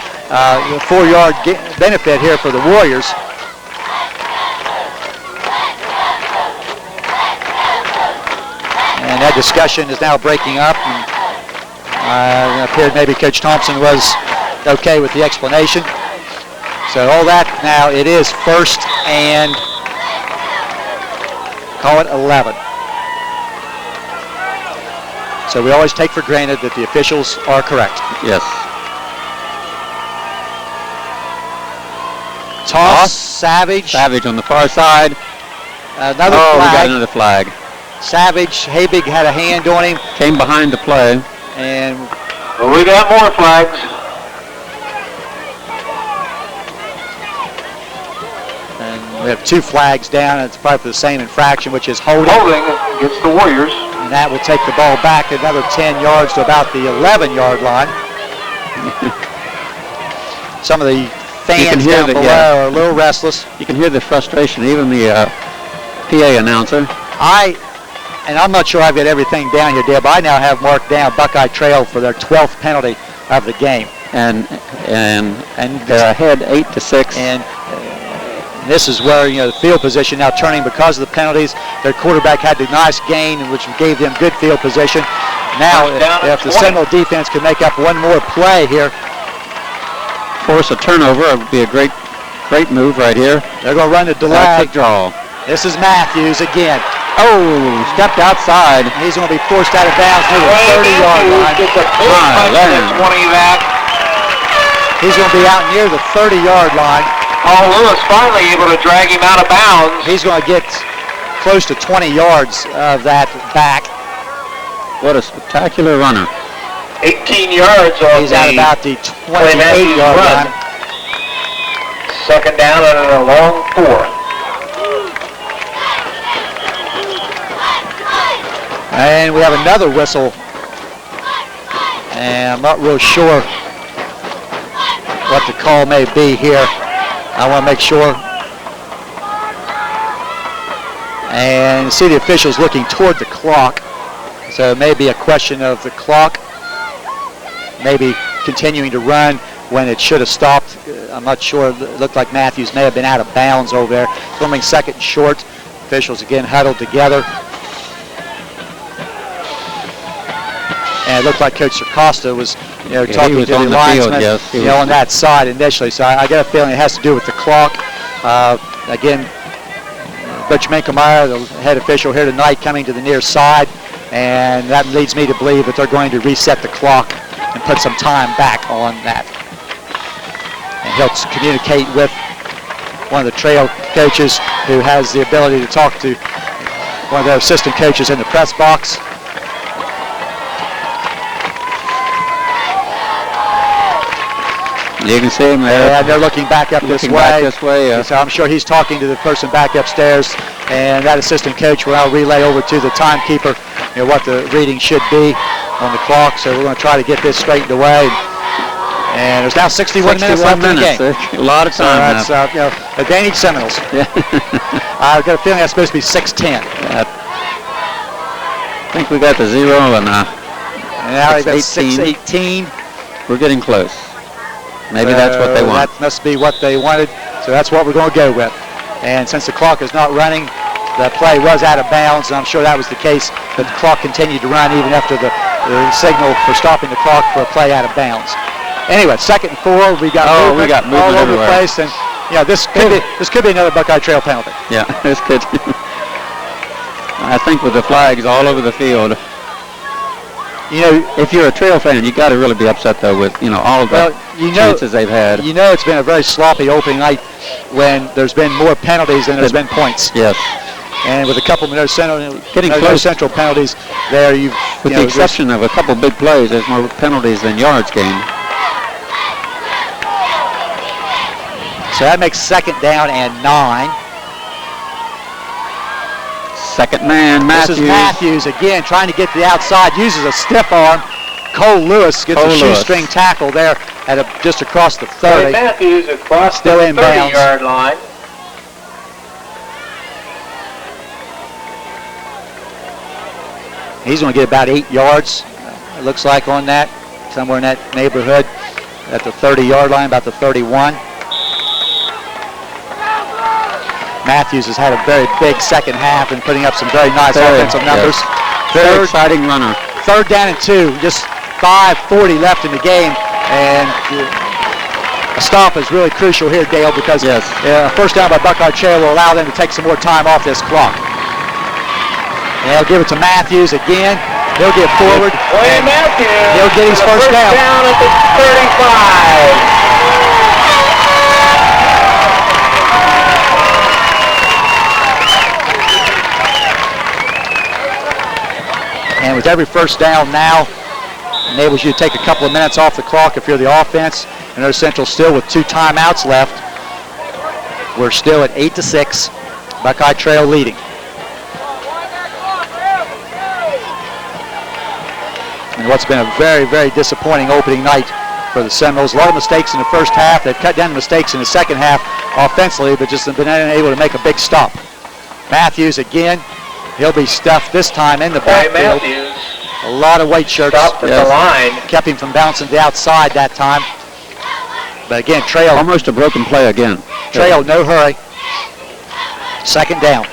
4-yard benefit here for the Warriors. And that discussion is now breaking up. And, it appeared maybe Coach Thompson was okay with the explanation. So all that now, it is 1st and call it 11. So we always take for granted that the officials are correct. Yes. Toss, Savage. Savage on the far side. Another flag. We got another flag. Savage, Habig had a hand on him. Came behind the play. And we got more flags. And we have 2 flags down. It's probably for the same infraction, which is holding. Holding against the Warriors. And that will take the ball back another 10 yards to about the 11-yard line. Some of the fans down below are a little restless. You can hear the frustration, even the PA announcer. I'm not sure I've got everything down here, Deb. I now have marked down Buckeye Trail for their 12th penalty of the game. And they're ahead 8-6. And this is where, the field position now turning because of the penalties. Their quarterback had the nice gain, which gave them good field position. Now, if the Seminole defense can make up one more play here, force a turnover, it would be a great move right here. They're going to run the delay. Draw. This is Matthews again. Oh, stepped outside. He's going to be forced out of bounds near the 30-yard line. He's going to be out near the 30-yard line. Oh, Lewis finally able to drag him out of bounds. He's going to get close to 20 yards of that back. What a spectacular runner. 18 yards on He's out about the 28-yard line. 2nd down and a long 4. And we have another whistle. And I'm not real sure what the call may be here. I want to make sure. And see the officials looking toward the clock. So it may be a question of the clock maybe continuing to run when it should have stopped. I'm not sure. It looked like Matthews may have been out of bounds over there. Filming 2nd and short. Officials again huddled together. And it looked like Coach Acosta was, talking to the linesman, on that side initially. So I get a feeling it has to do with the clock. Again, Butch Minkemeyer, the head official here tonight, coming to the near side, and that leads me to believe that they're going to reset the clock and put some time back on that. And he'll communicate with one of the Trail coaches who has the ability to talk to one of their assistant coaches in the press box. You can see him there. And they're looking back up this way. Yeah. So I'm sure he's talking to the person back upstairs, and that assistant coach will now relay over to the timekeeper, what the reading should be on the clock. So we're going to try to get this straightened away. And there's now 61 minutes left in the game. A lot of time. So that's advantage Seminoles. I've got a feeling that's supposed to be 6:10. I think we got the 0 and now they've got 6:18. We're getting close. Maybe that's what they want. That must be what they wanted, so that's what we're going to go with. And since the clock is not running, the play was out of bounds, and I'm sure that was the case, but the clock continued to run even after the the signal for stopping the clock for a play out of bounds. Anyway, 2nd and 4. We got movement all over the place, and this could be another Buckeye Trail penalty. Yeah, this could. I think with the flags all over the field. If you're a Trail fan, you got to really be upset though with all the chances they've had. It's been a very sloppy opening night when there's been more penalties than there's been points. Yes. And with a couple of getting close central penalties there, with the exception of a couple big plays, there's more penalties than yards gained. So that makes 2nd down and 9. Second man, Matthews. This is Matthews again trying to get to the outside, uses a stiff arm. Cole Lewis gets a shoestring tackle there at just across the 30. Matthews across still the in bounds. 30-yard line. He's going to get about 8 yards, it looks like, on that, somewhere in that neighborhood at the 30-yard line, about the 31. Matthews has had a very big second half and putting up some very nice offensive numbers. Yes. Very exciting runner. 3rd down and 2, just 5:40 left in the game, and a stop is really crucial here, Dale, because a first down by Buckeye Trail will allow them to take some more time off this clock. And they'll give it to Matthews again. He'll get forward. William Matthews. He'll get his first down. Down at the 35. And with every first down now, enables you to take a couple of minutes off the clock if you're the offense. And there's Central still with 2 timeouts left. We're still at 8-6. Buckeye Trail leading. And what's been a very, very disappointing opening night for the Seminoles. A lot of mistakes in the first half. They've cut down the mistakes in the second half offensively, but just have been unable to make a big stop. Matthews again. He'll be stuffed this time in the backfield. A lot of white shirts. Stopped at the line. Kept him from bouncing to the outside that time. But again, Trail. Almost a broken play again. Trail, no hurry. 2nd down.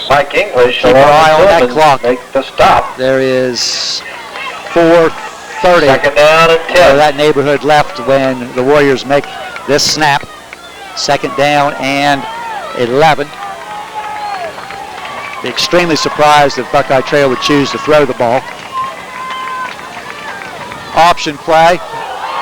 Mike English, keep an eye on that clock. Make the stop. There is 4:30. 2nd down and 10. That neighborhood left when the Warriors make this snap. 2nd down and 11. Be extremely surprised if Buckeye Trail would choose to throw the ball. Option play.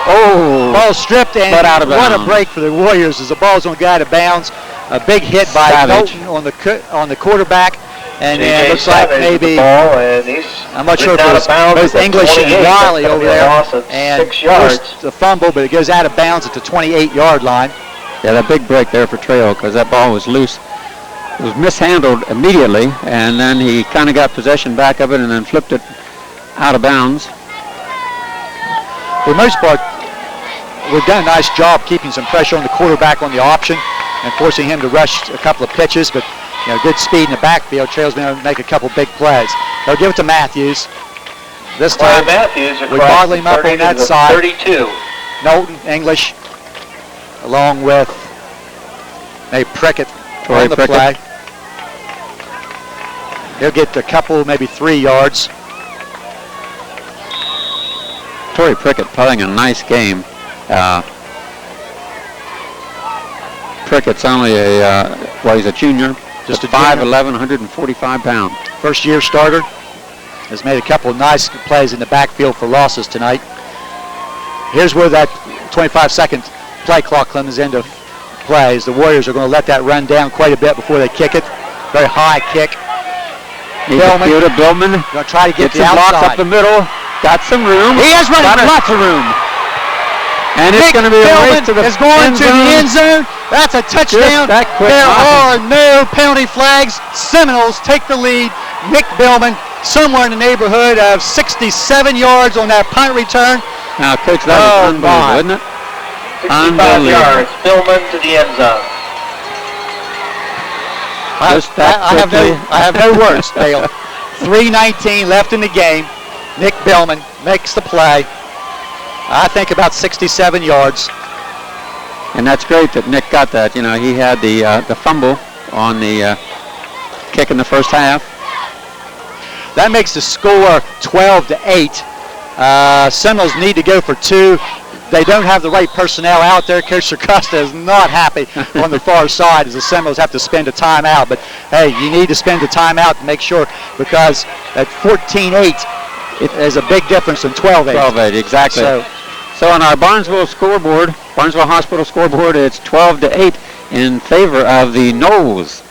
Ball stripped, and out of what bounds. a break for the Warriors as the ball's going to go out of bounds. A big hit by Dalton on the quarterback, and it looks like maybe I'm not sure if it was both English and Wiley over there, and forced the fumble, but it goes out of bounds at the 28-yard line. Yeah, that big break there for Trail because that ball was loose. It was mishandled immediately, and then he kind of got possession back of it and then flipped it out of bounds. For the most part, we've done a nice job keeping some pressure on the quarterback on the option and forcing him to rush a couple of pitches, but good speed in the backfield. Trail's been able to make a couple big plays. They'll give it to Matthews. This time, we bottle him up on that side. 32. Knowlton, English, along with Prickett on the play. He'll get a couple, maybe 3 yards. Torrey Prickett playing a nice game. Prickett's only he's a junior. Just a 5'11", 145 pounds. First year starter. Has made a couple of nice plays in the backfield for losses tonight. Here's where that 25-second play clock comes into play. The Warriors are going to let that run down quite a bit before they kick it. Very high kick. Billman going to try to get the outside. Block up the middle. Got some room. He has running lots of room. And it's going to be a race to the is going to the end zone. That's a touchdown. There are no penalty flags. Seminoles take the lead. Nick Billman somewhere in the neighborhood of 67 yards on that punt return. Now, Coach, that was unbelievable, isn't it? 65 yards. Billman to the end zone. I have no words, Dale. 3:19 left in the game. Nick Billman makes the play. I think about 67 yards. And that's great that Nick got that. He had the fumble on the kick in the first half. That makes the score 12-8. Seminoles need to go for 2. They don't have the right personnel out there. Coach Circosta is not happy on the far side as the Seminoles have to spend a timeout. But, hey, you need to spend the timeout to make sure, because at 14-8, it is a big difference than 12-8. 12-8, exactly. So on our Barnesville Hospital scoreboard, it's 12-8 in favor of the Noles.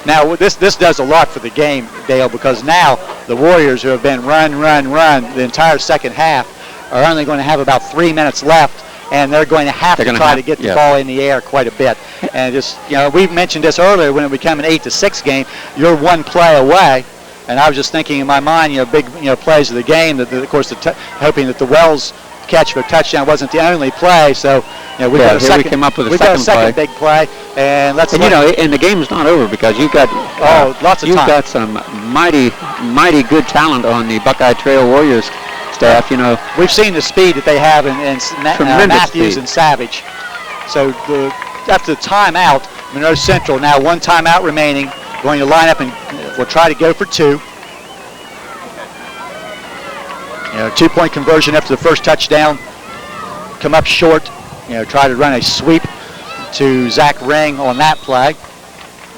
Now, this does a lot for the game, Dale, because now the Warriors, who have been run the entire second half, are only going to have about 3 minutes left, and they're going to have to try to get the ball in the air quite a bit. And just, we mentioned this earlier, when it became an 8-6 game, you're one play away. And I was just thinking in my mind, big, plays of the game, that of course, hoping that the Wells catch for a touchdown wasn't the only play. So, we've got a second, we came up with we've got a second big play, and let's. And and the game's not over, because you've got lots of time. You've got some mighty good talent on the Buckeye Trail Warriors staff. We've seen the speed that they have in Matthews speed. And Savage. So after the timeout, Monroe Central now 1 timeout remaining, going to line up and we'll try to go for 2. 2-point conversion after the first touchdown. Come up short. Try to run a sweep to Zach Ring on that play.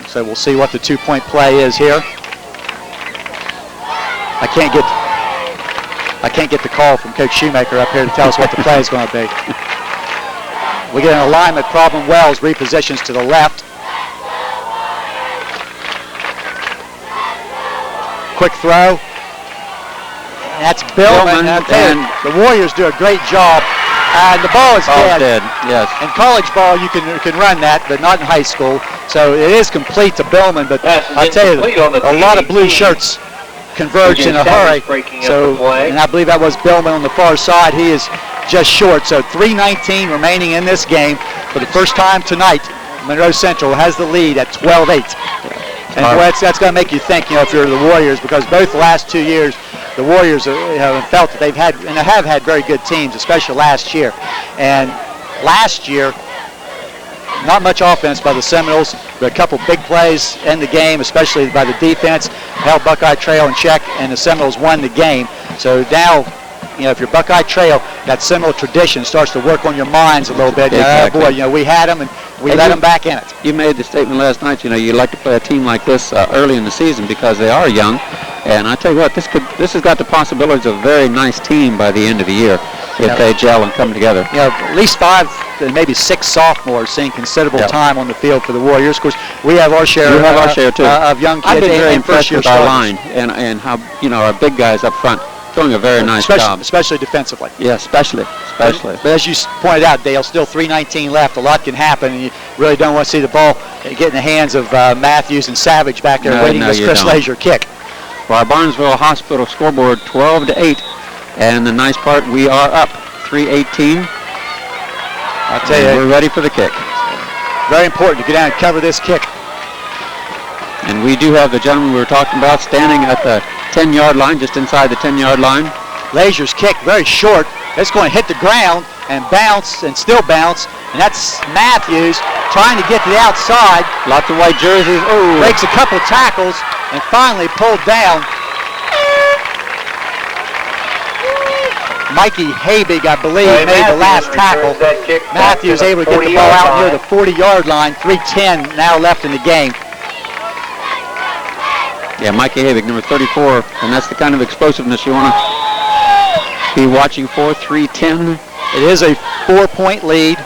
So we'll see what the 2-point play is here. I can't get the call from Coach Shoemaker up here to tell us what the play is going to be. We get an alignment problem. Wells repositions to the left. Quick throw. That's Billman. And the Warriors do a great job. And the ball is dead. Yes. In college ball, you can run that, but not in high school. So it is complete to Billman. But I tell you, a lot of blue shirts converged in a hurry. So, and I believe that was Billman on the far side. He is just short. So 3:19 remaining in this game. For the first time tonight, Monroe Central has the lead at 12-8. And that's going to make you think, if you're the Warriors, because both the last 2 years, the Warriors have felt that have had very good teams, especially last year. And last year, not much offense by the Seminoles, but a couple big plays in the game, especially by the defense, held Buckeye Trail in check, and the Seminoles won the game. So now, if you're Buckeye Trail, that Seminole tradition starts to work on your minds a little bit. Exactly. We had them, and we let them back in it. You made the statement last night, you like to play a team like this early in the season because they are young. And I tell you what, this has got the possibilities of a very nice team by the end of the year if they gel and come together. At least 5 and maybe 6 sophomores seeing considerable time on the field for the Warriors. Of course, we have our share. You have our share too. Of young kids. I've been very and impressed with our line and how our big guys up front doing a very nice job, especially defensively. Yeah, especially. But as you pointed out, Dale, still 3:19 left. A lot can happen, and you really don't want to see the ball get in the hands of Matthews and Savage back there waiting for this Chris Lazier kick. For our Barnesville Hospital scoreboard, 12-8, and the nice part, we are up 3:18. I'll tell you, we're ready for the kick. Very important to get down and cover this kick. And we do have the gentleman we were talking about standing at the 10-yard line, just inside the 10-yard line. Lazier's kick, very short. It's going to hit the ground and bounce and still bounce. And that's Matthews trying to get to the outside. Lots of white jerseys. Oh. Breaks a couple tackles and finally pulled down. Mikey Habig, I believe, made the last tackle. Matthews able to get the ball out near the 40-yard line. 3:10 now left in the game. Yeah, Mikey Habig, number 34, and that's the kind of explosiveness you want to be watching for. 3:10. It is a 4-point lead.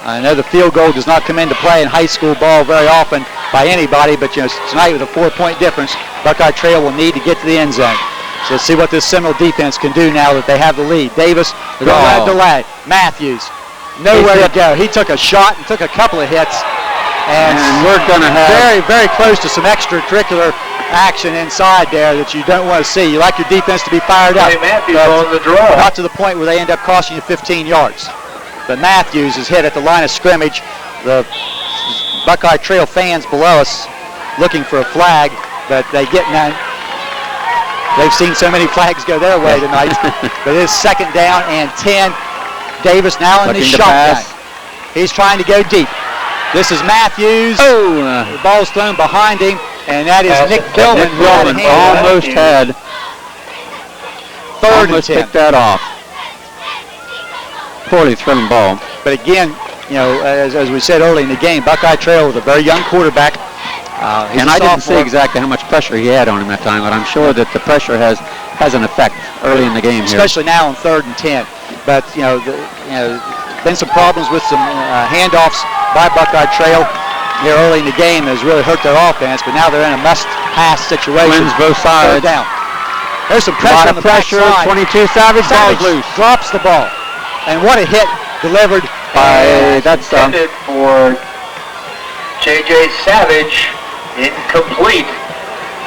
I know the field goal does not come into play in high school ball very often by anybody, but tonight with a 4-point difference, Buckeye Trail will need to get to the end zone. So let's see what this Seminole defense can do now that they have the lead. Davis, they're going to have delay. Matthews, nowhere to go. He took a shot and took a couple of hits. And we're going to have very, very close to some extracurricular action inside there that you don't want to see. You like your defense to be fired up. Matthews on the draw. Not to the point where they end up costing you 15 yards. But Matthews is hit at the line of scrimmage. The Buckeye Trail fans below us looking for a flag, but they get none. They've seen so many flags go their way tonight. But it is 2nd down and 10. Davis now in the shotgun. He's trying to go deep. This is Matthews. The ball's thrown behind him, and that is Nick Billman. Nick Billman almost had third and 10. Picked that off. Poorly thrown ball. But again, you know, as we said early in the game, Buckeye Trail with a very young quarterback. And I didn't see exactly how much pressure he had on him that time, but I'm sure that the pressure has an effect early in the game here. Especially now on 3rd and 10. But, been some problems with some handoffs by Buckeye Trail here early in the game has really hurt their offense, but now they're in a must-pass situation. Wins both sides. Third down. There's some pressure on the pressure. backside. 22 Savage ball's loose. Drops the ball. And what a hit delivered by that's intended for J.J. Savage, incomplete,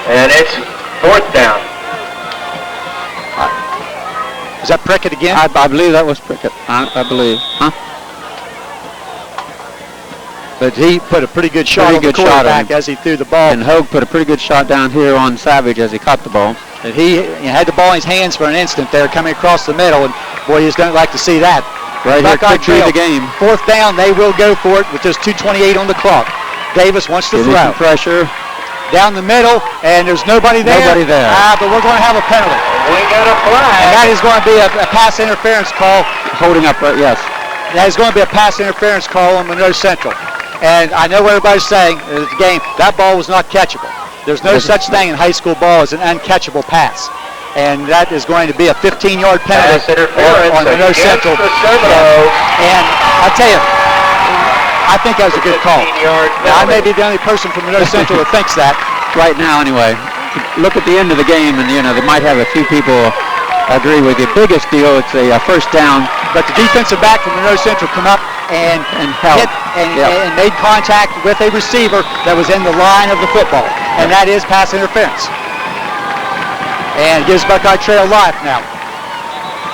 and it's 4th down. Is that Prickett again? I believe that was Prickett. I believe. Huh? But he put a pretty good shot on the quarterback as he threw the ball. And Hogue put a pretty good shot down here on Savage as he caught the ball. And he had the ball in his hands for an instant there, coming across the middle, and boy, you just don't like to see that. Right here, could be the game. 4th down, they will go for it with just 2:28 on the clock. Davis wants to throw. Pressure. Down the middle, and there's nobody there. Nobody there. But we're going to have a penalty. We got a flag. And that is going to be a pass interference call. Holding up, yes. That is going to be a pass interference call on Monroe Central. And I know what everybody's saying in the game. That ball was not catchable. There's no such thing in high school ball as an uncatchable pass. And that is going to be a 15-yard penalty on Monroe Central. And I'll tell you, I think that was a good call. Now, I may be the only person from Monroe Central that thinks that. Right now, anyway. Look at the end of the game, and, they might have a few people agree with you. Biggest deal, it's a first down. But the defensive back from Monroe Central come up and hit and made contact with a receiver that was in the line of the football. And that is pass interference. And gives Buckeye Trail life now.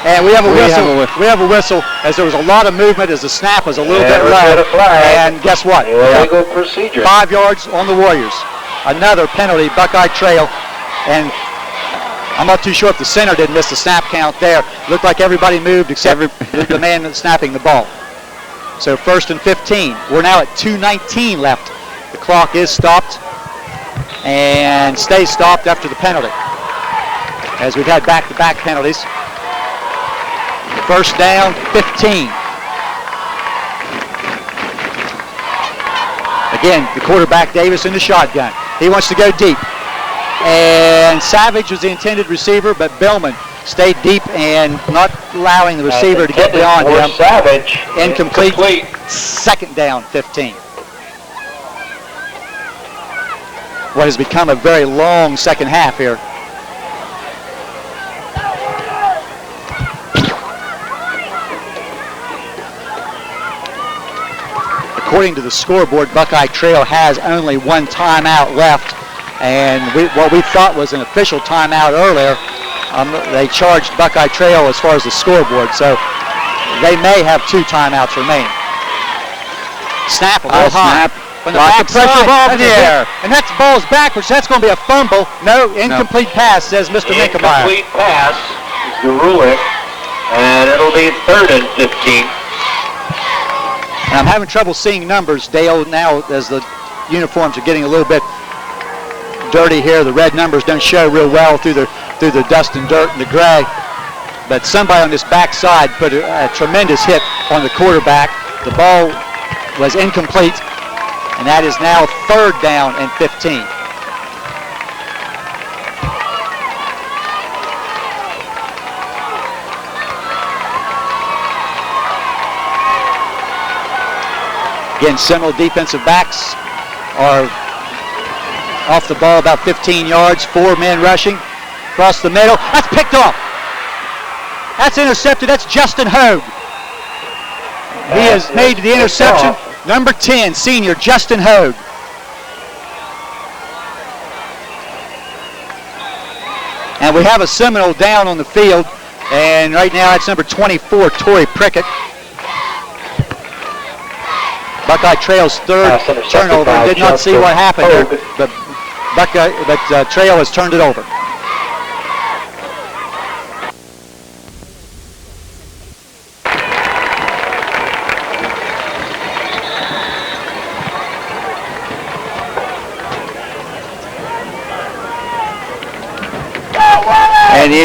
And we have a whistle. We have a whistle as there was a lot of movement as the snap was a little bit low. And guess what? Illegal procedure. 5 yards on the Warriors. Another penalty, Buckeye Trail. And I'm not too sure if the center didn't miss the snap count there. Looked like everybody moved except the man snapping the ball. So 1st and 15. We're now at 2:19 left. The clock is stopped and stays stopped after the penalty, as we've had back-to-back penalties. 1st down, 15. Again, the quarterback, Davis, in the shotgun. He wants to go deep. And Savage was the intended receiver, but Billman stayed deep and not allowing the receiver to get beyond him. Savage. Incomplete. 2nd down, 15. What has become a very long second half here. According to the scoreboard, Buckeye Trail has only one timeout left. And what we thought was an official timeout earlier, they charged Buckeye Trail as far as the scoreboard. So they may have 2 timeouts remaining. Snap a little high. From the backside, ball in the air. And that ball's backwards. That's going to be a fumble. No, incomplete pass, says Mr. Minkemeyer. Incomplete pass is the ruling. And it'll be 3rd and 15. And I'm having trouble seeing numbers, Dale, now as the uniforms are getting a little bit dirty here. The red numbers don't show real well through the dust and dirt and the gray. But somebody on this backside put a tremendous hit on the quarterback. The ball was incomplete, and that is now 3rd down and 15. Again, Seminole defensive backs are off the ball about 15 yards, 4 men rushing. Across the middle, that's picked off. That's intercepted, that's Justin Hogue. He has made the interception. Number 10, senior Justin Hogue. And we have a Seminole down on the field, and right now it's number 24, Torrey Prickett. Buckeye Trail's 3rd turnover. Did not see what happened there, but Trail has turned it over.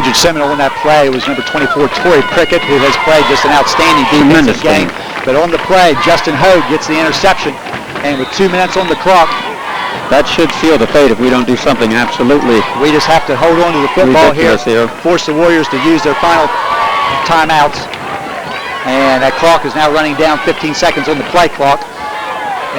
injured Seminole in that play was number 24, Torrey Prickett, who has played just an outstanding defensive game. But on the play, Justin Hogue gets the interception, and with 2 minutes on the clock, that should seal the fate if we don't do something absolutely. We just have to hold on to the football here, force the Warriors to use their final timeouts. And that clock is now running down 15 seconds on the play clock.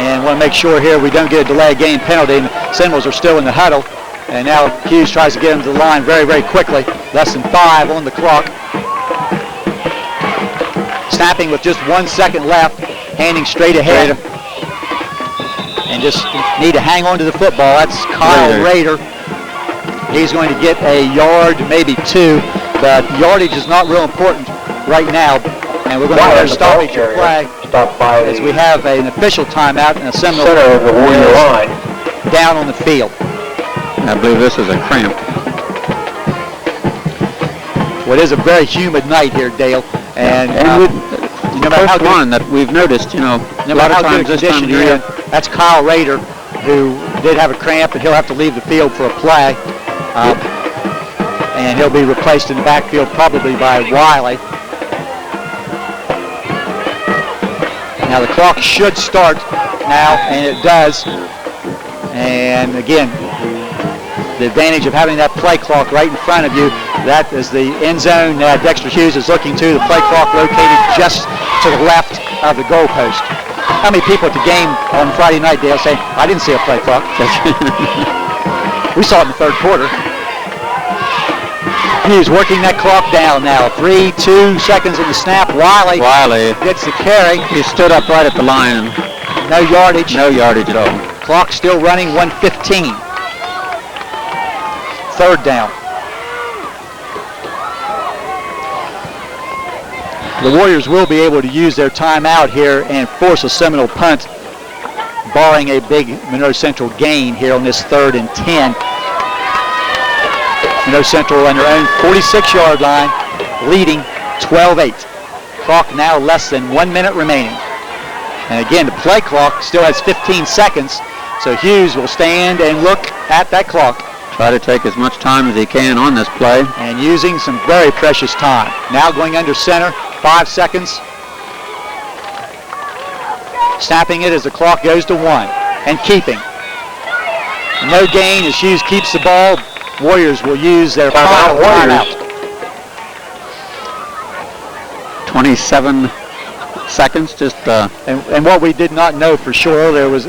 And want to make sure here we don't get a delay game penalty. And the Seminoles are still in the huddle. And now Hughes tries to get him to the line very, very quickly. Less than 5 on the clock. Snapping with just 1 second left, handing straight ahead. And just need to hang on to the football. That's Kyle Rader. He's going to get a yard, maybe 2. But yardage is not real important right now. And we're going to have a stoppage of play as we have an official timeout and a Seminole center of the Warrior line down on the field. I believe this is a cramp. Well, it is a very humid night here, Dale. And no matter how one that we've noticed, no matter how good a condition you're in, that's Kyle Rader, who did have a cramp, and he'll have to leave the field for a play. And he'll be replaced in the backfield probably by Wiley. Now the clock should start now, and it does. And again, the advantage of having that play clock right in front of you, that is the end zone that Dexter Hughes is looking to. The play clock located just to the left of the goalpost. How many people at the game on Friday night, Dale, say, I didn't see a play clock? We saw it in the third quarter. Hughes working that clock down now. 3, 2 seconds in the snap. Wiley gets the carry. He stood up right at the line. No yardage. No yardage at all. Clock still running, 1:15. Third down. The Warriors will be able to use their timeout here and force a Seminole punt, barring a big Monroe Central gain here on this 3rd and 10. Monroe Central on their own 46-yard line, leading 12-8. Clock now less than 1 minute remaining. And again, the play clock still has 15 seconds, so Hughes will stand and look at that clock. Try to take as much time as he can on this play. And using some very precious time. Now going under center, 5 seconds. Snapping it as the clock goes to 1. And keeping. No gain as Hughes keeps the ball. Warriors will use their final timeout. 27 seconds, just. And what we did not know for sure earlier was,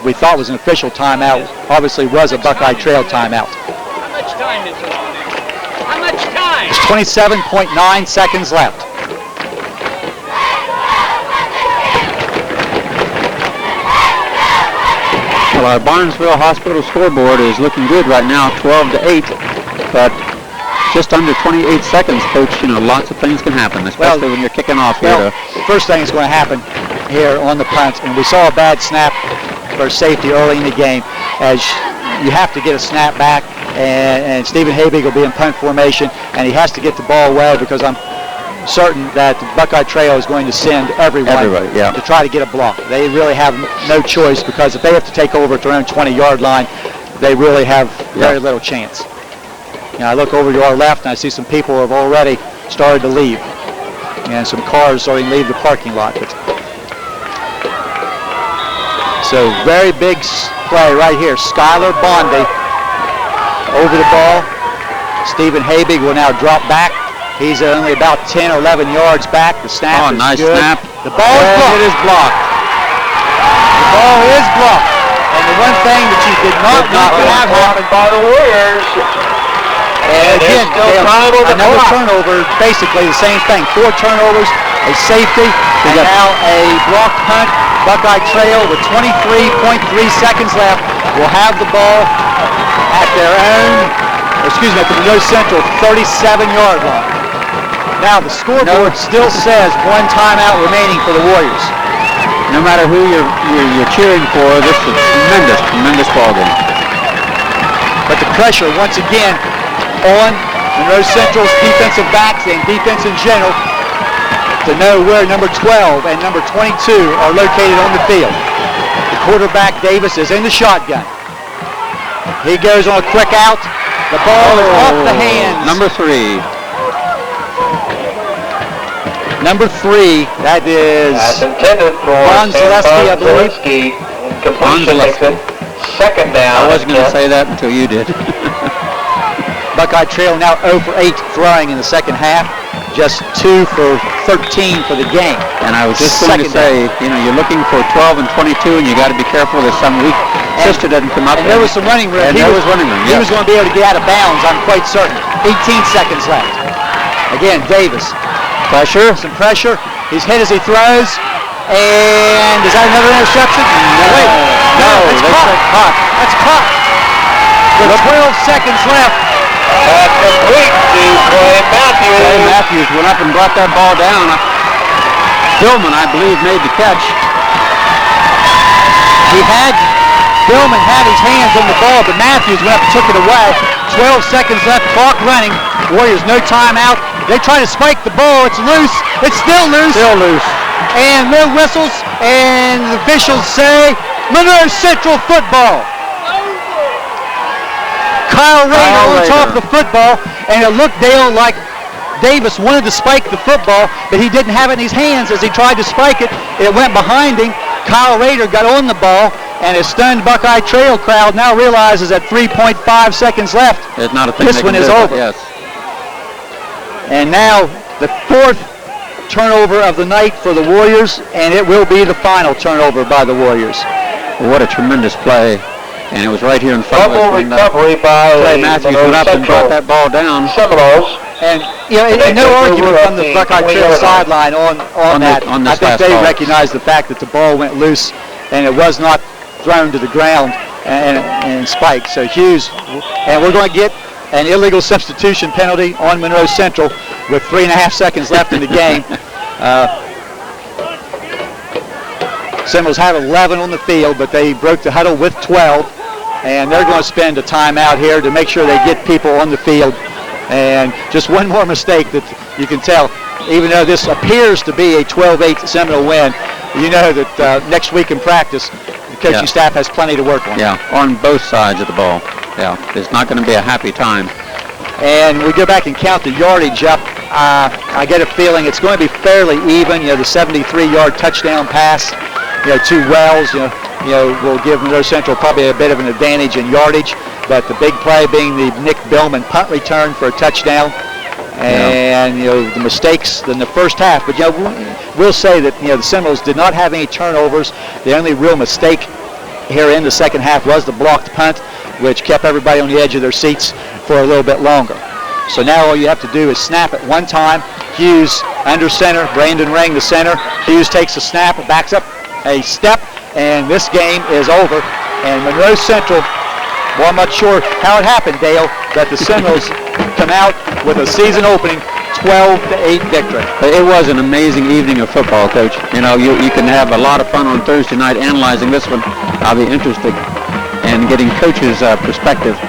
we thought was an official timeout. Obviously, was a Buckeye Trail timeout. How much time is this? How much time? There's 27.9 seconds left. Well, our Barnesville Hospital scoreboard is looking good right now, 12-8, but just under 28 seconds, Coach. Lots of things can happen, especially when you're kicking off here. Well, the first thing is going to happen here on the punt, and we saw a bad snap for safety early in the game, as you have to get a snap back, and Stephen Habig will be in punt formation, and he has to get the ball away because I'm certain that the Buckeye Trail is going to send everyone to try to get a block. They really have no choice, because if they have to take over at their own 20-yard line, they really have very little chance. I look over to our left and I see some people have already started to leave, and some cars starting to leave the parking lot. So very big play right here. Skylar Bondi over the ball. Stephen Habig will now drop back. He's only about 10 or 11 yards back. The snap is nice good. Snap. The ball is blocked. The ball is blocked. And the one thing that you did not want to have happen by the Warriors. And again, another turnover, basically the same thing. 4 turnovers, a safety, and now a blocked punt. Buckeye Trail with 23.3 seconds left will have the ball at their own, at the Monroe Central 37-yard line. Now the scoreboard still says 1 timeout remaining for the Warriors. No matter who you're cheering for, this is a tremendous ball game. But the pressure once again on Monroe Central's defensive backs and defense in general to know where number 12 and number 22 are located on the field. The quarterback, Davis, is in the shotgun. He goes on a quick out, The ball is off the hands. Number 3. Number 3, that is That's intended for Von Zaleski, I believe. Completion makes it second down. I wasn't going to say that until you did. Buckeye Trail now 0 for 8 throwing in the second half. Just 2 for 13 for the game. And I was just going to say, you know, you're looking for 12 and 22, and you got to be careful that some weak sister doesn't come up. And there was some running room. And there was running room. He was going to be able to get out of bounds, I'm quite certain. 18 seconds left. Again, Davis. Pressure, some pressure. He's hit as he throws. And is that another interception? No. Wait. No, it's caught. That's caught. With 12 seconds left. Complete to Clay Matthews. Clay Matthews went up and brought that ball down. Billman, I believe, made the catch. Billman had his hands on the ball, but Matthews went up and took it away. 12 seconds left, clock running. Warriors no timeout. They try to spike the ball. It's loose. It's still loose. Still loose. And no whistles, and the officials say Monroe Central football. Kyle Rader on top of the football, and it looked, Dale, like Davis wanted to spike the football, but he didn't have it in his hands as he tried to spike it. It went behind him. Kyle Rader got on the ball, and a stunned Buckeye Trail crowd now realizes at 3.5 seconds left, it's not a thing this one is over. Yes. And now the 4th turnover of the night for the Warriors, and it will be the final turnover by the Warriors. What a tremendous play. And it was right here in front of us. Recovery by Clay Matthews went up and brought that ball down. Seminoles. And you know, no argument from the Buckeye Trail sideline on that. I think they recognized the fact that the ball went loose and it was not thrown to the ground and spiked. So Hughes, and we're going to get an illegal substitution penalty on Monroe Central with 3.5 seconds left in the game. Seminoles have 11 on the field, but they broke the huddle with 12, and they're going to spend a timeout here to make sure they get people on the field. And just one more mistake that you can tell, even though this appears to be a 12-8 Seminole win, you know that next week in practice, the coaching staff has plenty to work on. Yeah, on both sides of the ball. Yeah, it's not going to be a happy time. And we go back and count the yardage up. I get a feeling it's going to be fairly even. You know, the 73-yard touchdown pass, you know, to Wells, you know, will give Monroe Central probably a bit of an advantage in yardage. But the big play being the Nick Billman punt return for a touchdown. And, you know, the mistakes in the first half. But, you know, we'll say that, you know, the Seminoles did not have any turnovers. The only real mistake here in the second half was the blocked punt, which kept everybody on the edge of their seats for a little bit longer. So now all you have to do is snap it one time. Hughes under center, Brandon Ring the center. Hughes takes a snap, backs up a step, and this game is over. And Monroe Central, well, I'm not sure how it happened, Dale, that the Seminoles come out with a season opening 12-8 victory. It was an amazing evening of football, Coach. You know, you can have a lot of fun on Thursday night analyzing this one. I'll be interested in getting Coach's perspective.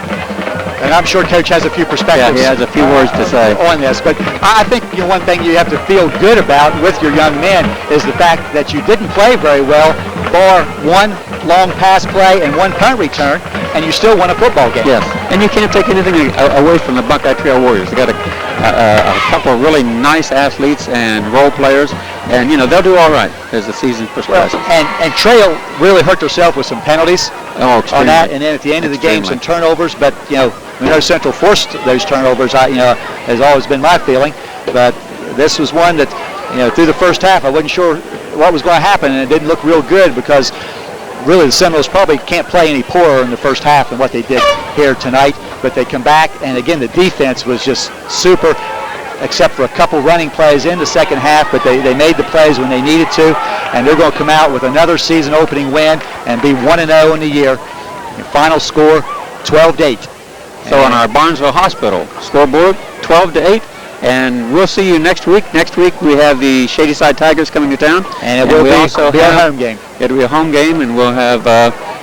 And I'm sure Coach has a few perspectives. Yeah, he has a few words to say on this. But I think, you know, one thing you have to feel good about with your young men is the fact that you didn't play very well, bar one long pass play and one punt return, and you still won a football game. Yes, and you can't take anything away from the Buckeye Trail Warriors. They got a couple of really nice athletes and role players, and, you know, they'll do all right as the season progresses. Well, and Trail really hurt themselves with some penalties on that, and then at the end of the game some turnovers. But, you know, Monroe Central forced those turnovers. You know, has always been my feeling. But this was one that, you know, through the first half I wasn't sure what was going to happen, and it didn't look real good because really the Seminoles probably can't play any poorer in the first half than what they did here tonight. But they come back, and again the defense was just super, except for a couple running plays in the second half, but they made the plays when they needed to, and they're going to come out with another season opening win and be 1-0 in the year. The final score 12-8. So on our Barnesville Hospital scoreboard, 12-8, and we'll see you next week. Next week we have the Shadyside Tigers coming to town, and it will be a home game. It'll be a home game, and we'll have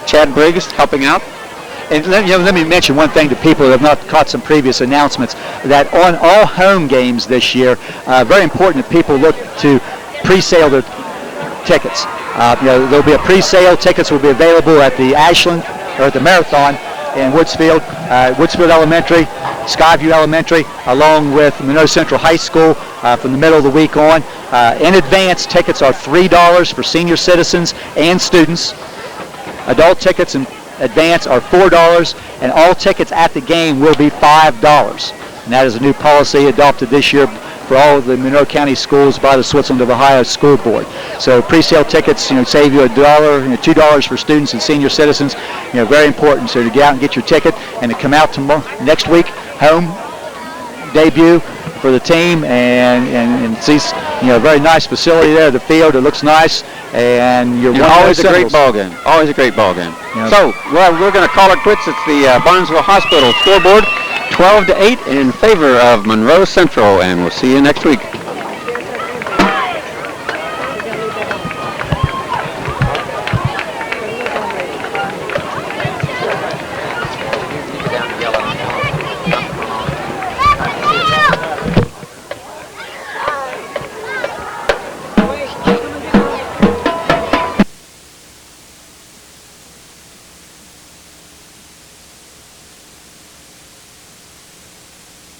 Chad Briggs helping out. And let me mention one thing to people who have not caught some previous announcements, that on all home games this year, very important that people look to pre-sale their tickets. You know, there'll be a pre-sale. Tickets will be available at the Ashland, or at the Marathon, in Woodsfield, Woodsfield Elementary, Skyview Elementary, along with Monroe Central High School from the middle of the week on. In advance, tickets are $3 for senior citizens and students. Adult tickets in advance are $4, and all tickets at the game will be $5. And that is a new policy adopted this year for all of the Monroe County schools by the Switzerland of Ohio School Board. So pre-sale tickets, save you $1, $2 for students and senior citizens. Very important. So to get out and get your ticket and to come out tomorrow, next week, home debut for the team and see a very nice facility there, the field. It looks nice, and you're always a great ball game. Always a great ball game. So we're going to call it quits. It's the Barnesville Hospital scoreboard, 12-8 in favor of Monroe Central, and we'll see you next week.